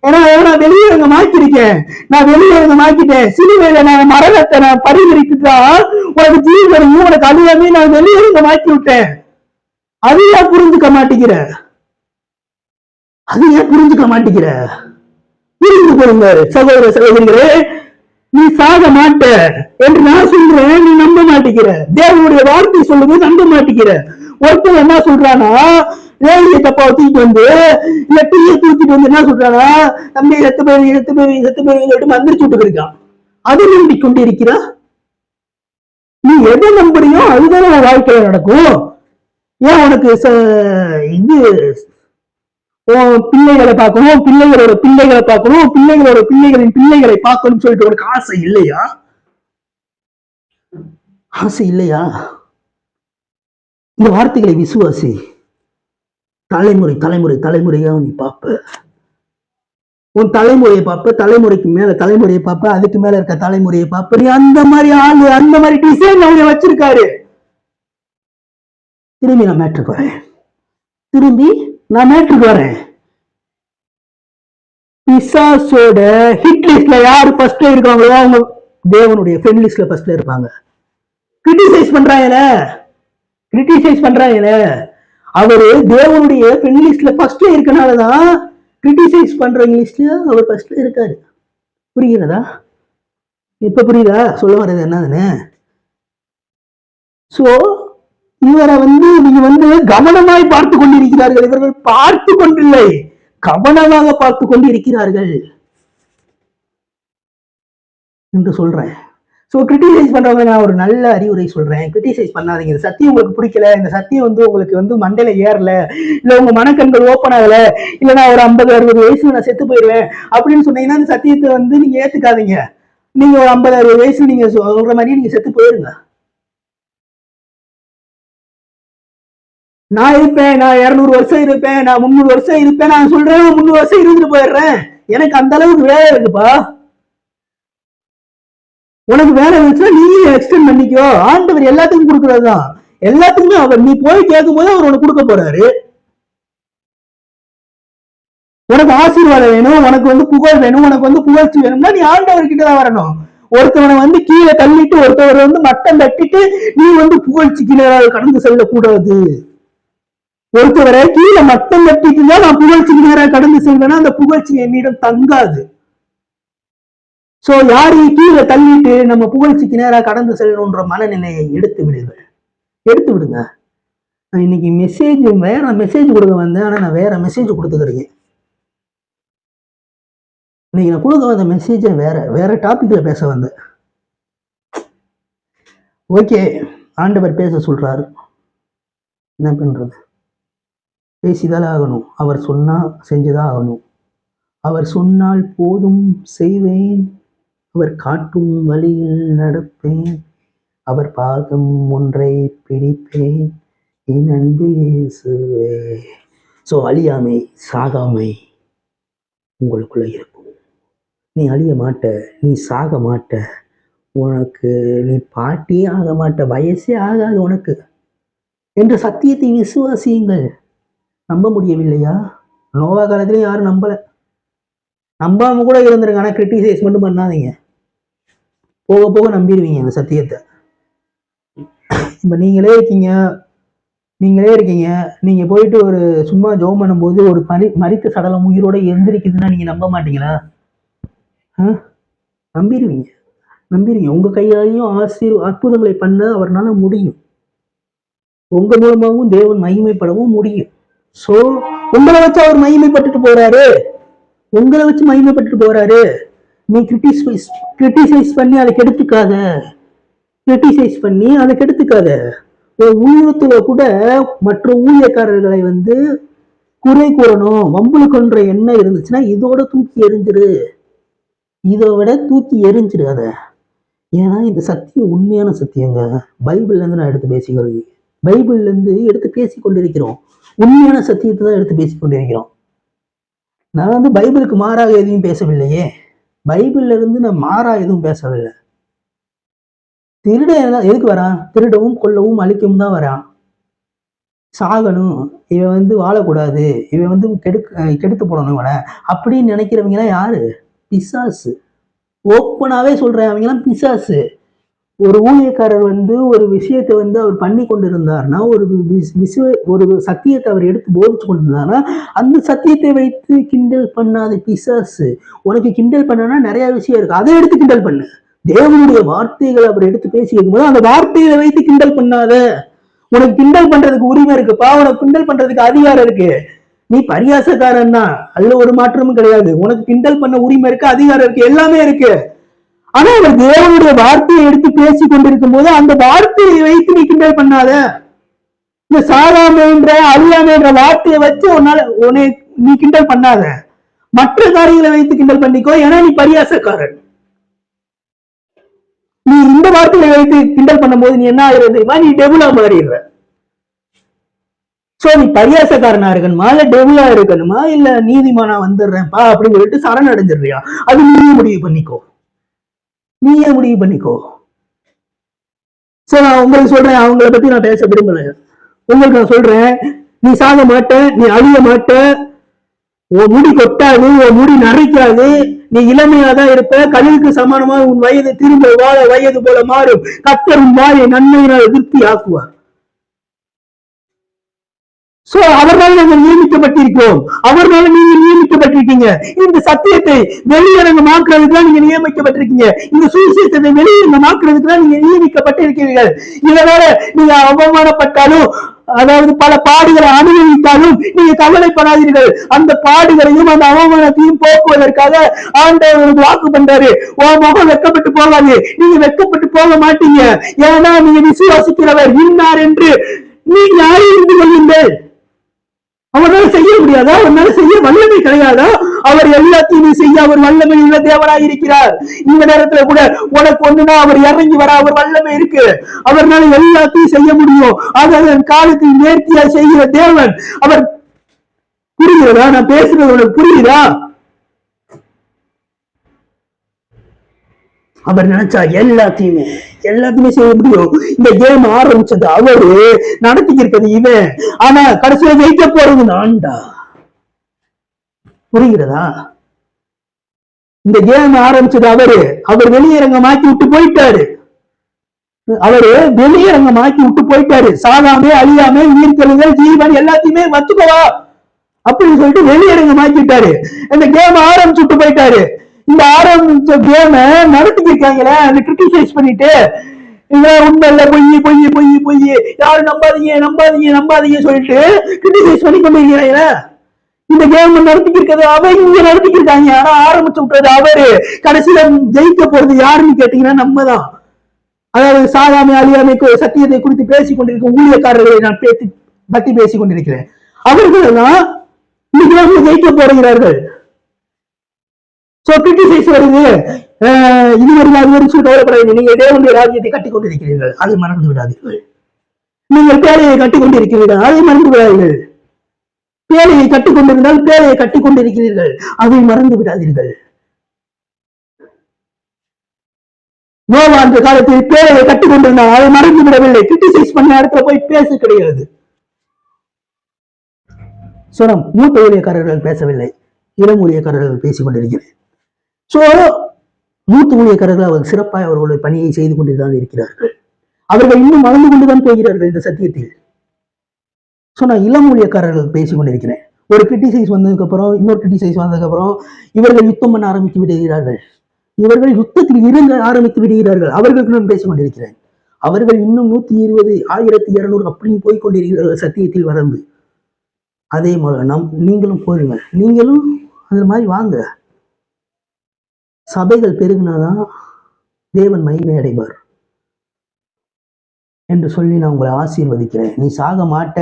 ஏன்னா நான் வெளியரங்கமாக்கிருக்கேன். நான் வெளியரங்கமாக்கிட்டேன். சிலுவையில நான் மரணத்தை நான் பரிகரித்துதான் உனக்கு ஜீவனையும் உனக்கு அழியாமே நான் வெளியரங்கமாக்கி விட்டேன். அது ஏன் புரிஞ்சுக்க மாட்டேங்கிற? புரிந்து கொள்ளுங்க சகோதர சகோதரிகளே. நீ சாக மாட்ட என்று நான் சொல்றேன், நீ நம்ப மாட்டேங்கிற. தேவனுடைய வார்த்தை சொல்லுது, நம்ப மாட்டேங்கிற. ஒருத்தர் என்ன சொல்றானா, ரேடிய டப்பாவை தூக்கிட்டு இல்ல டீயை தூக்கிட்டு என்ன சொல்றானா, தம்பி ரத்த பேர் மந்திரிச்சு விட்டு இருக்கான். அதை நம்பி கொண்டு இருக்கிறா? நீ எதை நம்புறியோ அதுதானே உன் வாழ்க்கையில நடக்கும். ஏன் உனக்கு இது பிள்ளைகளை பார்க்கணும், பிள்ளைகளோட பிள்ளைகளை பார்க்கணும், பிள்ளைகளோட பிள்ளைகளின் பிள்ளைகளை பார்க்கணும் சொல்லிட்டு உனக்கு ஆசை இல்லையா? இந்த வார்த்தைகளை விசுவாசி. தலைமுறையா நீ பார்ப்ப. உன் தலைமுறையை பார்ப்ப, தலைமுறைக்கு மேல தலைமுறையை பார்ப்ப, அதுக்கு மேல இருக்க தலைமுறையை பார்ப்ப. நீ அந்த மாதிரி ஆளு, அந்த மாதிரி டிசைன் அவங்க வச்சிருக்காரு. திரும்பி நான் மேட்ருக்கு வரேன். பிசாசோட ஹிட் லிஸ்ட்ல யாரு ஃபர்ஸ்ட்ல இருக்காங்களோ அவங்க தேவனுடைய ஃப்ரெண்ட் லிஸ்ட்ல ஃபர்ஸ்ட்ல இருப்பாங்க. கிரிட்டிசைஸ் பண்றாங்கல்ல, அவரு தேவனுடைய ஃப்ரெண்ட் லிஸ்ட்ல ஃபர்ஸ்ட்ல இருக்கனாலதான் கிரிட்டிசைஸ் பண்றவங்க லிஸ்ட்ல அவர் ஃபர்ஸ்ட்ல இருக்காரு. புரிகிறதா? இப்ப புரியுதா சொல்ல வர்றது என்னதுன்னு? சோ இவரை நீங்க கவனமாய் பார்த்து கொண்டிருக்கிறார்கள். இவர்கள் பார்த்து கொண்டில்லை, கவனமாக பார்த்து கொண்டு இருக்கிறார்கள் என்று சொல்றேன். சோ கிரிட்டிசைஸ் பண்றவங்க நான் ஒரு நல்ல அறிவுரை சொல்றேன். கிரிட்டிசைஸ் பண்ணாதீங்க. இந்த சத்தியம் உங்களுக்கு பிடிக்கல, இந்த சத்தியம் உங்களுக்கு மண்டையில ஏறல, இல்ல உங்க மனக்கண்கள் ஓப்பன் ஆகல, இல்ல நான் ஒரு 50-60 வயசுல நான் செத்து போயிடுவேன் அப்படின்னு சொன்னீங்கன்னா இந்த சத்தியத்தை நீங்க ஏத்துக்காதீங்க. நீங்க ஒரு 50-60 வயசுல நீங்க சொல்ற மாதிரி நீங்க செத்து போயிருங்க. நான் இருப்பேன், நான் 200 வருஷம் இருப்பேன், நான் 300 வருஷம் இருப்பேன், நான் சொல்றேன் 300 வருஷம் இருந்துட்டு போயிடுறேன். எனக்கு அந்த அளவுக்கு வேலை இருக்குப்பா. உனக்கு வேலை இருந்துச்சுன்னா நீயே எக்ஸ்டெண்ட் பண்ணிக்கோ. ஆண்டவர் எல்லாத்துக்கும் கொடுக்கறதுதான். எல்லாத்துக்குமே அவர் நீ போய் கேட்கும் போது அவர் உனக்கு கொடுக்க போறாரு. உனக்கு ஆசீர்வாதம் வேணும், உனக்கு புகழ் வேணும், உனக்கு புகழ்ச்சி வேணும்னா நீ ஆண்டவர் கிட்டதான் வரணும். ஒருத்தவனை கீழே தள்ளிட்டு ஒருத்தவர் மட்டம் தட்டிட்டு நீ புகழ்ச்சிக்கு நேராக கடந்து செல்லக்கூடாது. ஒருத்தவரை கீழே மட்டம் தட்டிட்டு தான் நான் புகழ்ச்சிக்கு நேராக கடந்து செல்வேன்னா அந்த புகழ்ச்சி என்னிடம் தங்காது. சோ யாரையும் கீழே தள்ளிட்டு நம்ம புகழ்ச்சிக்கு நேராக கடந்து செல்லணும்ன்ற மனநிலையை எடுத்து விடுங்க. நான் இன்னைக்கு வேற மெசேஜ் கொடுக்க வந்தேன், ஆனா நான் வேற மெசேஜ் கொடுத்துக்கிறேன். இன்னைக்கு நான் கொடுக்க வந்த மெசேஜை வேற டாபிக்ல பேச வந்தேன். ஓகே, ஆண்டவர் பேச சொல்றாரு, என்ன பண்றது? பேசிதான் ஆகணும். அவர் சொன்னா செஞ்சுதான் ஆகணும். அவர் சொன்னால் போதும் செய்வேன், அவர் காட்டும் வழியில் நடப்பேன், அவர் பாதம் ஒன்றை பிடிப்பேன், என் அன்பு இயேசுவே. சோ அழியாமை, சாகாமை உங்களுக்குள்ள இருக்கும். நீ அழிய மாட்ட, நீ சாக மாட்ட, உனக்கு நீ பாட்டியே ஆக மாட்ட, வயசே ஆகாது உனக்கு என்ற சத்தியத்தை விசுவாசியுங்கள். நம்ப முடியவில்லையா? நோவா காலத்திலேயும் யாரும் நம்பாம கூட இருந்திருங்க. ஆனா கிரிட்டிசைஸ் மட்டும் பண்ணாதீங்க, போக போக நம்பிடுவீங்க இந்த சத்தியத்தை. இப்ப நீங்களே இருக்கீங்க, நீங்க போயிட்டு ஒரு சும்மா ஜெபம் பண்ணும்போது ஒரு மரித்த சடலம் உயிரோட எந்திரிக்குதுன்னா நீங்க நம்ப மாட்டீங்களா? நம்பிடுவீங்க. உங்க கையாலையும் அற்புதங்களை பண்ண அவர்னால முடியும். உங்க மூலமாகவும் தேவன் மகிமைப்படவும் முடியும். சோ உங்களை வச்சு அவர் மகிமைப்பட்டுட்டு போறாரு. நீ கிரிட்டிசைஸ் பண்ணி அதை கெடுத்துக்காத. ஒரு ஊழியத்துல கூட மற்ற ஊழியக்காரர்களை குறை கூறணும், வம்புலுக்குன்ற எண்ணம் இருந்துச்சுன்னா இதோட தூக்கி எரிஞ்சிரு அத. ஏன்னா இந்த சத்தியம் உண்மையான சத்தியங்க. பைபிள்ல இருந்து நான் எடுத்து பேசிக் கொண்டிருக்கிறோம். உண்மையான சத்தியத்தை தான் எடுத்து பேசிக் கொண்டிருக்கிறோம். நான் பைபிளுக்கு மாறாக எதையும் பேசவில்லையே. பைபிள்ல இருந்து நான் மாறா எதுவும் பேசவில்லை. திருட எதுக்கு வரான்? திருடவும் கொல்லவும் அழிக்கவும் தான் வரான். சாகணும், இவன் வாழக்கூடாது, இவன் கெடுத்து போடணும் இவனை அப்படின்னு நினைக்கிறவங்க யாரு? பிசாசு. ஓப்பனாவே சொல்றேன், அவங்கெல்லாம் பிசாசு. ஒரு ஊழியக்காரர் ஒரு விஷயத்தை அவர் பண்ணி கொண்டு இருந்தார்னா, ஒரு சத்தியத்தை அவர் எடுத்து போதிச்சு கொண்டு இருந்தார்னா அந்த சத்தியத்தை வைத்து கிண்டல் பண்ணாத பிசாசு. உனக்கு கிண்டல் பண்ணனா நிறைய விஷயம் இருக்கு, அதை எடுத்து கிண்டல் பண்ணு. தேவனுடைய வார்த்தைகளை அவர் எடுத்து பேசி இருக்கும்போது அந்த வார்த்தைகளை வைத்து கிண்டல் பண்ணாத. உனக்கு கிண்டல் பண்றதுக்கு உரிமை இருக்குப்பா, உனக்கு கிண்டல் பண்றதுக்கு அதிகாரம் இருக்கு. நீ பரியாசக்காரன் தான், அதுல ஒரு மாற்றமும் கிடையாது. உனக்கு கிண்டல் பண்ண உரிமை இருக்கு, அதிகாரம் இருக்கு, எல்லாமே இருக்கு. ஆனா அவர் தேவனுடைய வார்த்தையை எடுத்து பேசி கொண்டிருக்கும் போது அந்த வார்த்தையை வைத்து நீ கிண்டல் பண்ணாத. இந்த சாகாமன்ற அழியாமன்ற வார்த்தையை வச்சு உன்னை நீ கிண்டல் பண்ணாத. மற்ற காரியங்களை வைத்து கிண்டல் பண்ணிக்கோ, ஏன்னா நீ பரியாசக்காரன். நீ இந்த வார்த்தையை வைத்து கிண்டல் பண்ணும் போது நீ என்ன ஆகிறது? நீ டெபுலா மாறிடுற. சோ நீ பரியாசக்காரனா இருக்கணுமா, இல்ல டெவிலா இருக்கணுமா, இல்ல நீதிமானா வந்துடுறேன்ப்பா அப்படின்னு சொல்லிட்டு சரண் அடைஞ்சிடுறியா? அது நீயே முடிவு பண்ணிக்கோ, நீயே முடிவு பண்ணிக்கோ. சோ நான் உங்களுக்கு சொல்றேன், அவங்கள பத்தி நான் பேச விரும்பல. உங்களுக்கு நான் சொல்றேன், நீ சாக மாட்ட, நீ அழிய மாட்ட, உன் முடி கொட்டாது, உன் முடி நரைக்காது, நீ இளமையாதான் இருப்ப, கல்லுக்கு சமானமா உன் வயது திரும்ப வாழ வயது போல மாறும். கர்த்தர் உன் வாயை நன்மையினால் திருப்தி ஆக்குவார். சோ அவர்களால் நாங்கள் நியமிக்கப்பட்டிருக்கோம், அவர்களால் நீங்க நியமிக்கப்பட்டிருக்கீங்க. இந்த சத்தியத்தை வெளியரங்கமாக்குறதுக்கு தான் நீங்க நியமிக்கப்பட்டிருக்கீங்க. இந்த சுவிசேஷத்தை வெளியரங்கமாக்குறதுக்கு தான் நீங்க நியமிக்கப்பட்டிருக்கிறீர்கள். இதனால நீங்க அவமானப்பட்டாலும், அதாவது பல பாடுகளை அனுபவித்தாலும் நீங்க கவலைப்படாதீர்கள். அந்த பாடுகளையும் அந்த அவமானத்தையும் போக்குவதற்காக ஆண்டவர் வாக்கு பண்றாரு. உன் முகம் வெக்கப்பட்டு போகாது, நீங்க வெக்கப்பட்டு போக மாட்டீங்க. ஏன்னா நீங்க விசுவாசிக்கிறவர் இன்னார் என்று நீங்க அறிந்து கொள்ளுங்கள். அவரால் செய்ய முடியாதா? அவரால் செய்ய வல்லமை கிடையாதா? அவர் எல்லாத்தையும் செய்ய அவர் வல்லமை உள்ள தேவனாய் இருக்கிறார். இந்த நேரத்துல கூட உனக்கு ஒண்ணுனா அவர் இறங்கி வர அவர் வல்லமை இருக்கு. அவரால் எல்லாத்தையும் செய்ய முடியும். அதன் காலத்தில் நேர்த்தியா செய்கிற தேவன் அவர். புரிகிறதா? நான் பேசுறது உனக்கு புரியுதா? அவர் நினைச்சா எல்லாத்தையுமே செய்ய முடியும். இந்த கேம் ஆரம்பிச்சது அவரு, நடத்திக்கிறது இவன். ஆனா கடைசியில ஜெயிக்க போறது நான்டா. புரிகிறதா? இந்த கேம் ஆரம்பிச்சது அவரு, அவர் வெளியரங்கமாக்கி விட்டு போயிட்டாரு. சாகாமே அழியாமே உயிர்த்தெழுதல் ஜீவன் எல்லாத்தையுமே வச்சுக்கவா அப்படின்னு சொல்லிட்டு வெளியரங்கமாக்கிட்டாரு. இந்த கேம் ஆரம்பிச்சு விட்டு போயிட்டாரு. இந்த ஆரம்பிச்ச கேம நடத்திக்கிட்டாங்களே, அந்த கிரிட்டிசைஸ் பண்ணிட்டு உண்மை இல்ல, பொய் பொய் பொய் பொய், யாரும் நம்பாதீங்க சொல்லிட்டு கிரிட்டிசைஸ் பண்ணி கொண்டிருக்கிறாங்க. இந்த கேம் நடத்திக்கிறது அவங்க நடத்திக்கிட்டாங்க. ஆனா ஆரம்பிச்சு விட்டது அவரு. கடைசியில ஜெயிக்க போறது யாருன்னு கேட்டீங்கன்னா நம்ம தான். அதாவது சாகாமை அழியாமை சத்தியத்தை குறித்து பேசிக் கொண்டிருக்க ஊழியக்காரர்களை நான் பத்தி பேசிக் கொண்டிருக்கிறேன். அவர்கள் தான் இந்த கேம்ல ஜெயிக்க போகிறார்கள். சோ கிரிட்டிசைஸ் வருது, இது வருது அது வருது கவலைப்படாதீங்க. நீங்கள் தேவனுடைய ராஜ்யத்தை கட்டிக் கொண்டிருக்கிறீர்கள், அதை மறந்து விடாதீர்கள். நீங்கள் பேழையை கட்டிக் கொண்டிருக்கிறீர்கள், அதை மறந்து விடாதீர்கள். பேழையை கட்டிக் கொண்டிருந்தால் பேழையை கட்டிக் கொண்டிருக்கிறீர்கள், அதை மறந்து விடாதீர்கள். நோவா அந்த காலத்தில் பேழையை கட்டிக் கொண்டிருந்தால் அதை மறந்து விடவில்லை. கிரிட்டிசைஸ் பண்ண இடத்துல போய் பேச கிடையாது. சொனம் மூத்த ஊழியக்காரர்கள் பேசவில்லை, இளம் ஊழியக்காரர்கள் பேசிக் கொண்டிருக்கிறேன். சோ மூத்த ஊழியக்காரர்கள் அவர் சிறப்பாக அவர்களுடைய பணியை செய்து கொண்டுதான் இருக்கிறார்கள். அவர்கள் இன்னும் வளர்ந்து கொண்டுதான் போகிறார்கள் இந்த சத்தியத்தில். சோ நான் இளம் ஊழியக்காரர்கள் பேசிக் கொண்டிருக்கிறேன். ஒரு கிரிட்டிசைஸ் வந்ததுக்கு அப்புறம், இன்னொரு கிரிட்டிசைஸ் வந்ததுக்கு அப்புறம் இவர்கள் யுத்தம் பண்ண ஆரம்பித்து விடுகிறார்கள். இவர்கள் யுத்தத்தில் இறங்க ஆரம்பித்து விடுகிறார்கள். அவர்களுக்கு நான் பேசிக் கொண்டிருக்கிறேன். அவர்கள் இன்னும் 120, 1200 அப்படின்னு போய்கொண்டிருக்கிறார்கள் சத்தியத்தில் வளர்ந்து. அதே போல நீங்களும் போருங்கள், நீங்களும் அந்த மாதிரி வாங்க. சபைகள் பெருகினாதான் தேவன் மகிமை அடைவார் என்று சொல்லி நான் உங்களை ஆசீர்வதிக்கிறேன். நீ சாக மாட்ட.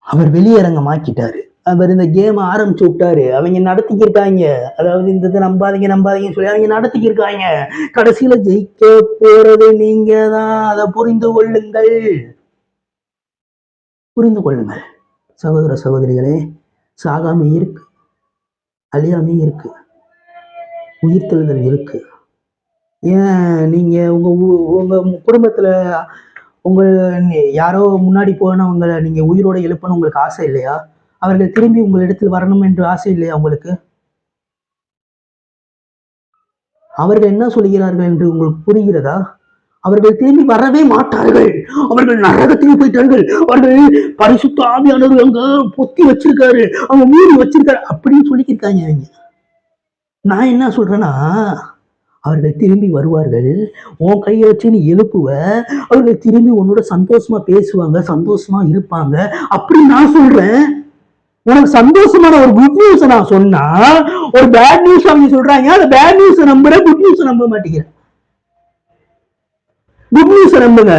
அவர் வெளியரங்கமாக்கிட்டாரு. அவர் இந்த கேம் ஆரம்பிச்சு விட்டாரு. அவங்க நடத்திக்கிருக்காங்க. அதாவது இந்த நம்பாதீங்கன்னு சொல்லி அவங்க நடத்திக்கிருக்காங்க. கடைசியில ஜெயிக்க போறது நீங்க தான். அதை புரிந்து கொள்ளுங்கள் சகோதர சகோதரிகளே. சாகாமை இருக்கு, அழியாமை இருக்கு, உயிர்த்தெழுதல் இருக்கு. ஏன் நீங்க உங்க குடும்பத்துல யாரோ முன்னாடி போனவங்களை நீங்க உயிரோட எழுப்பணும் உங்களுக்கு ஆசை இல்லையா? அவர்கள் திரும்பி உங்களிடத்தில் வரணும் என்று ஆசை இல்லையா உங்களுக்கு? அவர்கள் என்ன சொல்கிறார்கள் என்று உங்களுக்கு புரிகிறதா? அவர்கள் திரும்பி வரவே மாட்டார்கள். அவர்கள் நரகத்தில் போயிட்டார்கள். அவர்கள் பரிசுத்த ஆவியானவர் அங்க பொத்தி வச்சிருக்காரு, அவங்க மூடி வச்சிருக்காரு அப்படின்னு சொல்லிக்கிருக்காங்க. நான் என்ன சொல்றேன்னா, அவர்கள் திரும்பி வருவார்கள். உன் கையை வச்சு நீ எழுப்புவ. அவர்கள் திரும்பி உன்னோட சந்தோஷமா பேசுவாங்க, சந்தோஷமா இருப்பாங்க அப்படின்னு நான் சொல்றேன். உனக்கு சந்தோஷமான ஒரு குட் நியூஸ் நான் சொன்னா, ஒரு பேட் நியூஸ் அவங்க சொல்றாங்க. அந்த பேட் நியூஸ் நம்புற, குட் நியூஸ் நம்ப மாட்டேங்கிறேன். குட் நியூஸ் நம்புங்க.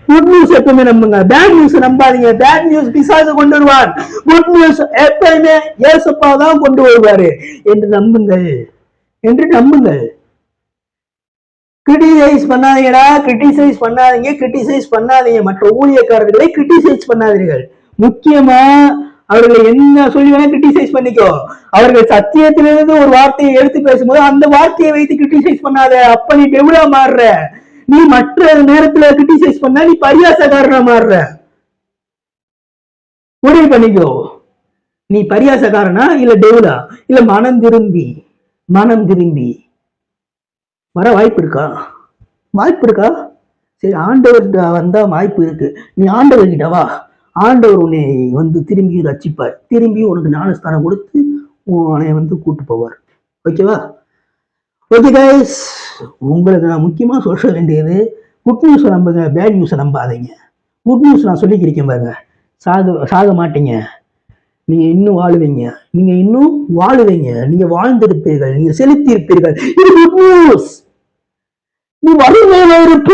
குட் நியூஸ் எப்பவுமே நம்புங்க. பேட் நியூஸ் நம்பாதீங்க. பேட் நியூஸ் பிசாசு கொண்டு வருவான். குட் நியூஸ் எப்பயுமே ஏசப்பா தான் கொண்டு வருவாரு என்று நம்புங்கள். கிரிட்டிசைஸ் பண்ணாதீங்கடா, கிரிட்டிசைஸ் பண்ணாதீங்க, கிரிட்டிசைஸ் பண்ணாதீங்க. மற்ற ஊழியக்காரர்களை கிரிட்டிசைஸ் பண்ணாதீர்கள். முக்கியமா அவர்களை என்ன சொல்லி வேணா கிரிட்டிசைஸ் பண்ணிக்கோ. அவர்கள் சத்தியத்திலிருந்து ஒரு வார்த்தையை எடுத்து பேசும்போது அந்த வார்த்தையை வைத்து கிரிட்டிசைஸ் பண்ணாத. அப்ப நீ டெவிலா மாறுற. நீ மற்ற நேரத்துல கிரிட்டிசைஸ் பண்ணா நீ பரியாசக்காரனா மாறுற. முடிவு பண்ணிக்கோ. நீ பரியாசக்காரனா இல்ல டெவிலா இல்ல மனம் திரும்பி வர வாய்ப்பு இருக்கா? சரி, ஆண்டவர் வந்தா வாய்ப்பு இருக்கு. நீ ஆண்டவர் கிட்ட வா. ஆண்டவர் உன்னை திரும்பி ரட்சிப்பார். திரும்பி உனக்கு ஞானஸ்தானம் கொடுத்து உன்னை கூட்டு போவார். ஓகேவா? ஓகே கைஸ், உங்களுக்கு நான் முக்கியமா சொல்ல வேண்டியது, குட் நியூஸ் நம்புங்க, பேட் நியூஸை நம்பாதீங்க. குட் நியூஸ் நான் சொல்லிக்கிறேன் பாருங்க. சாக மாட்டீங்க. நீங்க இன்னும் வாழுவீங்க. நீங்க வாழ்ந்திருப்பீர்கள். நீங்க செலுத்தி இருப்பீர்கள். இது குட் நியூஸ். நீ வறுமையில இருப்ப,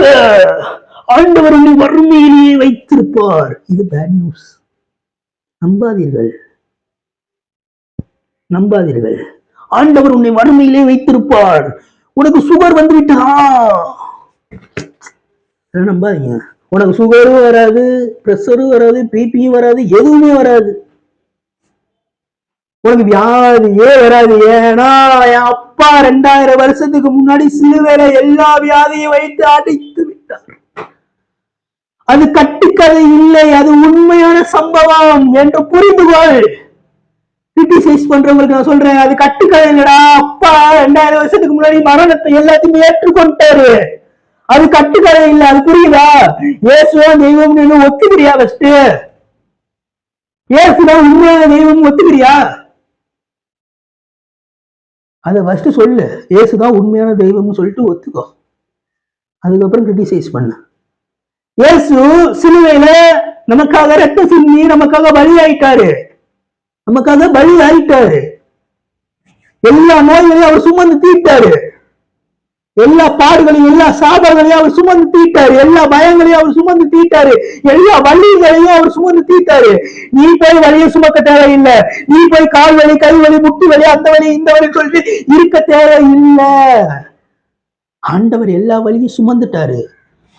ஆண்டவர் உன்னை வறுமையிலேயே வைத்திருப்பார். இது பேட் நியூஸ். நம்பாதீர்கள். ஆண்டவர் உன்னை வறுமையிலே வைத்திருப்பார். உனக்கு சுகர் வந்து விட்டதா? நம்பாதீங்க. உனக்கு சுகரும் வராது, பிரஷரும் வராது, பிபியும் வராது, எதுவுமே வராது. உனக்கு வியாதியே வராது. ஏன்னா என் அப்பா 2000 வருஷத்துக்கு முன்னாடி சிலுவையில எல்லா வியாதியும் வைத்து அடைத்து விட்டார். அது கட்டுக்கதை இல்லை, அது உண்மையான சம்பவம் என்று புரிந்துகொள். கிரிட்டிசைஸ் பண்றவங்களுக்கு நான் சொல்றேன், அது கட்டுக்கதை இல்லடா. அப்பா 2000 வருஷத்துக்கு முன்னாடி மரணத்தை எல்லாத்தையும் ஏற்றுக்கொண்டாரு. அது கட்டுக்கதை இல்லை. அது புரியுதா? இயேசுதான் தெய்வம் ஒத்துக்கிறியா? ஃபர்ஸ்ட் இயேசுதான் உண்மையான தெய்வம் ஒத்துக்கிறியா? அதை ஃபர்ஸ்ட் சொல்லு. இயேசுதான் உண்மையான தெய்வம்னு சொல்லிட்டு ஒத்துக்கோ. அதுக்கப்புறம் கிரிட்டிசைஸ் பண்ண. இயேசு சிலுவையில நமக்காக ரத்தம் சிந்தி நமக்காக பலி ஆயிட்டாரு. எல்லா நோய்களையும் அவர் சுமந்து தீட்டாரு. எல்லா பாடுகளையும் எல்லா சாபங்களையும் அவர் சுமந்து தீட்டாரு. எல்லா பயங்களையும் அவர் சுமந்து தீட்டாரு. எல்லா வலிகளையும் அவர் சுமந்து தீட்டாரு. நீ போய் வலியை சுமக்க தேவையில்லை. நீ போய் கால் வலி, கை வலி, முட்டு வலி, அந்த வலி, இந்த வலி சொல்லிட்டு இருக்க தேவையில்லை. ஆண்டவர் எல்லா வலியும் சுமந்துட்டாரு.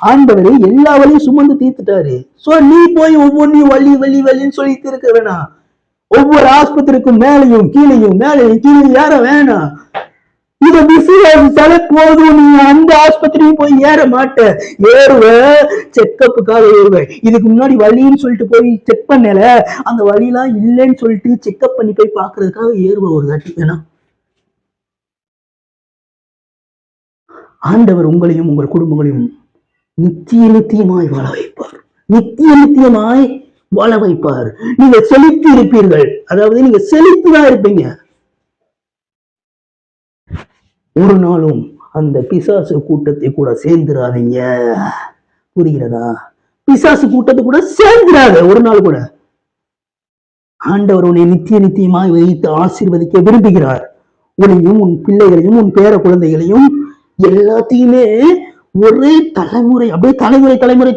ஆண்டவர் எல்லா வலியும் சுமந்து தீர்த்துட்டாரு. சோ நீ போய் ஒவ்வொன்றையும் வலி வலி வலின்னு சொல்லிட்டு இருக்க வேணாம். ஒவ்வொரு ஆஸ்பத்திரிக்கும் மேலையும் கீழையும் ஏற வேணாம். இத விசுவாசிச்சாலே போதும். நீ அந்த ஆஸ்பத்திரியும் போய் ஏற மாட்ட. ஏறுவ, செக்கப்புக்காக ஏறுவ. இதுக்கு முன்னாடி வலின்னு சொல்லிட்டு போய் செக் பண்ணல, அந்த வலிலாம் இல்லைன்னு சொல்லிட்டு செக்அப் பண்ணி போய் பாக்குறதுக்காக ஏறுவ ஒரு தாட்டி. வேணா ஆண்டவர் உங்களையும் உங்கள் குடும்பங்களையும் நித்தியமாய் வாழ வைப்பார். நீங்க செலுத்தி இருப்பீர்கள். அதாவது நீங்க செலுத்திதான் இருப்பீங்க. ஒரு நாளும் அந்த பிசாசு கூட்டத்தை கூட சேர்ந்துடாதீங்க. புரிகிறதா? பிசாசு கூட்டத்தை கூட சேர்ந்துடாத ஒரு நாள் கூட. ஆண்டவர் உன்னை நித்தியமாய் வைத்து ஆசீர்வதிக்க விரும்புகிறார். உன்னையும் உன் பிள்ளைகளையும் உன் பேர குழந்தைகளையும் எல்லாத்தையுமே ஒரே தலைமுறை, அப்படியே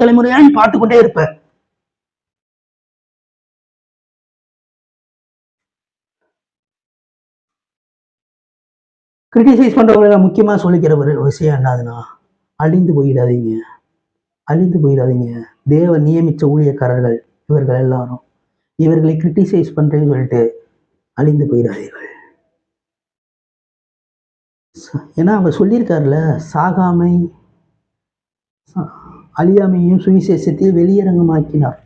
தலைமுறையா நீ பார்த்துக்கொண்டே இருப்ப. கிரிட்டிசைஸ் பண்றவங்களை முக்கியமா சொல்லிக்கிற ஒரு விஷயம் என்னதுன்னா, அழிந்து போயிடாதீங்க. தேவ நியமிச்ச ஊழியக்காரர்கள் இவர்கள் எல்லாரும் இவர்களை கிரிட்டிசைஸ் பண்றேன்னு சொல்லிட்டு அழிந்து போயிடாதீர்கள். ஏன்னா அவர் சொல்லியிருக்காருல, சாகாமை அழியாமையும் சுவிசேஷத்தில் வெளியரங்கமாக்கினார்.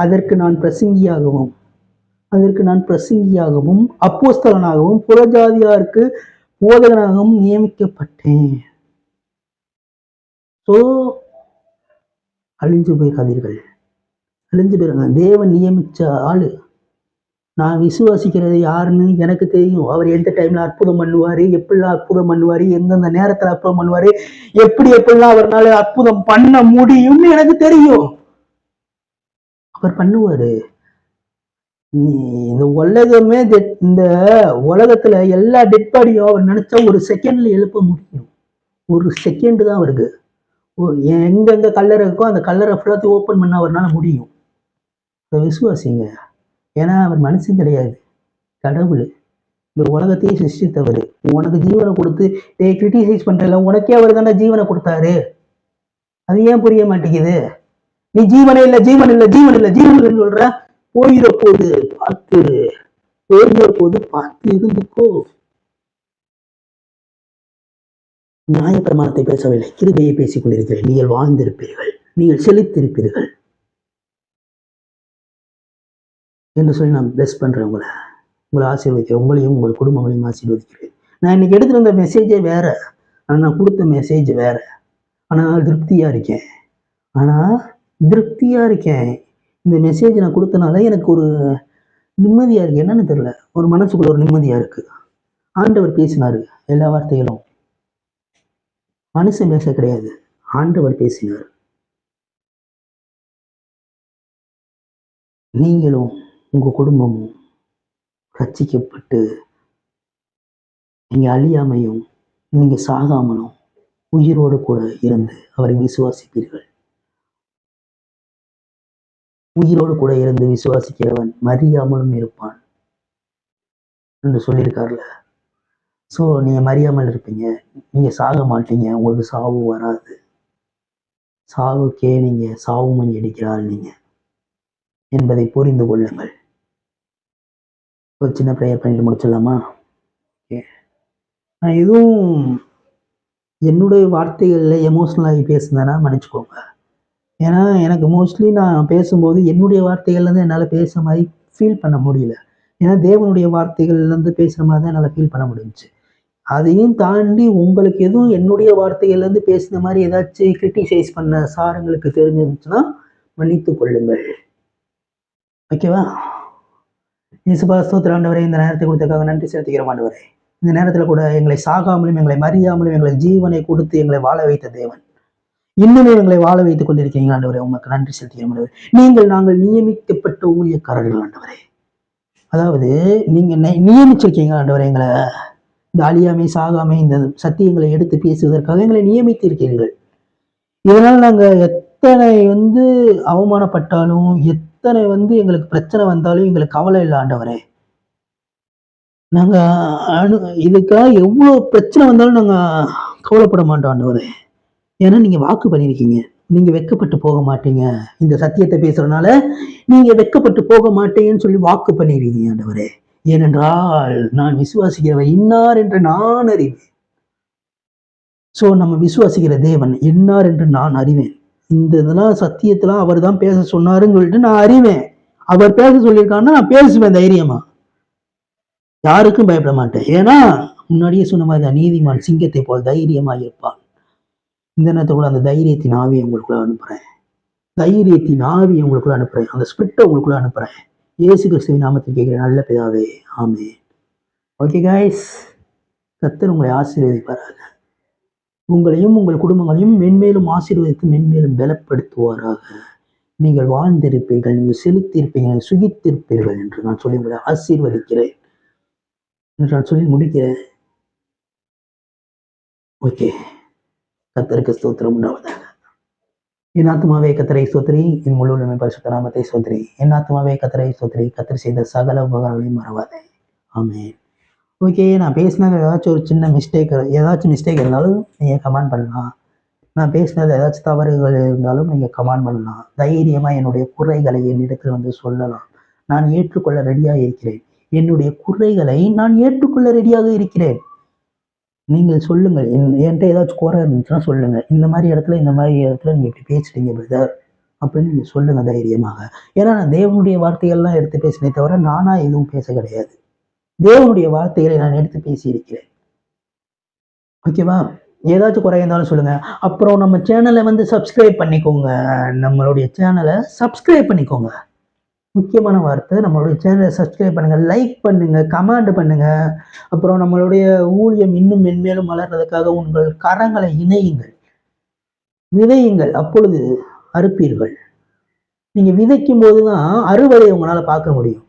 அதற்கு நான் பிரசங்கியாகவும் அப்போஸ்தலனாகவும் புறஜாதியாருக்கு போதகனாகவும் நியமிக்கப்பட்டேன். சோ அழிஞ்சு போயிடாதீர்கள். தேவன் நியமிச்ச ஆளு. நான் விசுவாசிக்கிறது யாருன்னு எனக்கு தெரியும். அவர் எந்த டைம்ல அற்புதம் பண்ணுவாரு, எப்படிலாம் அற்புதம் பண்ணுவாரு, எந்தெந்த நேரத்துல அற்புதம் பண்ணுவாரு, எப்படிலாம் அவர்னால அற்புதம் பண்ண முடியும்னு எனக்கு தெரியும். அவர் பண்ணுவாரு. இந்த உலகமே, இந்த உலகத்துல எல்லா டெட் பாடியும் அவர் நினைச்சா ஒரு செகண்ட்ல எழுப்ப முடியும். ஒரு செகண்ட் தான் அவருக்கு. எங்கெங்க கல்லறை இருக்கோ அந்த கல்லறை ஃபுல்லாத்தையும் ஓப்பன் பண்ண அவர்னால முடியும். அதை விசுவாசிங்க. ஏன்னா அவர் மனுஷன் கிடையாது, கடவுள். இந்த உலகத்தையே சிருஷ்டித்தவர் உனக்கு ஜீவனை கொடுத்து கிரிட்டிசைஸ் பண்றல, உனக்கே அவர் தானே ஜீவனை கொடுத்தாரு. அது ஏன் புரிய மாட்டேங்குது? நீ ஜீவனே இல்லை, ஜீவன் இல்லை, ஜீவன் இல்லை, ஜீவன் இல்லைன்னு சொல்ற. போயிட போது பார்த்து, போயிட போது பார்த்து இருந்துக்கோ. நியாயப்பிரமாணத்தை பேசவில்லை, கிருபையை பேசிக் கொண்டிருக்கிறேன். நீங்கள் வாழ்ந்திருப்பீர்கள், நீங்கள் செழித்திருப்பீர்கள் என்று சொல்லி நான் பிளஸ் பண்றேன். உங்களை ஆசீர்வதிக்கிறேன், உங்களையும் உங்கள் குடும்பங்களையும் ஆசீர்வதிக்கிறேன். நான் இன்னைக்கு எடுத்துட்டு வந்த மெசேஜே வேற, ஆனால் நான் கொடுத்த மெசேஜ் வேற. ஆனால் திருப்தியா இருக்கேன், இந்த மெசேஜ் நான் கொடுத்தனால எனக்கு ஒரு நிம்மதியா இருக்கு. என்னன்னு தெரியல, ஒரு மனசுக்குள்ள ஒரு நிம்மதியா இருக்கு. ஆண்டவர் பேசினாரு, எல்லா வார்த்தைகளும் மனுஷன் பேச கிடையாது, ஆண்டவர் பேசினார். நீங்களும் உங்க குடும்பமும் ரட்சிக்கப்பட்டு நீங்க அழியாமையும் நீங்க சாகாமலும் உயிரோடு கூட இருந்து அவரை விசுவாசிப்பீர்கள். உயிரோடு கூட இருந்து விசுவாசிக்கிறவன் மறியாமலும் இருப்பான் என்று சொல்லியிருக்காருல. ஸோ நீங்க மறியாமல் இருப்பீங்க, நீங்க சாக மாட்டீங்க, உங்களுக்கு சாவு வராது. சாவுக்கே நீங்க சாவு மணி அடிக்கிறாள் நீங்க என்பதை புரிந்து கொள்ளுங்கள். ஒரு சின்ன ப்ரேயர் பண்ணிட்டு முடிச்சிடலாமா? நான் எதுவும் என்னுடைய வார்த்தைகளில் எமோஷ்னலாகி பேசுனேன்னா மன்னிச்சுக்கோங்க. ஏன்னா எனக்கு மோஸ்ட்லி நான் பேசும்போது என்னுடைய வார்த்தைகள்லேருந்து என்னால் பேசுகிற மாதிரி ஃபீல் பண்ண முடியல. ஏன்னா தேவனுடைய வார்த்தைகள்லேருந்து பேசுகிற மாதிரி தான் என்னால் ஃபீல் பண்ண முடிஞ்சிச்சு. அதையும் தாண்டி உங்களுக்கு எதுவும் என்னுடைய வார்த்தைகள்லேருந்து பேசுன மாதிரி ஏதாச்சும் கிரிட்டிசைஸ் பண்ண சாரங்களுக்கு தெரிஞ்சிருந்துச்சுன்னா மன்னித்து கொள்ளுங்கள். ஓகேவா? இயேசுபா ஸ்தோத்திரம் ஆண்டவரே, இந்த நேரத்தை கொடுத்ததுக்காக நன்றி செலுத்துகிறோம் ஆண்டவரே. இந்த நேரத்தில் கூட எங்களை சாகாமலும் எங்களை மறியாமலும் எங்களை ஜீவனை கொடுத்து எங்களை வாழ வைத்த தேவன், இன்னுமே எங்களை வாழ வைத்துக் கொண்டிருக்கீங்க ஆண்டவரே. உங்களுக்கு நன்றி செலுத்துகிறோம் ஆண்டவரே. நாங்கள் நியமிக்கப்பட்ட ஊழியக்காரர்கள் ஆண்டவரே. அதாவது நீங்க நியமிச்சிருக்கீங்க ஆண்டவரே, எங்களை இந்த அழியாமை சாகாமை இந்த சத்தியங்களை எடுத்து பேசுவதற்காக எங்களை நியமித்து இருக்கிறீர்கள். இதனால் நாங்கள் எத்தனை அவமானப்பட்டாலும், எத்தனை எங்களுக்கு பிரச்சனை வந்தாலும் எங்களுக்கு கவலை இல்லை ஆண்டவரே. நாங்க இதுக்காக எவ்வளவு பிரச்சனை வந்தாலும் நாங்க கவலைப்பட மாட்டோம் ஆண்டவரே. ஏன்னா நீங்க வாக்கு பண்ணியிருக்கீங்க, நீங்க வெட்கப்பட்டு போக மாட்டீங்க. இந்த சத்தியத்தை பேசுறதுனால நீங்க வெட்கப்பட்டு போக மாட்டீங்கன்னு சொல்லி வாக்கு பண்ணியிருக்கீங்க ஆண்டவரே. ஏனென்றால் நான் விசுவாசிக்கிறவன் இன்னார் என்று நான் அறிவேன். சோ நம்ம விசுவாசிக்கிற தேவன் இன்னார் என்று நான் அறிவேன். இந்த இதெல்லாம் சத்தியத்தெல்லாம் அவர் தான் பேச சொன்னாருன்னு சொல்லிட்டு நான் அறிவேன். அவர் பேச சொல்லியிருக்காருன்னா நான் பேசுவேன் தைரியமா, யாருக்கும் பயப்பட மாட்டேன். ஏன்னா முன்னாடியே சொன்ன மாதிரி தான், நீதிமான் சிங்கத்தை போல் தைரியமாக இருப்பான். இந்த நேரத்துக்குள்ள அந்த தைரியத்தின் ஆவியை உங்களுக்குள்ள அனுப்புறேன், அந்த ஸ்பிரிட்டை உங்களுக்குள்ள அனுப்புறேன். இயேசு கிறிஸ்துவின் நாமத்தில் கேட்கிற நல்ல பிதாவே, ஆமென். ஓகே கைஸ், கர்த்தர் உங்களை ஆசீர்வதிப்பாராக. உங்களையும் உங்கள் குடும்பங்களையும் மென்மேலும் ஆசீர்வதித்து மென்மேலும் பலப்படுத்துவாராக. நீங்கள் வாழ்ந்திருப்பீர்கள், நீங்கள் செலுத்தியிருப்பீர்கள், சுகித்திருப்பீர்கள் என்று நான் சொல்லி உங்களை ஆசீர்வதிக்கிறேன் என்று நான் சொல்லி முடிக்கிறேன். ஓகே, கர்த்தருக்கு ஸ்தோத்திரம் உண்டாவதாக. என் ஆத்மாவே கர்த்தரை ஸ்தோத்திரி, என் முழு உலகமே பரிசுத்த நாமத்தை ஸ்தோத்திரி. என் ஆத்மாவே கர்த்தரை ஸ்தோத்திரி, கர்த்தர் செய்த சகல உபகாரங்களையும் மறவாதே. ஆமென். ஓகே, நான் பேசினது ஏதாச்சும் ஒரு சின்ன மிஸ்டேக் இருந்தாலும் நீங்கள் கமெண்ட் பண்ணலாம். நான் பேசினது ஏதாச்சும் தவறுகள் இருந்தாலும் நீங்கள் கமெண்ட் பண்ணலாம். தைரியமாக என்னுடைய குறைகளை என்னிடத்தில் சொல்லலாம். நான் ஏற்றுக்கொள்ள ரெடியாக இருக்கிறேன். என்னுடைய குறைகளை நான் ஏற்றுக்கொள்ள ரெடியாக இருக்கிறேன். நீங்கள் சொல்லுங்கள், என்கிட்ட ஏதாச்சும் குறை இருந்துச்சுன்னா சொல்லுங்க. இந்த மாதிரி இடத்துல நீங்க இப்படி பேசிட்டீங்க பிரதர் அப்படின்னு நீங்க சொல்லுங்க தைரியமாக. ஏன்னா நான் தேவனுடைய வார்த்தைகள்லாம் எடுத்து பேசினே தவிர நானா எதுவும் பேச கிடையாது. தேவனுடைய வார்த்தைகளை நான் எடுத்து பேசி இருக்கிறேன். ஓகேவா? ஏதாச்சும் குறை இருந்தாலும் சொல்லுங்க. அப்புறம் நம்ம சேனலை சப்ஸ்கிரைப் பண்ணிக்கோங்க. நம்மளுடைய சேனலை சப்ஸ்கிரைப் பண்ணிக்கோங்க. முக்கியமான வார்த்தை, நம்மளுடைய சேனலை சப்ஸ்கிரைப் பண்ணுங்க, லைக் பண்ணுங்க, கமெண்ட் பண்ணுங்க. அப்புறம் நம்மளுடைய ஊழியம் இன்னும் மென்மேலும் வளர்றதுக்காக உங்கள் கரங்களை விதையுங்கள், அப்பொழுது அறுப்பீர்கள். நீங்க விதைக்கும் போதுதான் அறுவடை உங்களால பார்க்க முடியும்.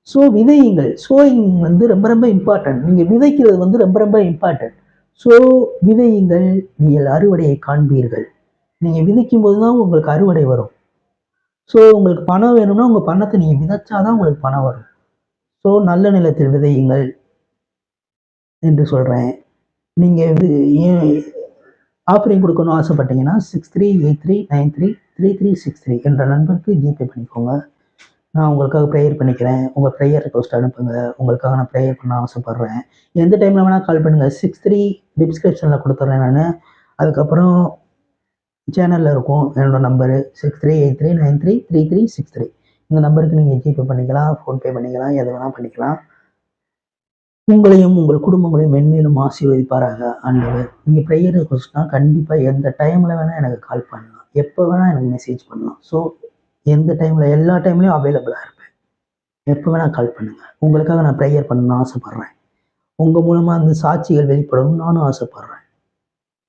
ஸோ விதையுங்கள். சோயிங் ரொம்ப ரொம்ப இம்பார்ட்டன்ட். நீங்க விதைக்கிறது ரொம்ப ரொம்ப இம்பார்ட்டன்ட். ஸோ விதையுங்கள், நீங்கள் அறுவடையை காண்பீர்கள். நீங்க விதைக்கும் போதுதான் உங்களுக்கு அறுவடை வரும். ஸோ உங்களுக்கு பணம் வேணும்னா உங்கள் பணத்தை நீங்கள் விதைச்சாதான் உங்களுக்கு பணம் வரும். ஸோ நல்ல நிலத்தில் விதையுங்கள், என்று சொல்கிறேன். நீங்கள் வந்து ஏன் ஆஃபரிங் கொடுக்கணும்னு ஆசைப்பட்டீங்கன்னா 6383933363 என்ற நண்பருக்கு ஜிபே பண்ணிக்கோங்க. நான் உங்களுக்காக ப்ரேயர் பண்ணிக்கிறேன். உங்கள் ப்ரேயர் ரிக்வெஸ்ட் அனுப்புங்க. உங்களுக்காக நான் ப்ரேயர் பண்ண ஆசைப்பட்றேன். எந்த டைமில் வேணால் கால் பண்ணுங்கள். 63 டிஸ்கிரிப்ஷனில் கொடுத்துட்றேன் நான். அதுக்கப்புறம் சேனலில் இருக்கும் என்னோடய நம்பரு 6383933363. இந்த நம்பருக்கு நீங்கள் ஜிபே பண்ணிக்கலாம், ஃபோன்பே பண்ணிக்கலாம், எது வேணால் பண்ணிக்கலாம். உங்களையும் உங்கள் குடும்பங்களையும் மென்மேலும் ஆசீர்வதிப்பாராக ஆண்டவர். நீங்கள் ப்ரேயர் ரிக்வெஸ்ட்னா கண்டிப்பாக எந்த டைமில் வேணால் எனக்கு கால் பண்ணலாம், எப்போ வேணால் எனக்கு மெசேஜ் பண்ணலாம். ஸோ எந்த டைமில் எல்லா டைம்லையும் அவைலபிளாக இருப்பேன். எப்போ வேணால் கால் பண்ணுங்கள். உங்களுக்காக நான் ப்ரேயர் பண்ணணும்னு ஆசைப்பட்றேன். உங்கள் மூலமாக அந்த சாட்சிகள் வெளிப்படணும்னு நானும் ஆசைப்பட்றேன்.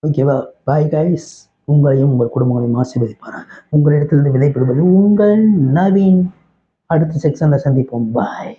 ஓகேவா? Bye guys. உங்களையும் உங்கள் குடும்பங்களையும் ஆசீர்வதிப்பாராக. உங்களிடத்திலிருந்து விடைபெறுவது உங்கள் நவீன். அடுத்த செக்ஷனில் சந்திப்போம். பாய்.